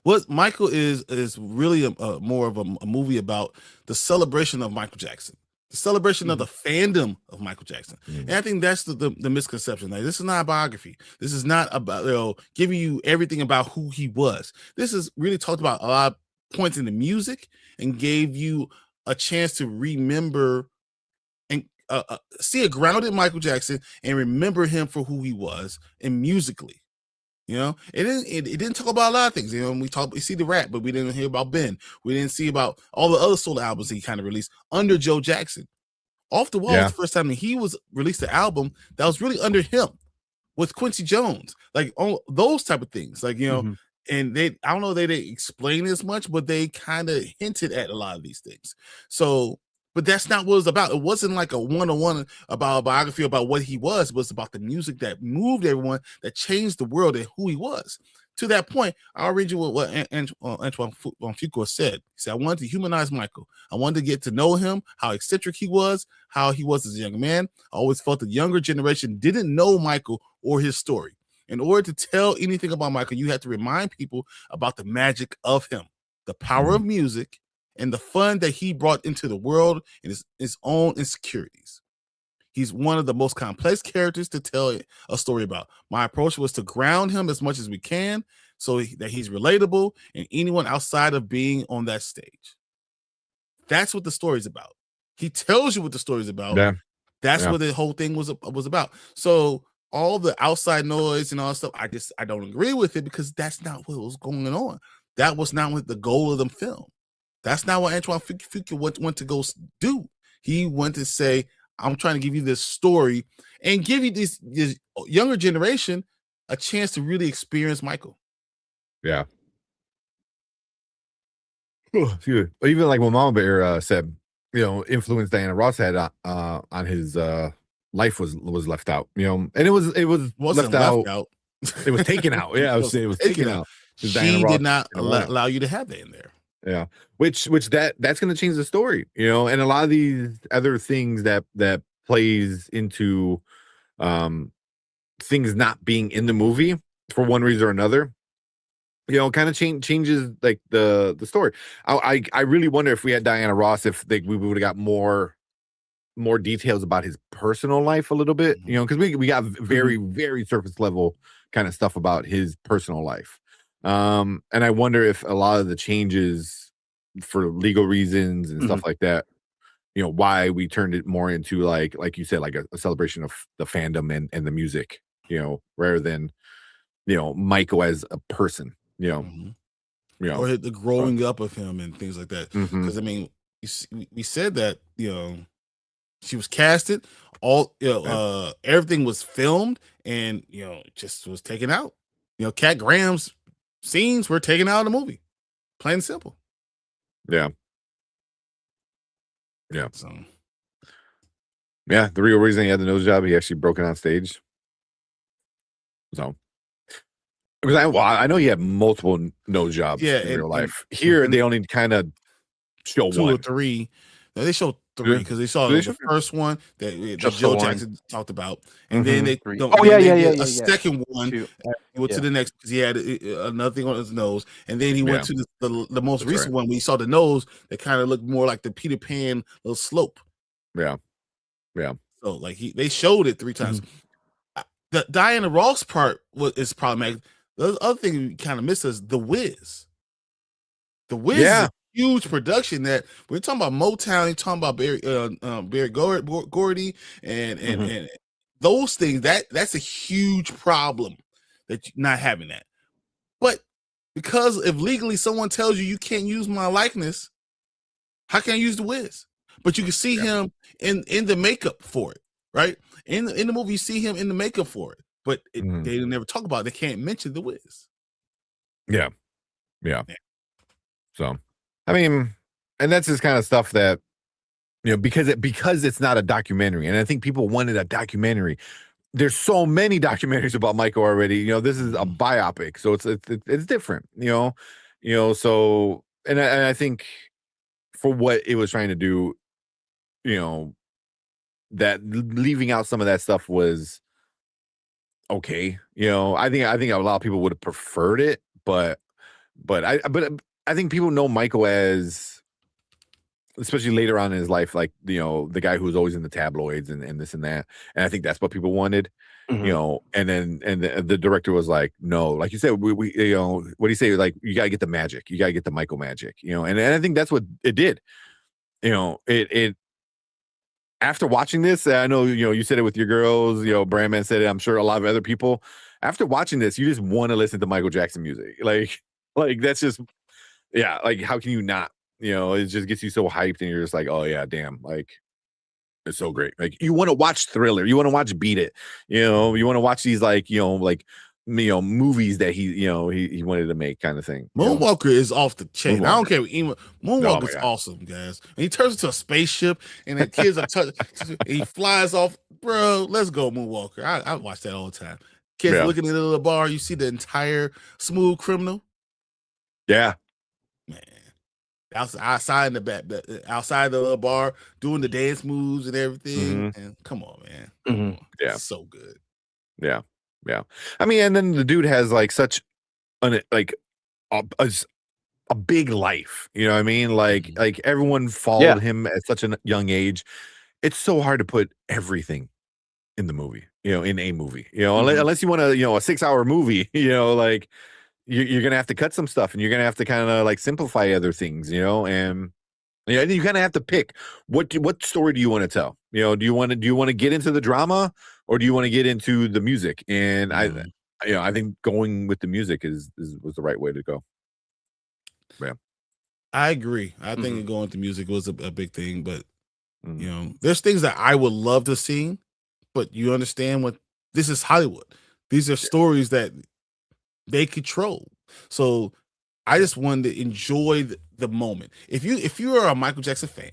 what Michael is really more of a movie about the celebration of Michael Jackson, the celebration of the fandom of Michael Jackson. And I think that's the misconception. Like, this is not a biography. This is not about giving you everything about who he was. This is really talked about a lot of points in the music and gave you a chance to remember and see a grounded Michael Jackson and remember him for who he was and musically. It didn't talk about a lot of things. We see the rap, but we didn't hear about Ben. We didn't see about all the other solo albums he kind of released under Joe Jackson. Off the Wall was the first time that he was released an album that was really under him with Quincy Jones, like all those type of things, like and I don't know, they didn't explain as much, but they kind of hinted at a lot of these things. So, but that's not what it was about. It wasn't like a one-on-one about a biography about what he was. It was about the music that moved everyone, that changed the world and who he was. To that point, I'll read you what Antoine Fuqua said. He said, I wanted to humanize Michael. I wanted to get to know him, how eccentric he was, how he was as a young man. I always felt the younger generation didn't know Michael or his story. In order to tell anything about Michael, you had to remind people about the magic of him, the power of music, and the fun that he brought into the world and his own insecurities. He's one of the most complex characters to tell a story about. My approach was to ground him as much as we can so that he's relatable and anyone outside of being on that stage. That's what the story's about. He tells you what the story's about. Yeah. That's what the whole thing was about. So all the outside noise and all that stuff, I don't agree with it, because that's not what was going on. That was not what the goal of the film. That's not what Antoine Fuqua went to go do. He went to say, I'm trying to give you this story and give you this younger generation a chance to really experience Michael. Yeah. Even like what Mama Bear said, influence Diana Ross had on his life was left out, and it was Wasn't left out. out. It was taken out. Yeah, I was saying it was taken out. She did not allow you to have that in there. Yeah, which that's going to change the story, and a lot of these other things that plays into things not being in the movie for one reason or another, kind of changes like the story. I really wonder if we had Diana Ross, if we would have got more details about his personal life a little bit, because we got very, very surface level kind of stuff about his personal life. And I wonder if a lot of the changes for legal reasons and stuff like that, why we turned it more into like you said, like a celebration of the fandom and the music, rather than, Michael as a person, or the growing up of him and things like that. Because I mean, we said that, she was casted, everything was filmed, and just was taken out. Cat Graham's scenes were taken out of the movie, plain and simple. Yeah. So, the real reason he had the nose job, he actually broke it on stage. So, because I know he had multiple nose jobs in real life. Here, they only kind of show 2 one or 3. No, they showed 3 because they saw the first one that Joe Jackson talked about, and then they did a second one. He went to the next because he had another thing on his nose, and then he went to the most recent one. We saw the nose that kind of looked more like the Peter Pan little slope. Yeah. So like they showed it 3 times. The Diana Ross part is problematic. The other thing we kind of missed is The Wiz. The Wiz is a huge production that we're talking about Motown, you're talking about Barry Gordy and those things. That's a huge problem that you're not having that. But because if legally someone tells you can't use my likeness, how can I use The Wiz? But you can see him in the makeup for it, right? In the movie, you see him in the makeup for it, but they never talk about it. They can't mention The Wiz. Yeah. So, I mean, and that's this kind of stuff that, because it's not a documentary, and I think people wanted a documentary. There's so many documentaries about Michael already. This is a biopic, so it's different. So, and I think for what it was trying to do, that leaving out some of that stuff was okay. I think a lot of people would have preferred it, but I think people know Michael as, especially later on in his life, like, the guy who was always in the tabloids and this and that. And I think that's what people wanted, and then the director was like, no, like you said, we what do you say? Like, you gotta get the magic, you gotta get the Michael magic, and I think that's what it did. It after watching this, I know, you said it with your girls, Brandman said it, I'm sure a lot of other people, after watching this, you just want to listen to Michael Jackson music. Like that's just, like, how can you not? It just gets you so hyped, and you're just like, oh yeah, damn, like, it's so great. Like, you want to watch Thriller, you want to watch Beat It, you want to watch these movies that he wanted to make, kind of thing. Moonwalker is off the chain. I don't care. Moonwalker's awesome, guys. And he turns into a spaceship, and the kids are he flies off. Bro, let's go, Moonwalker. I watch that all the time. Kids looking at the little bar, you see the entire Smooth Criminal. Yeah, man. Outside in the back, outside the little bar, doing the dance moves and everything. And come on, man. Yeah, it's so good. Yeah. I mean, and then the dude has like such a big life. You know what I mean? Like everyone followed him at such a young age. It's so hard to put everything in the movie. In a movie. Unless you want a 6-hour movie. Like. You're gonna have to cut some stuff, and you're gonna have to kind of like simplify other things, and you kind of have to pick what story do you want to tell? Do you want to get into the drama, or do you want to get into the music? And I think going with the music was the right way to go. Yeah, I agree. I think going with the music was a big thing, but there's things that I would love to see, but you understand what this is Hollywood. These are stories that they control. So I just wanted to enjoy the moment. If you are a Michael Jackson fan,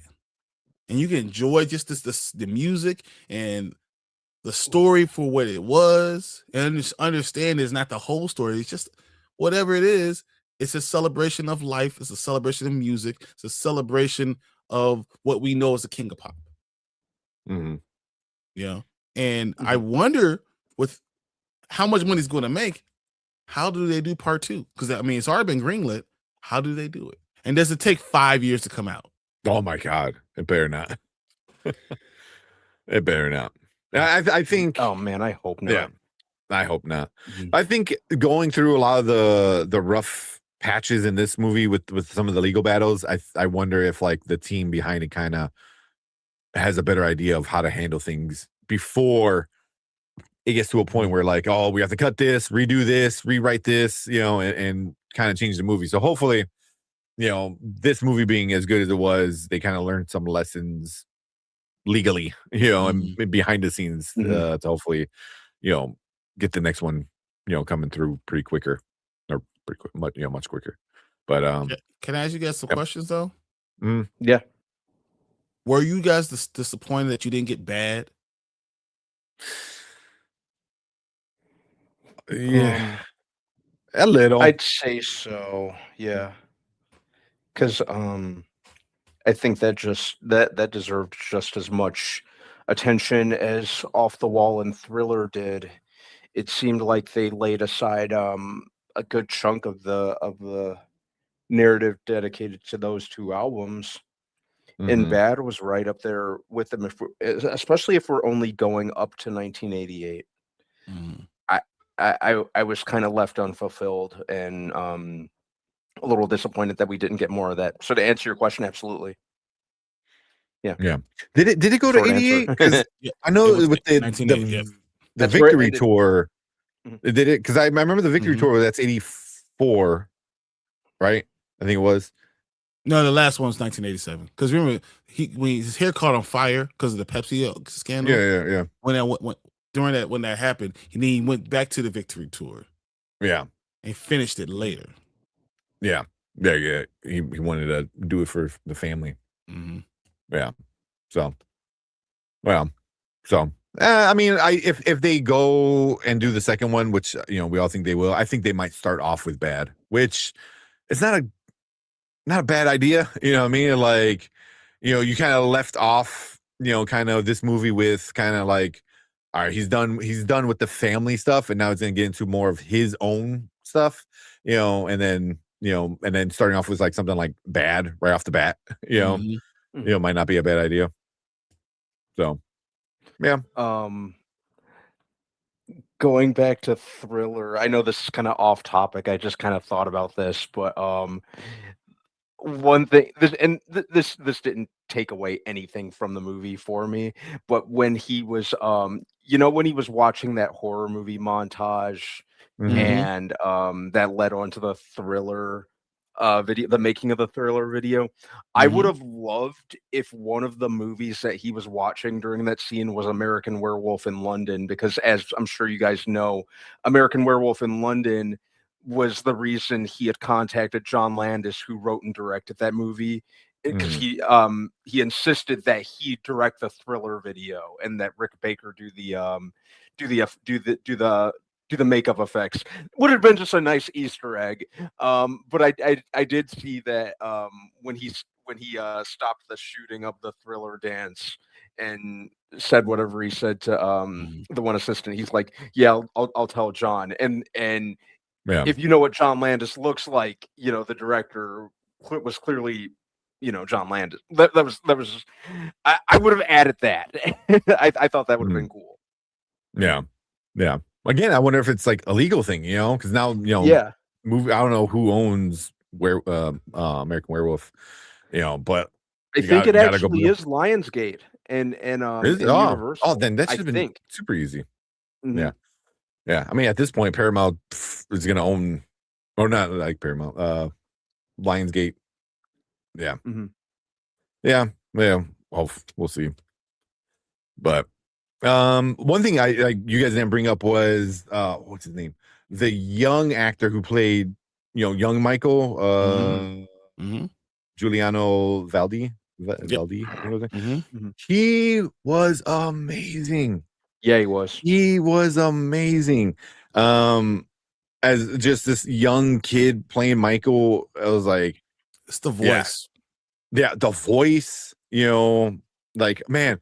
and you can enjoy just the music and the story for what it was, and just understand it's not the whole story. It's just whatever it is. It's a celebration of life. It's a celebration of music. It's a celebration of what we know as the king of pop. Mhm. You know, and I wonder with how much money it's going to make, how do they do part 2? Because I mean, it's already been greenlit. How do they do it? And does it take 5 years to come out? Oh my God, it better not. It better not. I think. Oh man, I hope not. Yeah, I hope not. Mhm. I think going through a lot of the rough patches in this movie with some of the legal battles, I wonder if like the team behind it kind of has a better idea of how to handle things before it gets to a point where like, oh, we have to cut this, redo this, rewrite this, you know, and kind of change the movie. So hopefully, you know, this movie being as good as it was, they kind of learned some lessons legally, you know, and behind the scenes to hopefully, you know, get the next one, you know, coming through pretty quicker or pretty quick, much, you know, much quicker. But Can I ask you guys some questions though? Yeah. Were you guys disappointed that you didn't get Bad? Yeah, a little. I'd say so. Yeah. Because I think that that deserved just as much attention as Off the Wall and Thriller did. It seemed like they laid aside a good chunk of the narrative dedicated to those 2 albums. And Mhm. Bad was right up there with them, especially if we're only going up to 1988. I was kind of left unfulfilled and a little disappointed that we didn't get more of that. So to answer your question, absolutely. Yeah. Yeah. Did it go to Short answer. 88? Because Yeah, I know it was with the 1980, yeah. the That's where it victory ended. tour, Mhm. did it? Because I remember the victory tour. That's 84, right? I think it was. No, the last one's 1987. Because remember, when his hair caught on fire because of the Pepsi scandal. Yeah. When that happened, he went back to the victory tour Yeah. and finished it later. Yeah. He wanted to do it for the family. Yeah. So, well, I mean, if they go and do the second one, which you know we all think they will, I think they might start off with Bad, which it's not a bad idea. You know what I mean? Like, you know, you kind of left off, you know, kind of this movie with kind of like, all right, he's done with the family stuff, and now it's gonna get into more of his own stuff, you know, and then starting off with like something like Bad right off the bat, you know, might not be a bad idea. So, yeah. Going back to Thriller, I know this is kind of off topic. I just kind of thought about this, but one thing, this didn't take away anything from the movie for me, but when he was when he was watching that horror movie montage and that led on to the Thriller video, the making of the Thriller video, I would have loved if one of the movies that he was watching during that scene was American Werewolf in London, because as I'm sure you guys know, American Werewolf in London was the reason he had contacted John Landis, who wrote and directed that movie, because he insisted that he direct the Thriller video and that Rick Baker do the makeup effects. Would have been just a nice Easter egg. But I did see that when he stopped the shooting of the Thriller dance and said whatever he said to the one assistant, he's like, "Yeah, I'll tell John." And Yeah. if you know what John Landis looks like, you know, the director was clearly, you know, John Landis. That was I would have added that. I thought that would have been cool. Yeah. Again, I wonder if it's like a legal thing, you know, because now, you know, movie. I don't know who owns American Werewolf, you know, but I think it actually is Lionsgate and Universal. Oh, then that should have been super easy. Yeah. I mean, at this point, Paramount is going to own, or not like Paramount, Lionsgate. Yeah. Yeah. Well, we'll see. But one thing you guys didn't bring up was what's his name? The young actor who played, you know, young Michael, Giuliano Valdi. Valdi, I think it was. Mm-hmm. He was amazing. Yeah, he was. He was amazing. As just this young kid playing Michael, I was like, It's the voice. yeah, the voice, you know, like, man,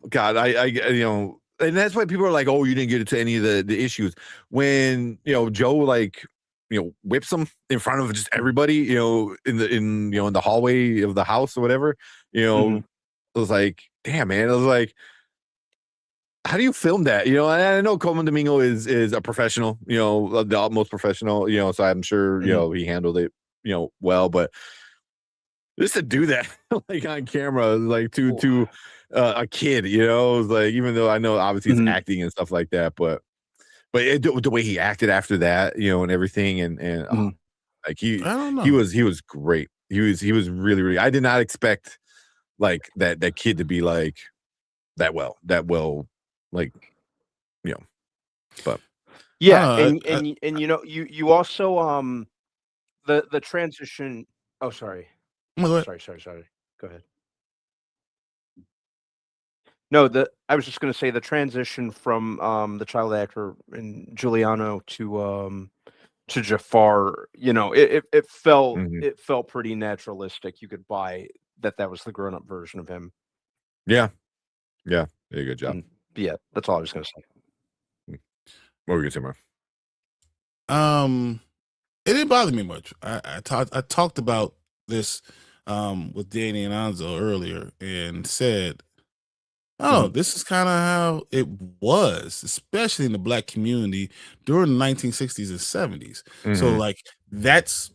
God, I you know, and that's why people are like, oh, you didn't get into any of the issues when, you know, Joe, like, you know, whips him in front of just everybody, you know, in the hallway of the house or whatever, you know. It was like, damn, man. I was like, how do you film that? You know, and I know Coleman Domingo is a professional, you know, the utmost professional, you know, so I'm sure, you know, he handled it, you know, well, but just to do that like on camera, like to a kid, you know, it was like, even though I know obviously it's acting and stuff like that, but the way he acted after that, you know, and everything, and like I don't know. he was great. He was really, really. I did not expect like that kid to be like that well, like, you know, but yeah, and you know, you also the transition. Oh, sorry. Sorry. Go ahead. No, I was just going to say the transition from the child actor in Giuliano to Jafar. You know, it felt it felt pretty naturalistic. You could buy that was the grown up version of him. Yeah, good job. Yeah, that's all I was going to say. What were you going to say, Mark? It didn't bother me much. I talked about this with Danny and Anzo earlier and said, oh, this is kind of how it was, especially in the Black community during the 1960s and 70s. So like that's,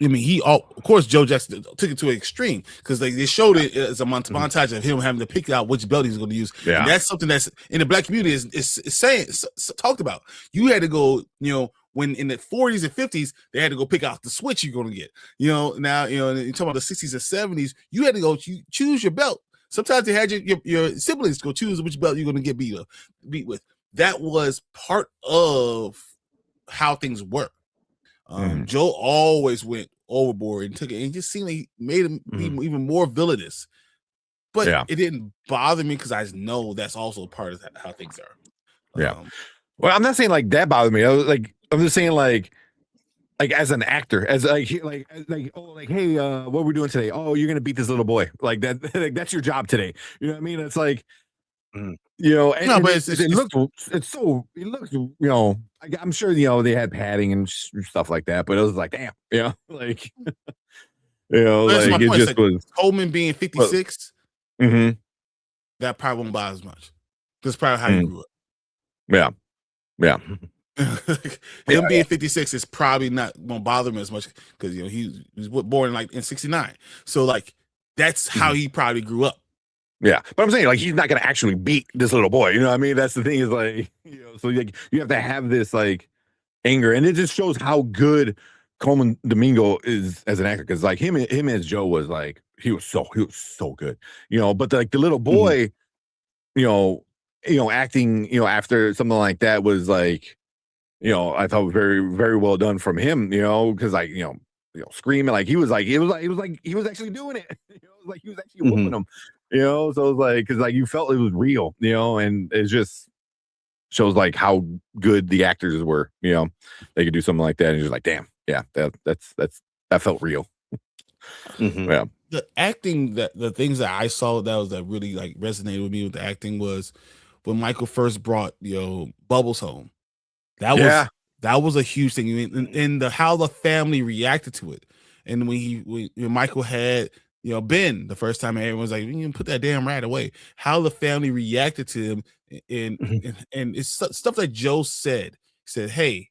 I mean, of course, Joe Jackson took it to an extreme because they showed it as a montage of him having to pick out which belt he's going to use. Yeah. And that's something that's in the Black community is talked about. You had to go, you know, when in the 40s and 50s, they had to go pick out the switch you're going to get. You know, now, you know, you talk about the 60s and 70s, you had to go choose your belt. Sometimes they had your siblings go choose which belt you're going to get beat with. That was part of how things work. Joe always went overboard and took it, and just seemed like he made him be even more villainous. But it didn't bother me because I know that's also part of how things are. Yeah. Well, I'm not saying like that bothered me. I'm just saying like as an actor, as like hey, what are we doing today? Oh, you're gonna beat this little boy. Like that. Like, that's your job today. You know what I mean? It's like, you know, and, no, but it looks, you know, I'm sure, you know, they had padding and stuff like that, but it was like, damn, you know, like, you know, like it just was Coleman being 56. That probably won't bother as much. That's probably how you grew up. Yeah. Him being 56 is probably not gonna bother him as much because, you know, he was born in 69. So like that's how he probably grew up. Yeah, but I'm saying like he's not gonna actually beat this little boy. You know what I mean? That's the thing is like, you know, so like you have to have this like anger, and it just shows how good Coleman Domingo is as an actor. Because like him as Joe was like he was so good. You know, but the little boy, you know, acting, you know, after something like that was like, you know, I thought very, very well done from him, you know, because like, you know, screaming like he was like he was actually doing it. You know, like he was actually whooping him, you know. So it was like, because like you felt it was real, you know, and it just shows like how good the actors were, you know. They could do something like that, and you're just like, damn, yeah, that felt real. Yeah. The acting, the things that I saw that really like resonated with me with the acting was when Michael first brought, you know, Bubbles home. That was a huge thing, and how the family reacted to it. And when Michael had, you know, Ben the first time, everyone was like, "You can put that damn rat away." How the family reacted to him, and it's stuff that Joe said. He said, "Hey,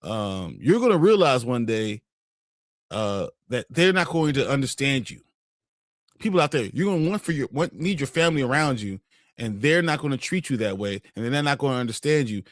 you're gonna realize one day that they're not going to understand you. People out there, you're gonna need your family around you, and they're not going to treat you that way, and they're not going to understand you."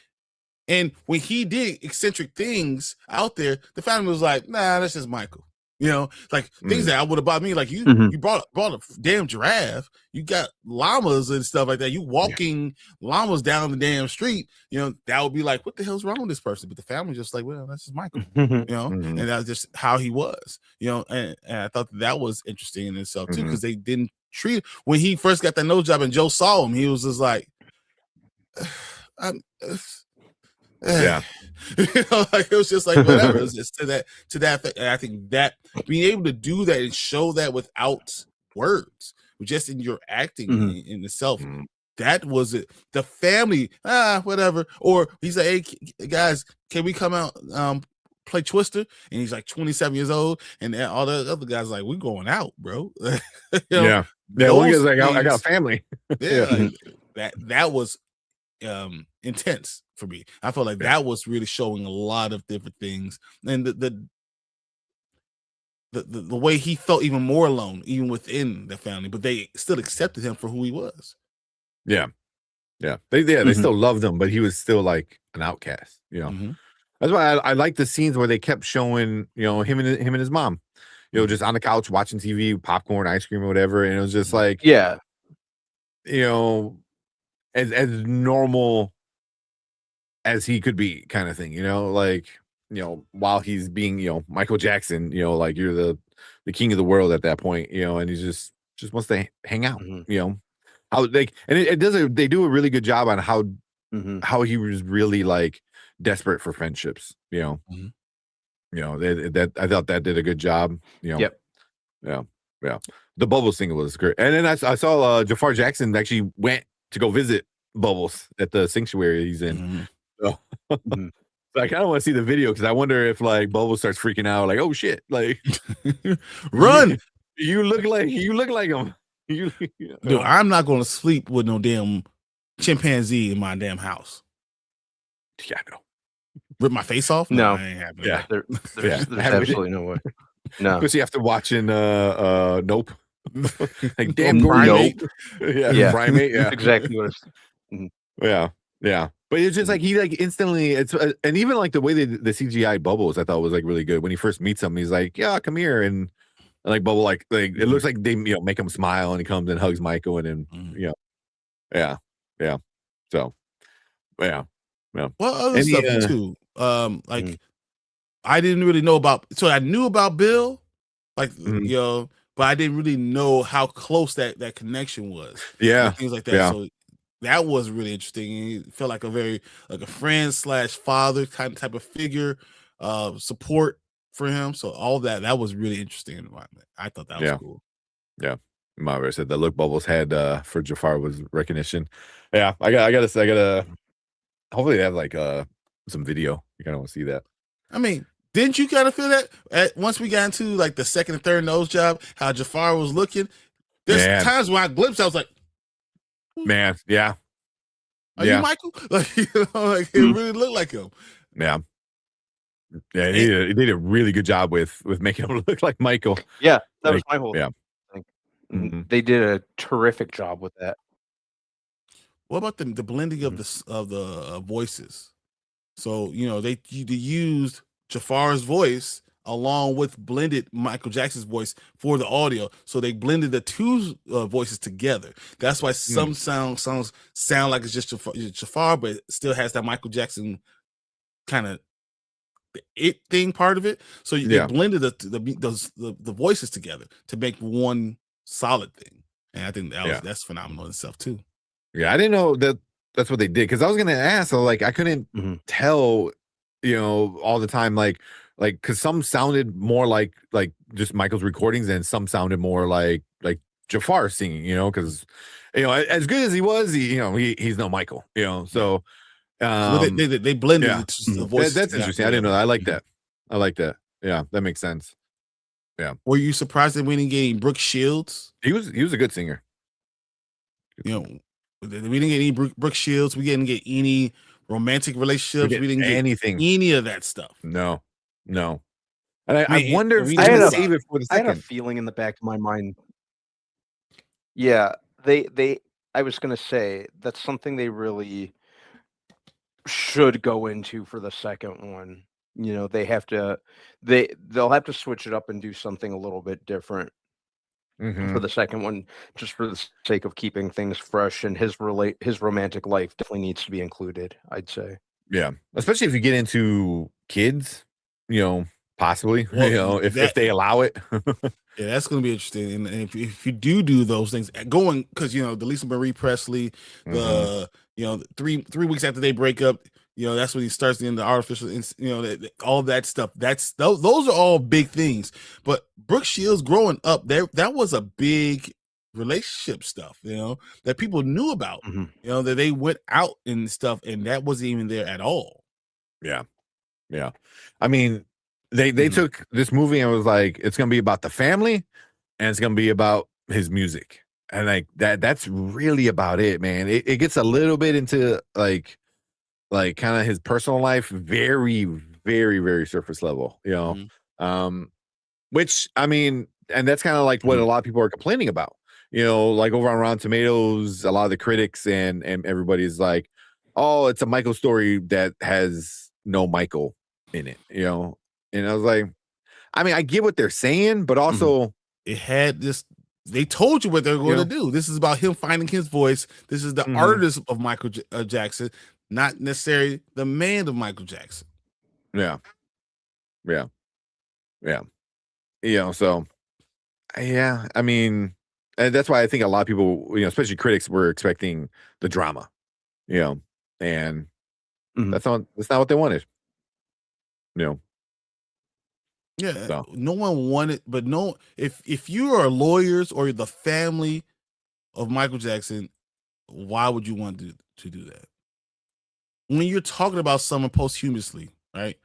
And when he did eccentric things out there, the family was like, "Nah, that's just Michael." You know, like things that I would have bought me. Like you brought a damn giraffe. You got llamas and stuff like that. You walking llamas down the damn street. You know, that would be like, what the hell's wrong with this person? But the family just like, well, that's just Michael. You know, and that's just how he was. You know, and I thought that was interesting in itself too, because they didn't treat when he first got that nose job and Joe saw him, he was just like, Yeah. You know, like it was just like whatever. It was just to that effect. And I think that being able to do that and show that without words, just in your acting in itself, that was it. The family, whatever. Or he's like, hey guys, can we come out play Twister? And he's like 27 years old, and then all the other guys like, we're going out, bro. You know, yeah. One guy's like, I got a family. Like, that was intense for me. I felt like that was really showing a lot of different things, and the way he felt even more alone, even within the family, but they still accepted him for who he was. Yeah. They still loved him, but he was still like an outcast. You know, that's why I like the scenes where they kept showing, you know, him and his mom, you know, just on the couch watching TV, popcorn, ice cream, or whatever, and it was just like, you know, as normal as he could be, kind of thing, you know, like, you know, while he's being, you know, Michael Jackson, you know, like you're the king of the world at that point, you know, and he just wants to hang out, you know, how like, and they do a really good job on how he was really like desperate for friendships, you know, you know, that I thought that did a good job, you know, yeah. The Bubbles single was great, and then I saw Jafar Jackson actually went to go visit Bubbles at the sanctuary he's in. So, so I kind of want to see the video because I wonder if like Bubbles starts freaking out, like, oh shit, like run! You look like him. Dude, I'm not going to sleep with no damn chimpanzee in my damn house. Yeah, I know. Rip my face off? No, that ain't happening. Yeah, there's absolutely no way. No, especially after watching Nope. Like damn Primate. Yeah, Primate. Yeah, exactly what it's. Yeah. But it's just like he like instantly. It's and even like the way the CGI Bubbles, I thought was like really good. When he first meets him, he's like, "Yeah, come here," and like Bubble, like it looks like they, you know, make him smile, and he comes and hugs Michael, and then you know, yeah. So, yeah. Well, other stuff too. Like I didn't really know about. So I knew about Bill, like you know, but I didn't really know how close that connection was. Yeah, things like that. Yeah. So that was really interesting. He felt like a very like a friend / father type of figure, support for him. So all that was really interesting. I thought that was cool. Yeah. Mara said the look Bubbles had for Jafar was recognition. Yeah, I gotta hopefully they have like some video. You kind of want to see that. I mean, didn't you kind of feel that once we got into like the second and third nose job, how Jafar was looking? There's times when I glimpsed, I was like, man, yeah. Are you Michael? Like, you know, like it really looked like him. Yeah. Yeah, he did a really good job with making him look like Michael. Yeah, that was my whole thing. They did a terrific job with that. What about the blending of the voices? So, you know, they used Jafar's voice along with blended Michael Jackson's voice for the audio. So they blended the two voices together. That's why some songs sound like it's just Jafar, but it still has that Michael Jackson kind of it thing part of it. So they blended the voices together to make one solid thing. And I think that's phenomenal in itself too. Yeah, I didn't know that's what they did, because I was gonna ask. So like I couldn't tell, you know, all the time, like because some sounded more like just Michael's recordings, and some sounded more like Jafar singing, you know, because you know, as good as he was, he's no Michael, you know. So they blended the voices. That's interesting. I didn't know that. I like that. Yeah, that makes sense. Yeah. Were you surprised that we didn't get any Brooke Shields? He was a good singer. You know, we didn't get any Brooke Shields. We didn't get any romantic relationships. We didn't get anything, any of that stuff. No. And I wonder if I had save it for the second. I had a feeling in the back of my mind. Yeah, I was gonna say that's something they really should go into for the second one. they have to they'll have to switch it up and do something a little bit different for the second one, just for the sake of keeping things fresh. And his romantic life definitely needs to be included, I'd say. Yeah, especially if you get into kids, possibly, Well, if they allow it. Yeah, that's going to be interesting. And if you do those things, going because the Lisa Marie Presley, the 3 weeks after they break up, that's when he starts in the artificial, all that stuff. Those are all big things. But Brooke Shields growing up, that was a big relationship stuff, that people knew about, that they went out and stuff, and that wasn't even there at all. Yeah. I mean, they took this movie and was like, it's gonna be about the family and it's gonna be about his music. And like that's really about it, man. It gets a little bit into like kind of his personal life, very, very, very surface level, which I mean, and that's kind of like what a lot of people are complaining about, like over on Rotten Tomatoes, a lot of the critics and everybody's like, oh, it's a Michael story that has no Michael in it, and I was like, I mean, I get what they're saying, but also it had this. They told you what they're going to do. This is about him finding his voice. This is the artist of Michael Jackson, not necessarily the man of Michael Jackson. Yeah. So yeah, I mean, and that's why I think a lot of people, especially critics, were expecting the drama, and that's not what they wanted. Yeah, So. no one wanted, but if you are lawyers or the family of Michael Jackson, why would you want to do that? When you're talking about someone posthumously, right?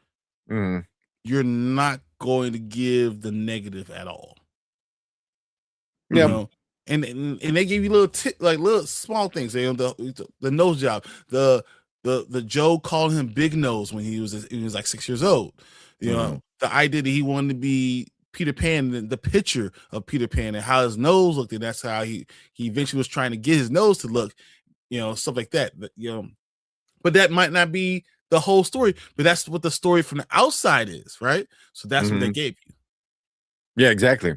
You're not going to give the negative at all. Yeah. And they gave you little small things. The nose job, the Joe called him Big Nose when he was like 6 years old. The idea that he wanted to be Peter Pan, the picture of Peter Pan and how his nose looked, and that's how he eventually was trying to get his nose to look, stuff like that. But that might not be the whole story, but that's what the story from the outside is, right? So that's what they gave you. Yeah, exactly.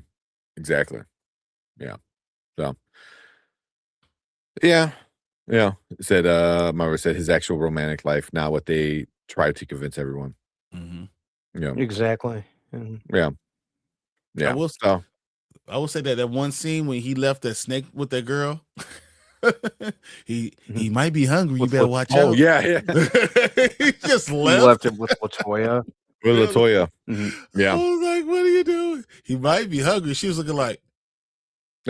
Yeah. So yeah. Said Marva said his actual romantic life, not what they tried to convince everyone. Yeah. Exactly. Yeah. I will say that one scene when he left that snake with that girl, he might be hungry. You better watch out. Oh yeah. He just left it with Latoya. Yeah. I was like, what are you doing? He might be hungry. She was looking like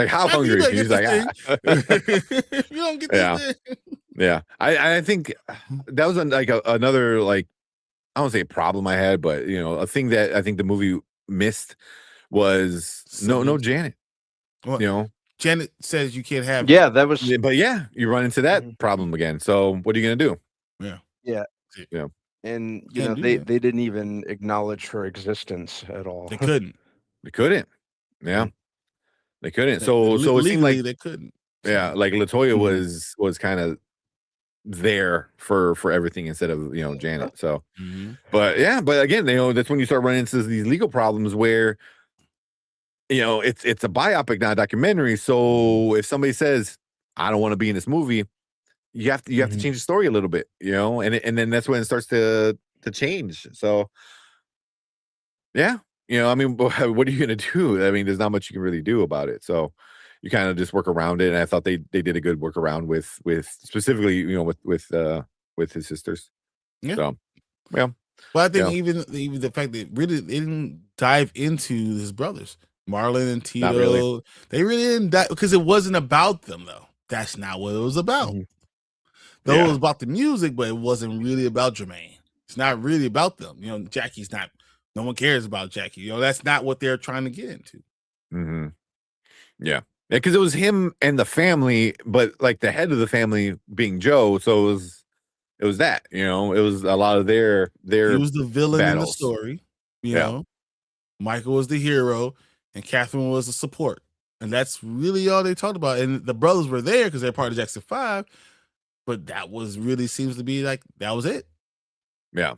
how hungry? He's like, you don't get this thing. Yeah. I think that was another I don't say a problem I had, but a thing that I think the movie missed was no Janet. What? Janet says you can't have. Yeah, that was. But yeah, you run into that problem again. So what are you gonna do? Yeah. And they didn't even acknowledge her existence at all. They couldn't. Yeah, they couldn't. So it seemed like they couldn't. Yeah, like Latoya was kind of there for everything instead of Janet. So, but again, that's when you start running into these legal problems where it's a biopic, not a documentary. So if somebody says I don't want to be in this movie, you have to change the story a little bit, and then that's when it starts to change. So yeah, I mean, what are you gonna do? I mean, there's not much you can really do about it. So you kind of just work around it, and I thought they did a good work around with specifically with his sisters. Yeah. So well, I think even the fact that really they didn't dive into his brothers, Marlon and Tito. Really. They really didn't dive because it wasn't about them though. That's not what it was about. Though it was about the music, but it wasn't really about Jermaine. It's not really about them. Jackie's not. No one cares about Jackie. That's not what they're trying to get into. Yeah. Because it was him and the family, but like the head of the family being Joe, so it was that, it was a lot of their he was the villain battles. In the story, you know. Michael was the hero and Catherine was the support. And that's really all they talked about. And the brothers were there because they're part of Jackson 5, but that was really seems to be like that was it. Yeah.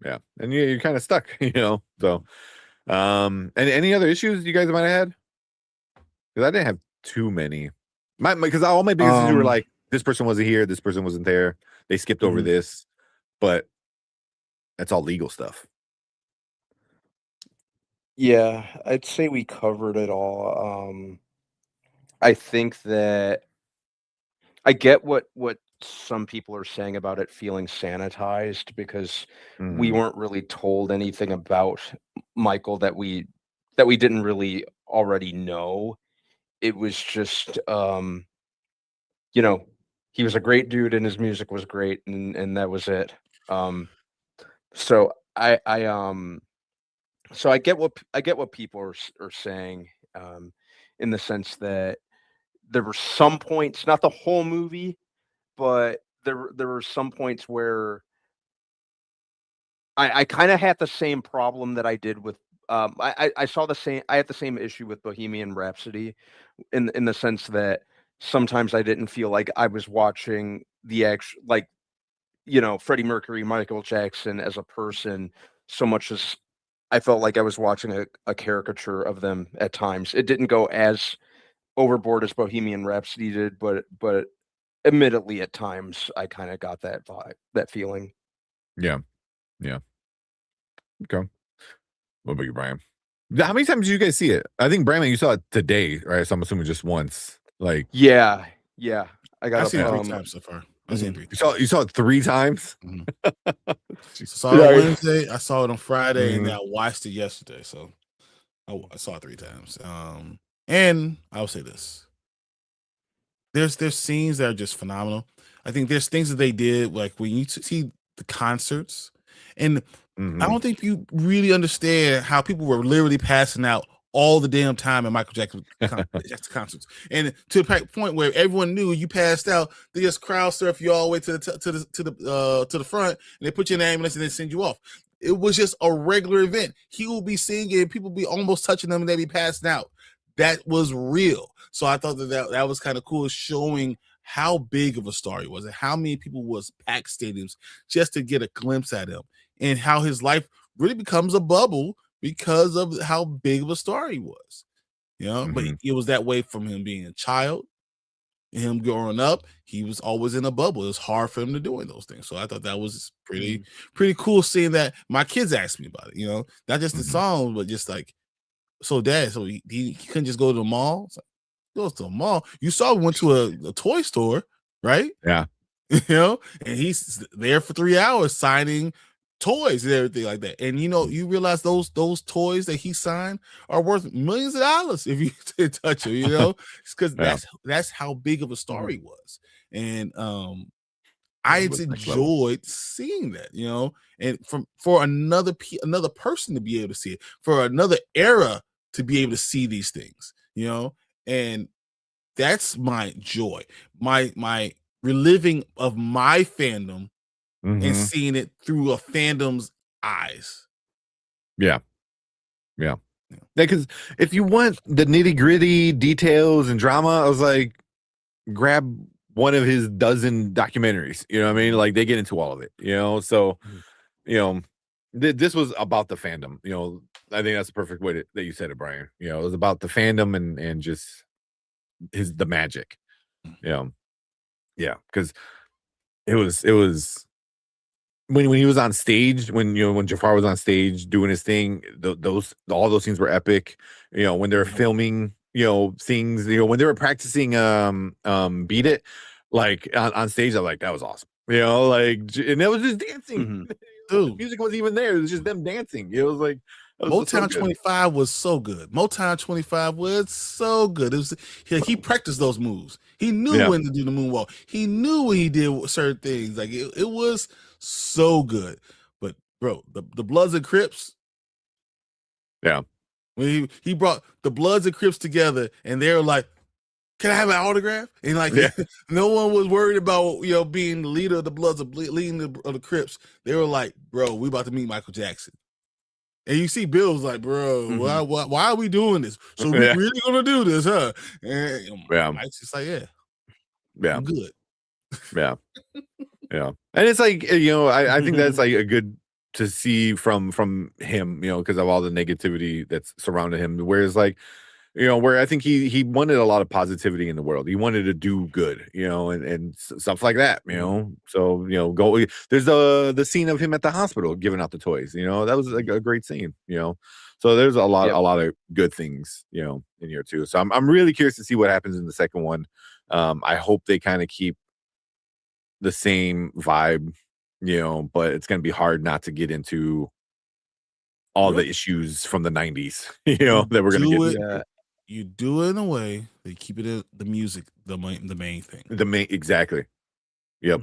Yeah, and you're kind of stuck, So, and any other issues you guys might have had? Because I didn't have too many. Because all my biggest issues were like this person wasn't here, this person wasn't there, they skipped over this, but that's all legal stuff. Yeah, I'd say we covered it all. I think that I get what some people are saying about it feeling sanitized because we weren't really told anything about Michael that we didn't really already know. It was just he was a great dude and his music was great and that was it. So I get what people are saying in the sense that there were some points, not the whole movie, but there were some points where I kind of had the same problem that I did with I saw the same I had the same issue with Bohemian Rhapsody in the sense that sometimes I didn't feel like I was watching the actual Freddie Mercury, Michael Jackson as a person so much as I felt like I was watching a caricature of them at times. It didn't go as overboard as Bohemian Rhapsody did, but admittedly at times I kind of got that vibe, that feeling. Yeah. Okay. What about you, Brian? How many times did you guys see it? I think Brandon, you saw it today, right? So I'm assuming just once. Like, yeah. I've seen it 3 times so far. I've seen it 3 times. You saw it 3 times? Saw it on Wednesday. I saw it on Friday, and then I watched it yesterday. So I saw it 3 times. And I'll say this: there's scenes that are just phenomenal. I think there's things that they did, like when you see the concerts, and I don't think you really understand how people were literally passing out all the damn time at Michael Jackson concerts, and to the point where everyone knew you passed out, they just crowd surf you all the way to the front, and they put you in the ambulance and then send you off. It was just a regular event. He will be singing, and people be almost touching them, and they be passing out. That was real. So I thought that was kind of cool, showing how big of a star he was and how many people was packed stadiums just to get a glimpse at him, and how his life really becomes a bubble because of how big of a star he was. But it was that way from him being a child, him growing up. He was always in a bubble. It was hard for him to doing those things. So I thought that was pretty cool seeing that. My kids asked me about it, not just the songs, but just like, so Dad, so he couldn't just go to the mall. It's like, goes to the mall. You saw we went to a toy store, right? Yeah. And he's there for 3 hours signing toys and everything like that. And you realize those toys that he signed are worth millions of dollars if you touch them, because that's how big of a star he was. And I enjoyed seeing that, and for another person to be able to see it, for another era to be able to see these things, and that's my joy, my reliving of my fandom and seeing it through a fandom's eyes. Yeah. Because if you want the nitty gritty details and drama, I was like, grab one of his dozen documentaries. You know what I mean? Like, they get into all of it. So this was about the fandom. I think that's the perfect way that you said it, Brian. It was about the fandom and just the magic. Yeah, because it was when he was on stage, when Jafar was on stage doing his thing, all those scenes were epic. When they were filming things, when they were practicing Beat It, like on stage, I'm like, that was awesome. And it was just dancing. Dude, the music wasn't even there. It was just them dancing. It was like, Motown 25 was so good. Motown 25 was so good. It was he practiced those moves. He knew when to do the moonwalk. He knew when he did certain things. Like it was so good. But bro, the Bloods and Crips. Yeah. When he brought the Bloods and Crips together, and they were like, "Can I have an autograph?" And like, no one was worried about being the leader of the Bloods or leading of the Crips. They were like, "Bro, we about to meet Michael Jackson." And you see Bill's like, "Bro, why are we doing this? So we really gonna do this, huh?" And Mike's just like, I'm good. Yeah. And it's like, I think that's like a good to see from him, because of all the negativity that's surrounded him. Whereas like, where I think he wanted a lot of positivity in the world. He wanted to do good, and stuff like that, So, go. There's the scene of him at the hospital giving out the toys. That was like a great scene. So there's a lot of good things, in here too. So I'm really curious to see what happens in the second one. I hope they kind of keep the same vibe, but it's going to be hard not to get into all the issues from the 90s, that we're going to get. You do it in a way that keep it the music, the main thing. Exactly. Yep.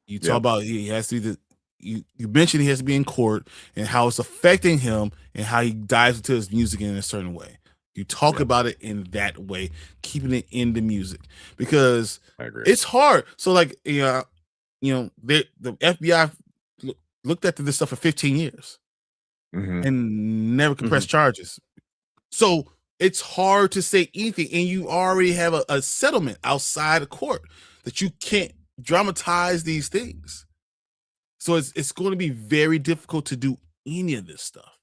You talk about he has to be you mentioned he has to be in court and how it's affecting him and how he dives into his music in a certain way. You talk about it in that way, keeping it in the music, because it's hard. So like, the FBI looked at this stuff for 15 years and never compressed charges. So it's hard to say anything, and you already have a settlement outside of court that you can't dramatize these things. So it's going to be very difficult to do any of this stuff.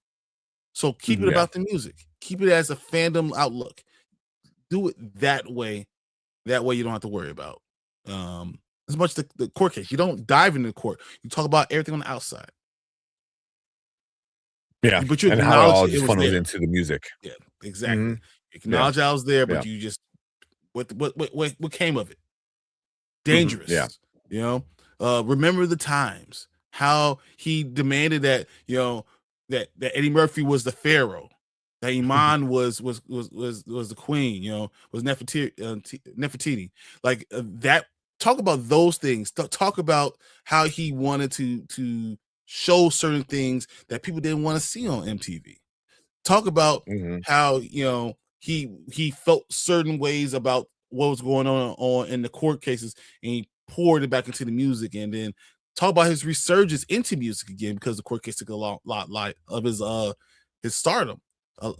So keep it about the music. Keep it as a fandom outlook. Do it that way. That way you don't have to worry about as much the court case. You don't dive into the court. You talk about everything on the outside. Yeah, but you and how it all acknowledge just it was funnels there. into the music. Yeah, exactly. You acknowledge I was there, but you just what came of it? Dangerous. Remember the times how he demanded that that Eddie Murphy was the pharaoh, that Iman was the queen, was Nefertiti, like that. Talk about those things. Talk about how he wanted to show certain things that people didn't want to see on MTV. Talk about how he felt certain ways about what was going on in the court cases, and he poured it back into the music. And then talk about his resurgence into music again, because the court case took a lot of his stardom,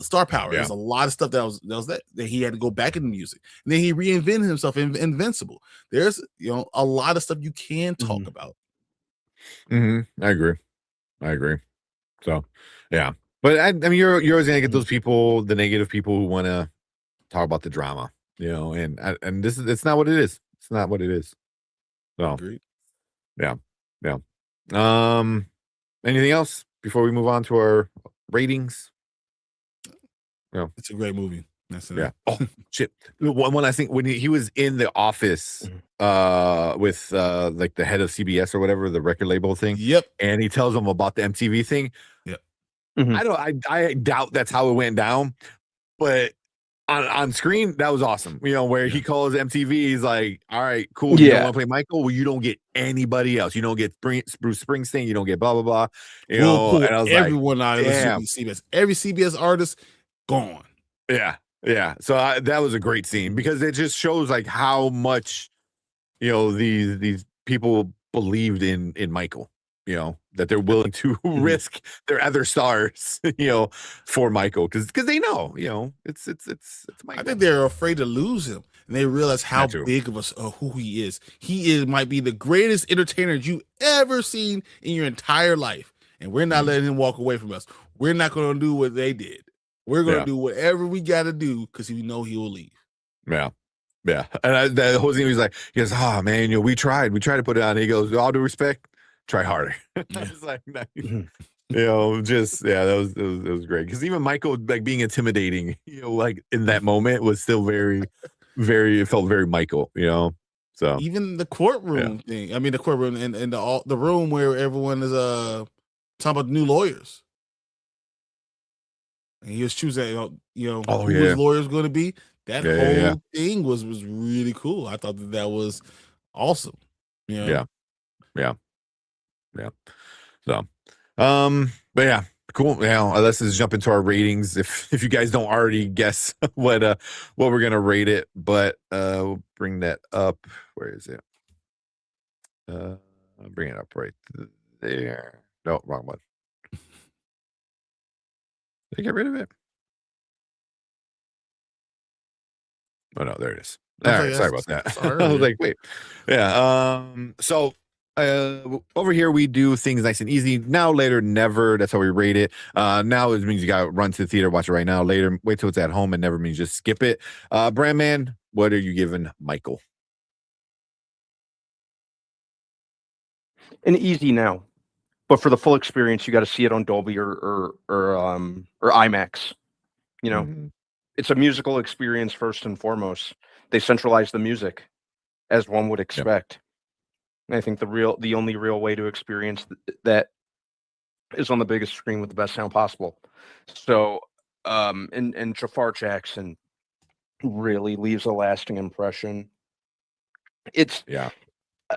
star power. There's a lot of stuff that he had to go back into music, and then he reinvented himself in Invincible. There's a lot of stuff you can talk about. I agree. So but I mean, you're always gonna get those people, the negative people, who want to talk about the drama, and it's not what it is. It's not what it is. So Agreed. Yeah. Anything else before we move on to our ratings? It's a great movie. That's it. Oh shit! One I think when he was in the office with like the head of CBS or whatever, the record label thing. Yep. And he tells them about the MTV thing. Yep. I doubt that's how it went down, but on screen that was awesome. Where he calls MTV, he's like, "All right, cool. You don't want to play Michael? Well, you don't get anybody else. You don't get Bruce Springsteen. You don't get blah blah blah." And I was everyone out of damn. CBS, every CBS artist gone. Yeah. So that was a great scene, because it just shows like how much these people believed in Michael. That they're willing to risk their other stars, for Michael, because they know, it's Michael. I think they're afraid to lose him, and they realize how big of who he is. He might be the greatest entertainer you ever seen in your entire life, and we're not letting him walk away from us. We're not going to do what they did. We're going to do whatever we got to do, because we know he will leave. Yeah. And the whole thing was like, he goes, "Oh man, we tried to put it on." He goes, "All due respect, try harder." It's like, it was great, because even Michael, like, being intimidating, like in that moment, was still very, very, it felt very Michael, so even the courtroom thing. I mean, the courtroom and the room where everyone is talking about the new lawyers, and he was choosing who his lawyer is going to be. That whole thing was really cool. I thought that was awesome. Yeah. So, but yeah, cool. Let's just jump into our ratings. If you guys don't already guess what we're gonna rate it, but we'll bring that up. Where is it? I'll bring it up right there. No, wrong one. Did I get rid of it? Oh no, there it is. All right, sorry about that. I was like, wait. So over here we do things nice and easy. Now, later, never. That's how we rate it. Now it means you got to run to the theater, watch it right now. Later, wait till it's at home, and never means just skip it. Brandman, what are you giving Michael? An easy now, but for the full experience, you got to see it on Dolby or IMAX. You know, it's a musical experience first and foremost. They centralize the music, as one would expect. And I think the only real way to experience that is on the biggest screen with the best sound possible. So, and Jafar Jackson really leaves a lasting impression. It's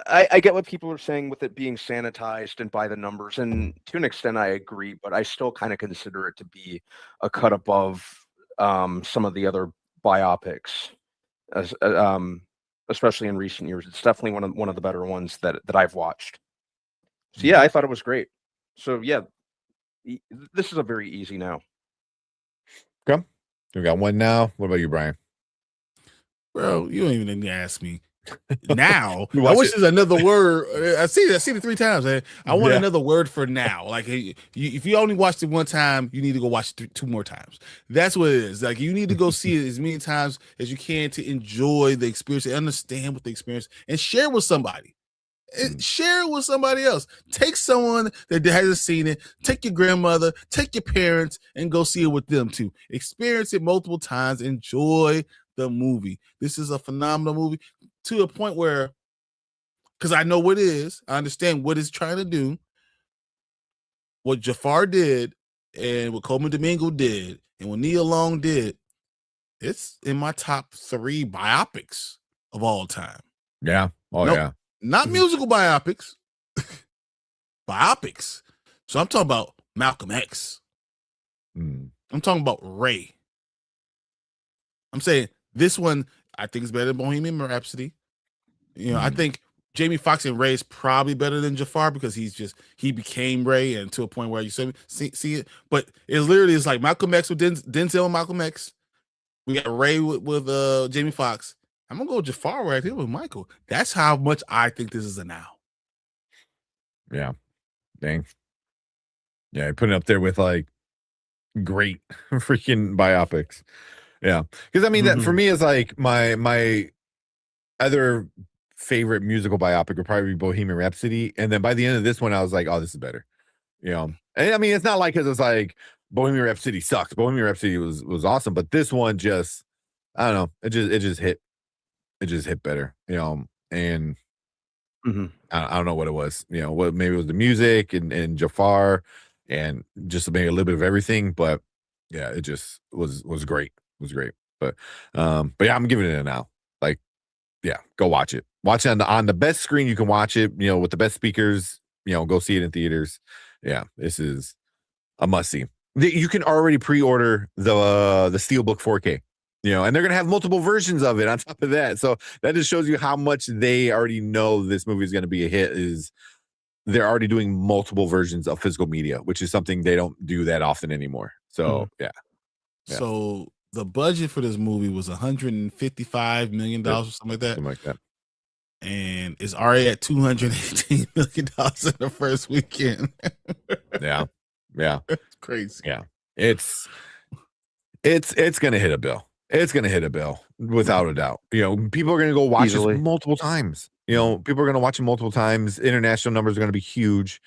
I get what people are saying with it being sanitized and by the numbers, and to an extent I agree, but I still kind of consider it to be a cut above some of the other biopics, as especially in recent years. It's definitely one of the better ones that I've watched. So yeah, I thought it was great. So yeah, this is a very easy now. Okay, we got one now. What about you, Brian? Bro, you don't even need to ask me. Now, I Watch wish it. there's another word. I see it 3 times. Man. I want another word for now. Like, if you only watched it one time, you need to go watch it 2 more times. That's what it is. Like, you need to go see it as many times as you can to enjoy the experience, and understand what the experience, and share with somebody. Share it with somebody else. Take someone that hasn't seen it. Take your grandmother, take your parents, and go see it with them too. Experience it multiple times. Enjoy the movie. This is a phenomenal movie, to a point where, because I know what it is, I understand what it's trying to do, what Jafar did, and what Coleman Domingo did, and what Nia Long did. It's in my top 3 biopics of all time. Yeah. Oh, yeah. Not musical biopics, biopics. So I'm talking about Malcolm X. I'm talking about Ray. I'm saying this one, I think, is better than Bohemian Rhapsody. You know, I think Jamie Foxx and Ray is probably better than Jafar, because he became Ray, and to a point where you see it. But it literally is like Malcolm X with Denzel and Malcolm X. We got Ray with Jamie Foxx. I'm gonna go Jafar right here with Michael. That's how much I think this is a now. Yeah. Dang. Yeah, I put it up there with like great freaking biopics. Yeah. Because I mean, that for me is like my other favorite musical biopic would probably be Bohemian Rhapsody. And then by the end of this one, I was like, oh, this is better. You know, and I mean, it's not like, because it's like Bohemian Rhapsody sucks. Bohemian Rhapsody was awesome, but this one just, I don't know, it just hit better, you know. And I don't know what it was, you know, what maybe it was the music and Jafar and just maybe a little bit of everything, but yeah, it just was great. It was great. But yeah, I'm giving it a now. Like, yeah, go watch it. Watch it on the best screen you can watch it, you know, with the best speakers, you know, go see it in theaters. Yeah, this is a must see. You can already pre-order the Steelbook 4K. You know, and they're going to have multiple versions of it on top of that. So that just shows you how much they already know this movie is going to be a hit. Is they're already doing multiple versions of physical media, which is something they don't do that often anymore. So, yeah. So the budget for this movie was $155 million or something like that. Something like that. And it's already at $218 million in the first weekend. Yeah. That's crazy. Yeah. It's going to hit a bill. It's going to hit a bill without a doubt. You know, people are going to go watch this multiple times. You know, people are going to watch it multiple times. International numbers are going to be huge.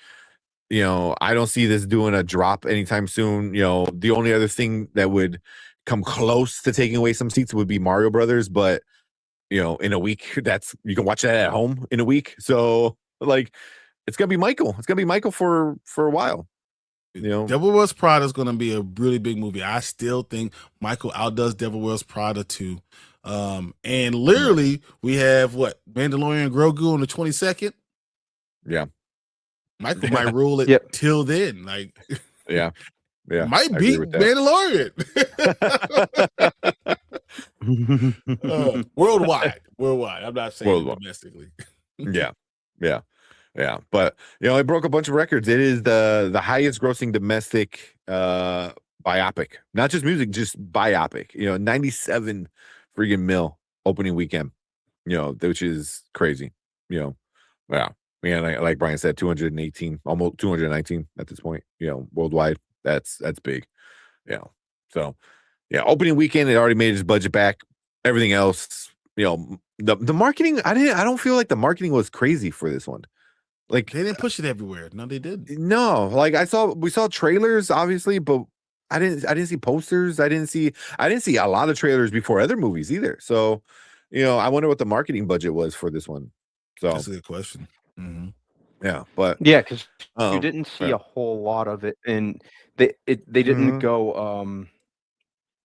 You know, I don't see this doing a drop anytime soon. You know, the only other thing that would come close to taking away some seats would be Mario Brothers. But, you know, in a week, you can watch that at home in a week. So, like, it's going to be Michael. It's going to be Michael for a while. You know, Devil Wears Prada is going to be a really big movie. I still think Michael outdoes Devil Wears Prada too. And literally, we have Mandalorian Grogu on the 22nd. Yeah, Michael might rule it till then. Like, yeah, might beat Mandalorian. Worldwide. I'm not saying domestically. Yeah, but you know, it broke a bunch of records. It is the highest grossing domestic biopic, not just music, just biopic. You know, 97 freaking mil opening weekend. You know, which is crazy. You know, Yeah, like Brian said, 218, almost 219 at this point. Worldwide, that's big. So yeah, opening weekend, it already made its budget back. Everything else, the marketing, I don't feel like the marketing was crazy for this one. Like they didn't push it everywhere. No, they did. No, like we saw trailers, obviously, but I didn't see posters. I didn't see a lot of trailers before other movies either. So, I wonder what the marketing budget was for this one. So that's a good question. Mm-hmm. Yeah, but yeah, because you didn't see a whole lot of it, and they didn't go.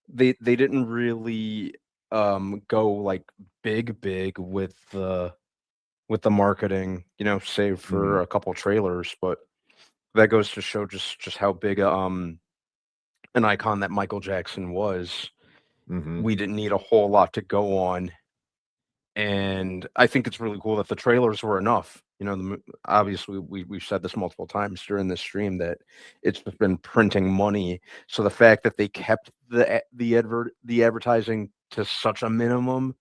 They didn't really go like big with the marketing, save for a couple trailers, but that goes to show just how big an icon that Michael Jackson was. We didn't need a whole lot to go on, and I think it's really cool that the trailers were enough. Obviously we've said this multiple times during this stream that it's been printing money. So the fact that they kept the advertising to such a minimum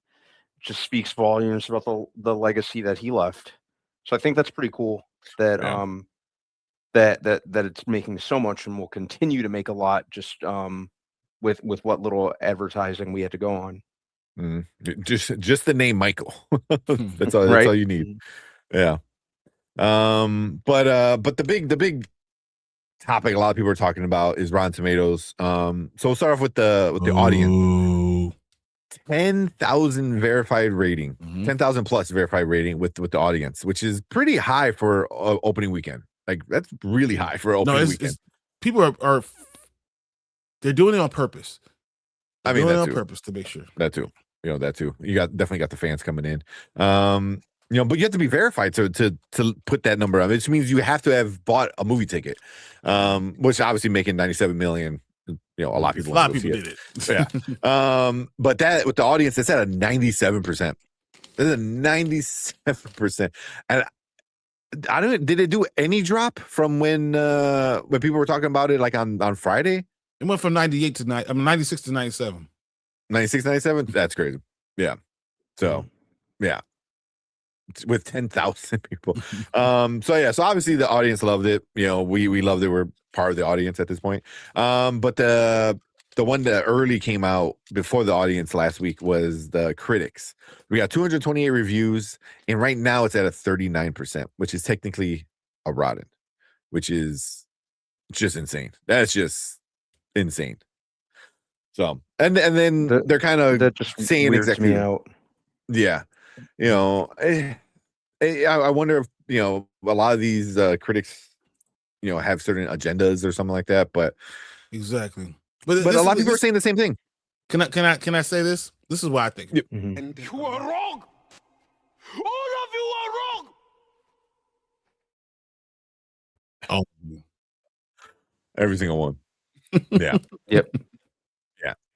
just speaks volumes about the legacy that he left. So I think that's pretty cool that that it's making so much and will continue to make a lot just with what little advertising we had to go on. Just the name Michael. That's all. That's all you need. Yeah. But the big topic a lot of people are talking about is Rotten Tomatoes. So we'll start off with the audience. 10,000 verified rating, 10,000 plus verified rating with the audience, which is pretty high for opening weekend. Like that's really high for opening weekend. People are they're doing it on purpose. I mean, on purpose to make sure that too. That too. You definitely got the fans coming in. But you have to be verified to put that number on. Which means you have to have bought a movie ticket, which obviously making 97 million. A lot of people did it. Yeah. But that with the audience, it's at a 97%. That's a 97%. And I don't. Did it do any drop from when people were talking about it like on Friday? It went from 98 to 96 to 97. 96, 97? That's crazy. Yeah. So, yeah. With 10,000 people. So obviously the audience loved it. We loved it. We're part of the audience at this point. But the one that early came out before the audience last week was the critics. We got 228 reviews, and right now it's at a 39%, which is technically a rotten, which is just insane. That's just insane. So and then they're kind of saying exactly out. Yeah. I wonder if a lot of these critics have certain agendas or something like that, but exactly. But a lot of people are saying the same thing. Can I say this? This is what I think. And you are wrong. All of you are wrong. Oh, every single one. Yeah. Yep.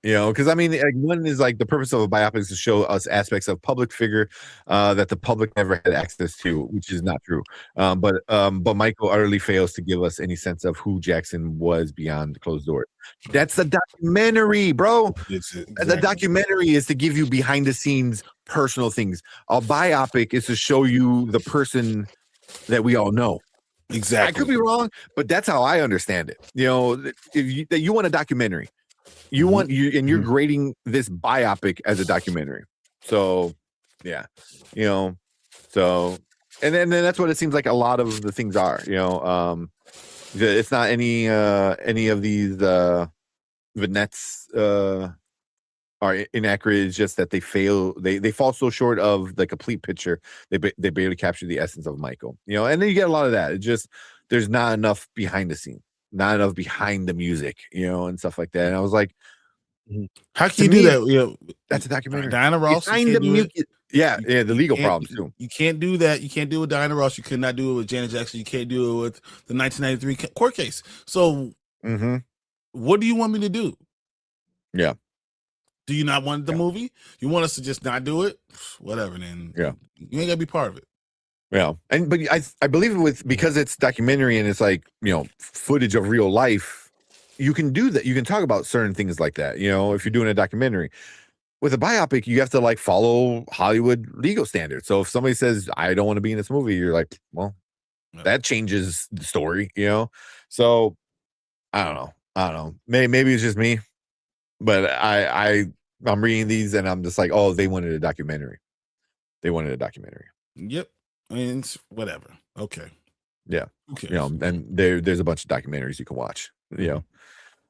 Because I mean, like, one is like the purpose of a biopic is to show us aspects of public figure that the public never had access to, which is not true. But Michael utterly fails to give us any sense of who Jackson was beyond closed doors. That's the documentary, bro. Exactly. The documentary is to give you behind the scenes personal things. A biopic is to show you the person that we all know. Exactly. I could be wrong, but that's how I understand it. If you want a documentary. You want and you're grading this biopic as a documentary. So, yeah, so, and then that's what it seems like a lot of the things are, it's not any of these vignettes are inaccurate. It's just that they fall so short of the complete picture. They barely capture the essence of Michael, and then you get a lot of that. It just, there's not enough behind the scene. Not enough behind the music, and stuff like that. And I was like, how can you do that? That's a documentary. Diana Ross. Behind the music. Yeah, the legal problems too. You can't do that. You can't do it with Diana Ross. You could not do it with Janet Jackson. You can't do it with the 1993 court case. So, what do you want me to do? Yeah. Do you not want the movie? You want us to just not do it? Whatever. Then you ain't gotta be part of it. Yeah, but I believe because it's documentary and it's like footage of real life, you can do that. You can talk about certain things like that. If you're doing a documentary, with a biopic, you have to like follow Hollywood legal standards. So if somebody says I don't want to be in this movie, you're like, well, that changes the story, you know. So I don't know. Maybe it's just me, but I'm reading these and I'm just like, oh, they wanted a documentary. Yep. I mean, it's whatever. Okay. Yeah. Who cares? You know, and there's a bunch of documentaries you can watch. You know,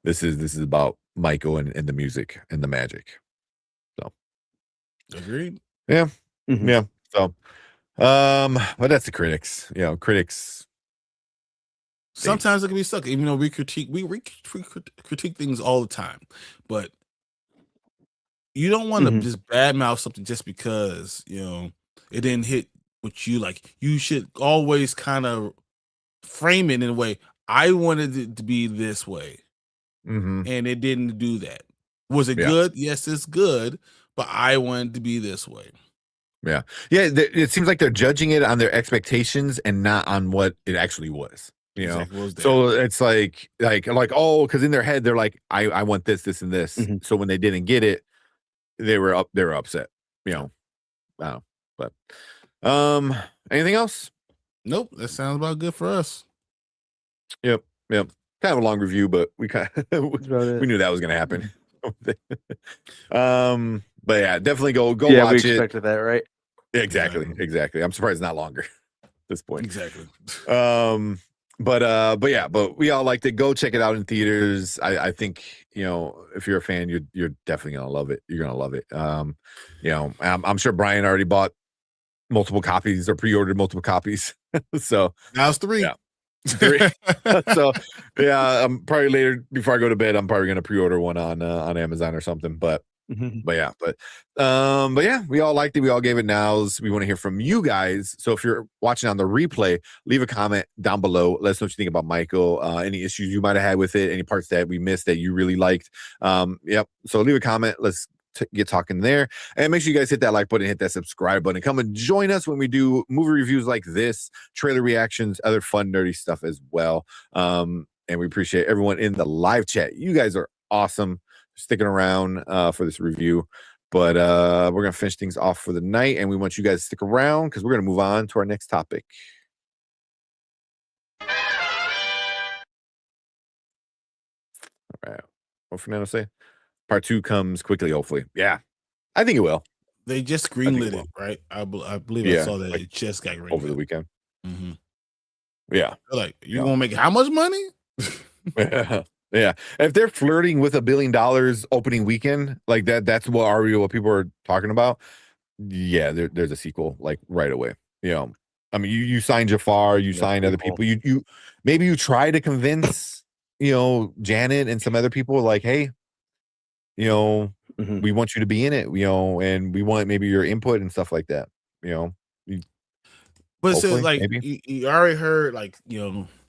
this is about Michael and the music and the magic. So Agreed. yeah. Mhm. Yeah. So but that's the critics. You know, critics. Sometimes it can be stuck, even though we critique things all the time, but you don't want to Mhm. just badmouth something just because it didn't hit what you like. You should always kind of frame it in a way. I wanted it to be this way, Mm-hmm. and it didn't do that. Was it Yeah. good? Yes, it's good, but I wanted it to be this way. Yeah. It seems like they're judging it on their expectations and not on what it actually was. You know, Exactly what was there. so it's like oh, because in their head they're like, I want this, this, and this. Mhm. So when they didn't get it, they were upset. You know, wow. But anything else? Nope, that sounds about good for us. Yep. Kind of a long review, but we kind of That's about it. we knew that was gonna happen. But yeah, definitely go Yeah, we watch it. expected that, right? Exactly. I'm surprised it's not longer at this point. Exactly. But we all liked it. Go check it out in theaters. I think, you know, if you're a fan, you're definitely gonna love it. You're gonna love it. You know, I'm sure Brian already bought multiple copies or pre-ordered multiple copies. So Now it's 3. Yeah. 3. So yeah, probably later before I go to bed, I'm probably gonna pre-order one on Amazon or something. But yeah, we all liked it. We all gave it nows. We want to hear from you guys. So if you're watching on the replay, leave a comment down below. Let us know what you think about Michael. Any issues you might have had with it, any parts that we missed that you really liked. Yep. So leave a comment. Let's get talking there. And make sure you guys hit that like button, hit that subscribe button. Come and join us when we do movie reviews like this, trailer reactions, other fun, nerdy stuff as well. And we appreciate everyone in the live chat. You guys are awesome. Sticking around for this review, but we're gonna finish things off for the night, and we want you guys to stick around because we're gonna move on to our next topic. All right, what Fernando say? Part 2 comes quickly, hopefully. Yeah, I think it will. They just greenlit it, right? I believe I saw that like it just got greenlit over the weekend. Mm-hmm. Yeah, They're like, you gonna make how much money? Yeah, if they're flirting with $1 billion opening weekend like that's what people are talking about. Yeah, there's a sequel like right away. You know, I mean, you signed Jafar, you signed other people. You maybe you try to convince Janet and some other people like, hey, we want you to be in it, and we want maybe your input and stuff like that. But so like maybe. you already heard like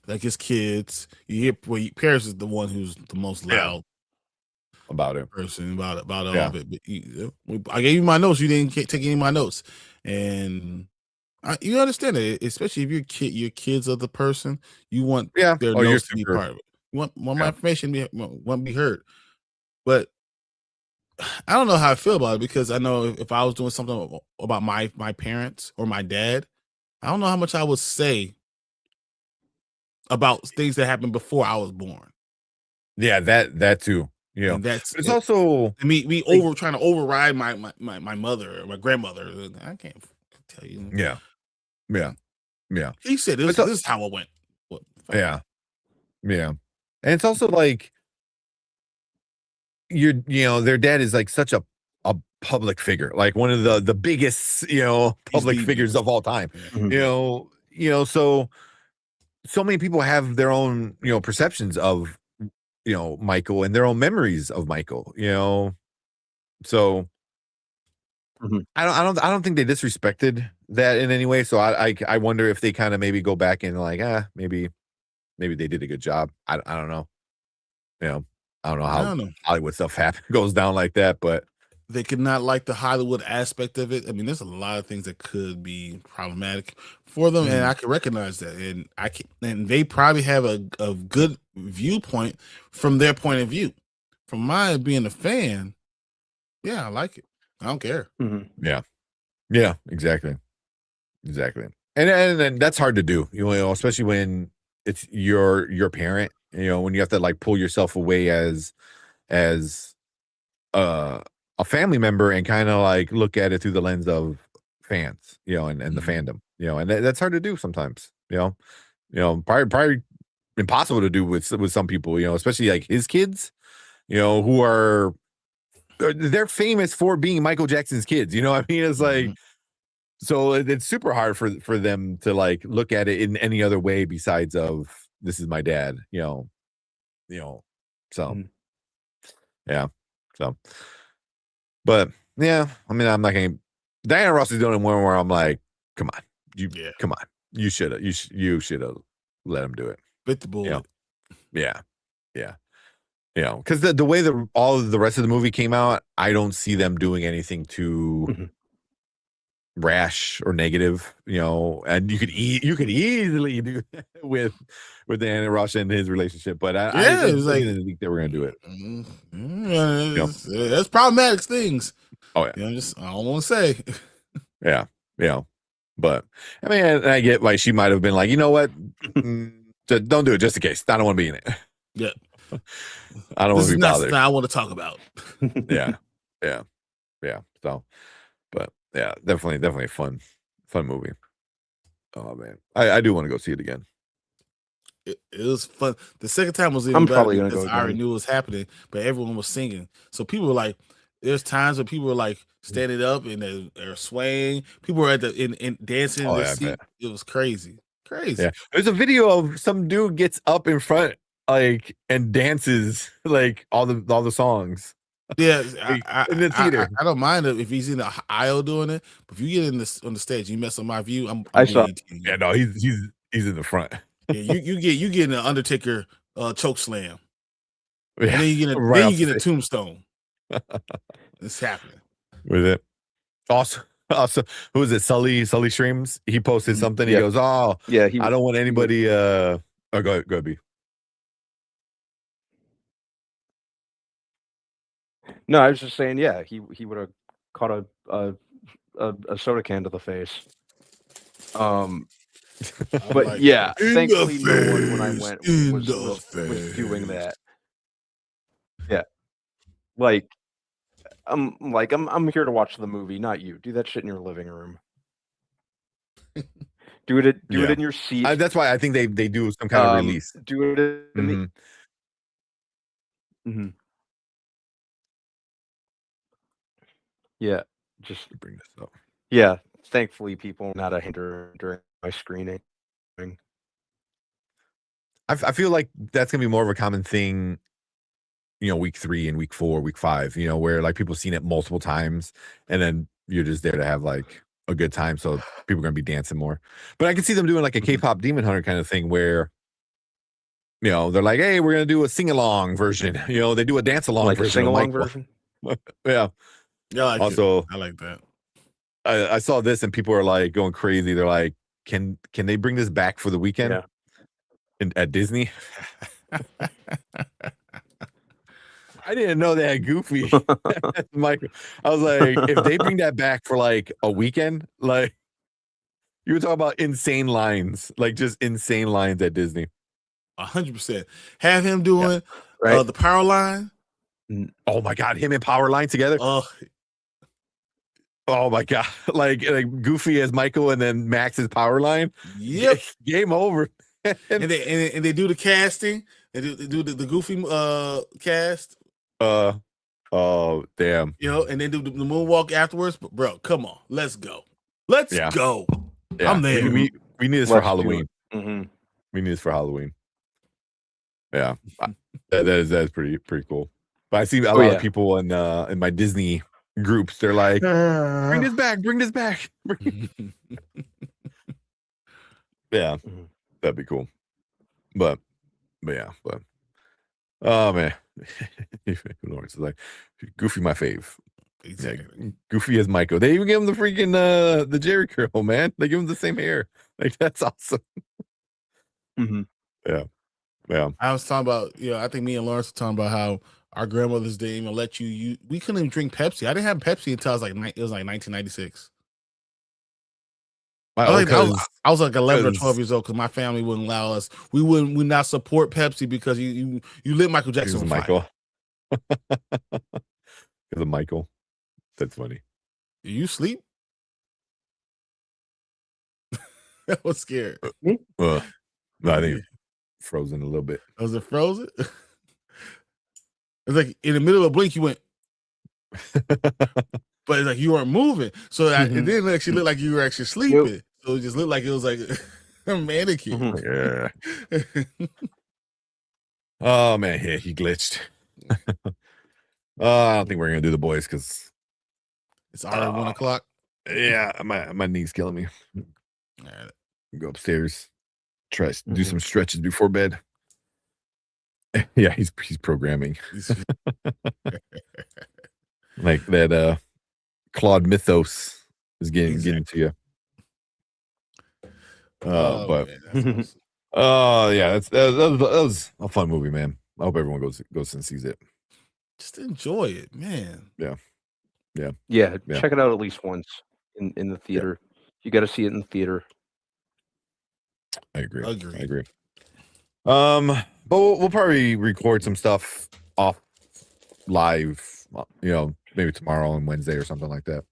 like his kids. You hear Paris is the one who's the most loud about it person about all of it. But I gave you my notes. You didn't take any of my notes, and you understand it. Especially if your kids are the person you want their notes to be part of it. You want my information to be heard. But I don't know how I feel about it because I know if I was doing something about my parents or my dad, I don't know how much I would say about things that happened before I was born. Yeah, that too. Yeah, and it's also me trying to override my mother or my grandmother. I can't tell you. Yeah. He said this is how it went. Yeah, and it's also like their dad is like such a public figure, like one of the biggest public figures of all time. So many people have their own perceptions of Michael and their own memories of Michael. So I don't think they disrespected that in any way. So I wonder if they kind of maybe go back and like maybe they did a good job. I don't know. I don't know how Hollywood stuff goes down like that, but they could not like the Hollywood aspect of it. I mean, there's a lot of things that could be problematic for them, and I can recognize that. And they probably have a good viewpoint from their point of view. From my being a fan, yeah, I like it. I don't care. Yeah, exactly. And that's hard to do, especially when it's your parent, when you have to like pull yourself away as a family member and kind of like look at it through the lens of fans, and the fandom, and that's hard to do sometimes, probably impossible to do with some people, especially like his kids, who are they're famous for being Michael Jackson's kids. You know what I mean? It's like, so it's super hard for them to like look at it in any other way besides of this is my dad, so yeah. So, but yeah, I mean, I'm not gonna. Diana Ross is the only one where I'm like, come on, come on, you should have let him do it. Bit the bullet. Yeah. Because the way all of the rest of the movie came out, I don't see them doing anything too rash or negative, and you could easily do with Diana Ross and his relationship, but I was like, didn't think they were gonna do it. That's problematic things. Oh yeah, I don't want to say. Yeah, but I mean, I get why she might have been like, you know what, don't do it just in case. I don't want to be in it. Yeah, I don't want to be bothered. I want to talk about. Yeah. So, but yeah, definitely a fun movie. Oh man, I do want to go see it again. It was fun. The second time was even I'm better probably gonna because go I already again. knew it was happening, but everyone was singing. So people were like, there's times where people were like standing up and they're swaying. People were in dancing in their seat. It was crazy. Yeah, there's a video of some dude gets up in front like and dances like all the songs. Yeah, in the theater. I don't mind it if he's in the aisle doing it, but if you get on the stage, you mess up my view. I saw. Yeah, no, he's in the front. Yeah, you get an Undertaker choke slam, Yeah, and then you get a tombstone. It's happening with it. Also, who is it? Sully Streams. He posted something. He goes, "Oh, yeah, I don't want anybody." Go ahead, B. No, I was just saying. Yeah, he would have caught a soda can to the face. But like, yeah, in thankfully the no one when I went face, was doing that. Yeah, like I'm here to watch the movie, not you. Do that shit in your living room. Do it in your seat. That's why I think they do some kind of release. Do it in the. Yeah, just bring this up. Yeah, thankfully people not a hinder during my screening. I feel like that's gonna be more of a common thing, week 3 and week 4, week 5, where like people seen it multiple times and then you're just there to have like a good time. So people are gonna be dancing more. But I can see them doing like a K-pop Demon Hunter kind of thing where they're like, hey, we're gonna do a sing-along version. They do a dance-along like version. A sing-along version. Yeah. Yeah, also, I like that. I saw this and people are like going crazy. They're like, can they bring this back for the weekend? Yeah. At Disney? I didn't know they had Goofy. Mike, I was like, if they bring that back for like a weekend, like you were talking about insane lines, like just insane lines at Disney. 100%. Have him doing right. The power line. Oh my God, him and Power Line together. Oh my God, like Goofy as Michael and then Max as Power Line. Yep, game over. and they do the casting. They do the Goofy cast. Oh damn. And then do the moonwalk afterwards. But bro, come on, let's go. Let's go. Yeah. I'm there. We need this for Halloween. Mm-hmm. We need this for Halloween. Yeah, that is pretty cool. But I see a lot of people in my Disney groups. They're like, bring this back. Yeah, that'd be cool. But oh man, Lawrence is like, Goofy my fave. Exactly. Yeah, Goofy as Michael. They even give him the freaking the Jerry curl, man. They give him the same hair. Like that's awesome. Mm-hmm. Yeah. I was talking about, I think me and Lawrence were talking about how Our grandmothers didn't even let you. We couldn't even drink Pepsi. I didn't have Pepsi until it was like 1996. I was like 11 or 12 years old because my family wouldn't allow us. We would not support Pepsi because you lit Michael Jackson on Michael. fire. Because of Michael. That's funny. Do you sleep? I was scared. No, I think frozen a little bit. Was it frozen? It's like in the middle of a blink, you went, but it's like you weren't moving. So it didn't actually look like you were actually sleeping. So it just looked like it was like a mannequin. Yeah. Oh man, yeah, he glitched. I don't think we're gonna do the boys because it's already 1 o'clock. Yeah, my knee's killing me. All right. Go upstairs, try to do some stretches before bed. Yeah, he's programming. Like that Claude Mythos is getting to you. But man, yeah, that was a fun movie, man. I hope everyone goes and sees it. Just enjoy it, man. Yeah. Check it out at least once in the theater. You got to see it in the theater. I agree. But we'll probably record some stuff off live, maybe tomorrow and Wednesday or something like that.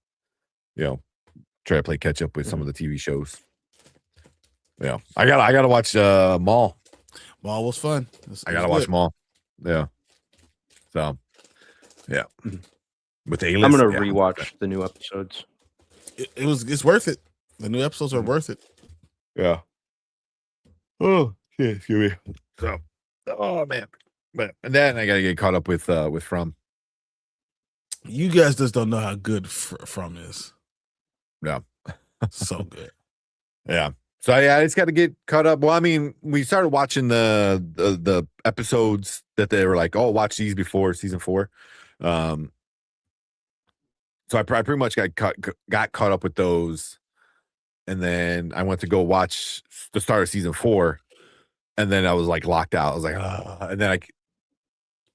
Try to play catch up with some of the TV shows. Yeah, I gotta watch Mall. Mall was fun. I gotta watch Mall. Yeah. So, yeah. With the A-list, I'm gonna rewatch the new episodes. It's worth it. The new episodes are worth it. Yeah. Oh, yeah, excuse me. So, oh man, and then I gotta get caught up with From. You guys just don't know how good From is. Yeah, so good. Yeah. So I just got to get caught up. Well, I mean, we started watching the episodes that they were like, oh, watch these before season 4. So I pretty much got caught up with those, and then I went to go watch the start of season 4, and then I was like locked out. I was like, and then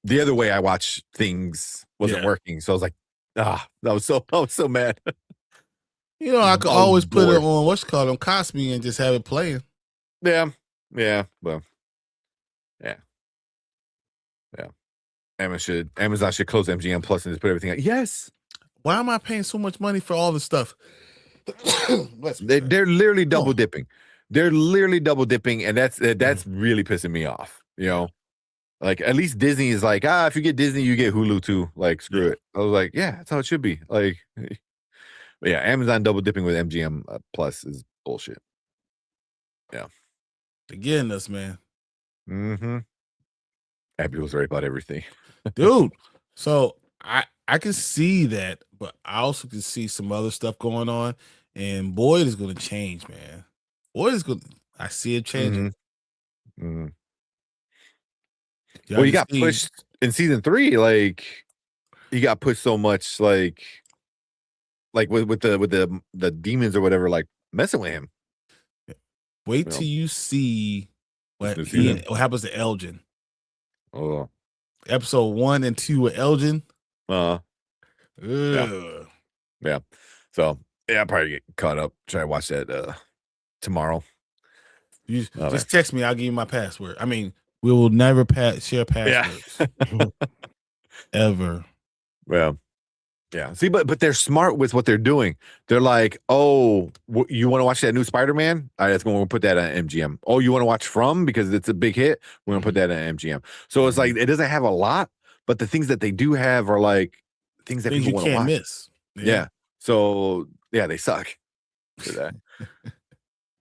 the other way I watched things wasn't working, so I was like, I was so mad. I could always put it on on Cosby and just have it playing. Yeah, well, yeah. Amazon should close MGM Plus and just put everything out. Yes. Why am I paying so much money for all this stuff? They're literally double dipping. They're literally double dipping, and that's really pissing me off. Like at least Disney is like, if you get Disney, you get Hulu too. Like screw it. I was like, yeah, that's how it should be. Like, but yeah, Amazon double dipping with MGM Plus is bullshit. Yeah, they're getting us, man. Mm-hmm. Abby was right about everything, dude. So I can see that, but I also can see some other stuff going on. And Boyd is going to change, man. Boyd is going. I see it changing. Mm-hmm. Well, he got pushed in season 3. Like he got pushed so much, like with the demons or whatever, like messing with him. Wait till you see what happens to Elgin. Oh, episode 1 and 2 with Elgin. Yeah. So I'll probably get caught up. Try to watch that tomorrow. You just text me. I'll give you my password. I mean, we will never share passwords. Ever. Well, yeah. See, but they're smart with what they're doing. They're like, oh, you want to watch that new Spider-Man? All right, let's go. We'll put that on MGM. Oh, you want to watch From because it's a big hit? We're gonna put that on MGM. So it's like it doesn't have a lot, but the things that they do have are like things that people want to watch. Miss. Yeah. So yeah, they suck for that.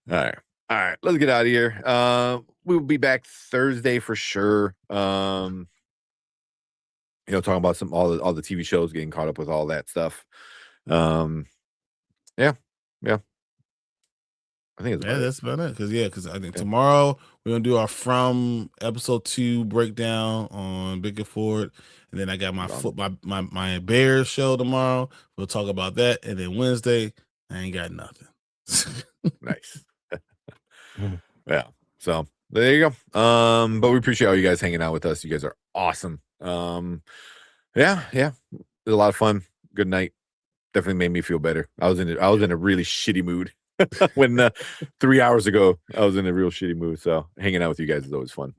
All right. Let's get out of here. We'll be back Thursday for sure. Talking about all the TV shows, getting caught up with all that stuff. Yeah. I think that's about it. Because I think tomorrow we're gonna do our From episode 2 breakdown on Big and Ford, and then I got my Bears show tomorrow. We'll talk about that, and then Wednesday I ain't got nothing. Nice. Yeah. So There you go. But we appreciate all you guys hanging out with us. You guys are awesome. Yeah, it was a lot of fun. Good night. Definitely made me feel better. I was in a really shitty mood when 3 hours ago I was in a real shitty mood. So hanging out with you guys is always fun.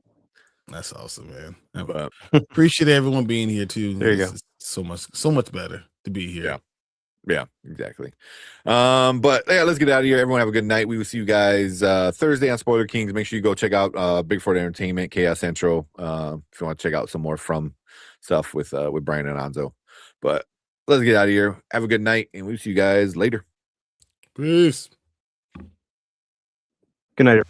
That's awesome, man. But, Appreciate everyone being here too. There you go. So much better to be here. Yeah, exactly. But yeah, let's get out of here. Everyone have a good night. We will see you guys Thursday on Spoiler Kings. Make sure you go check out Big Ford Entertainment, Chaos Central. If you want to check out some more From stuff with Brian and Anzo. But let's get out of here. Have a good night, and we'll see you guys later. Peace. Good night.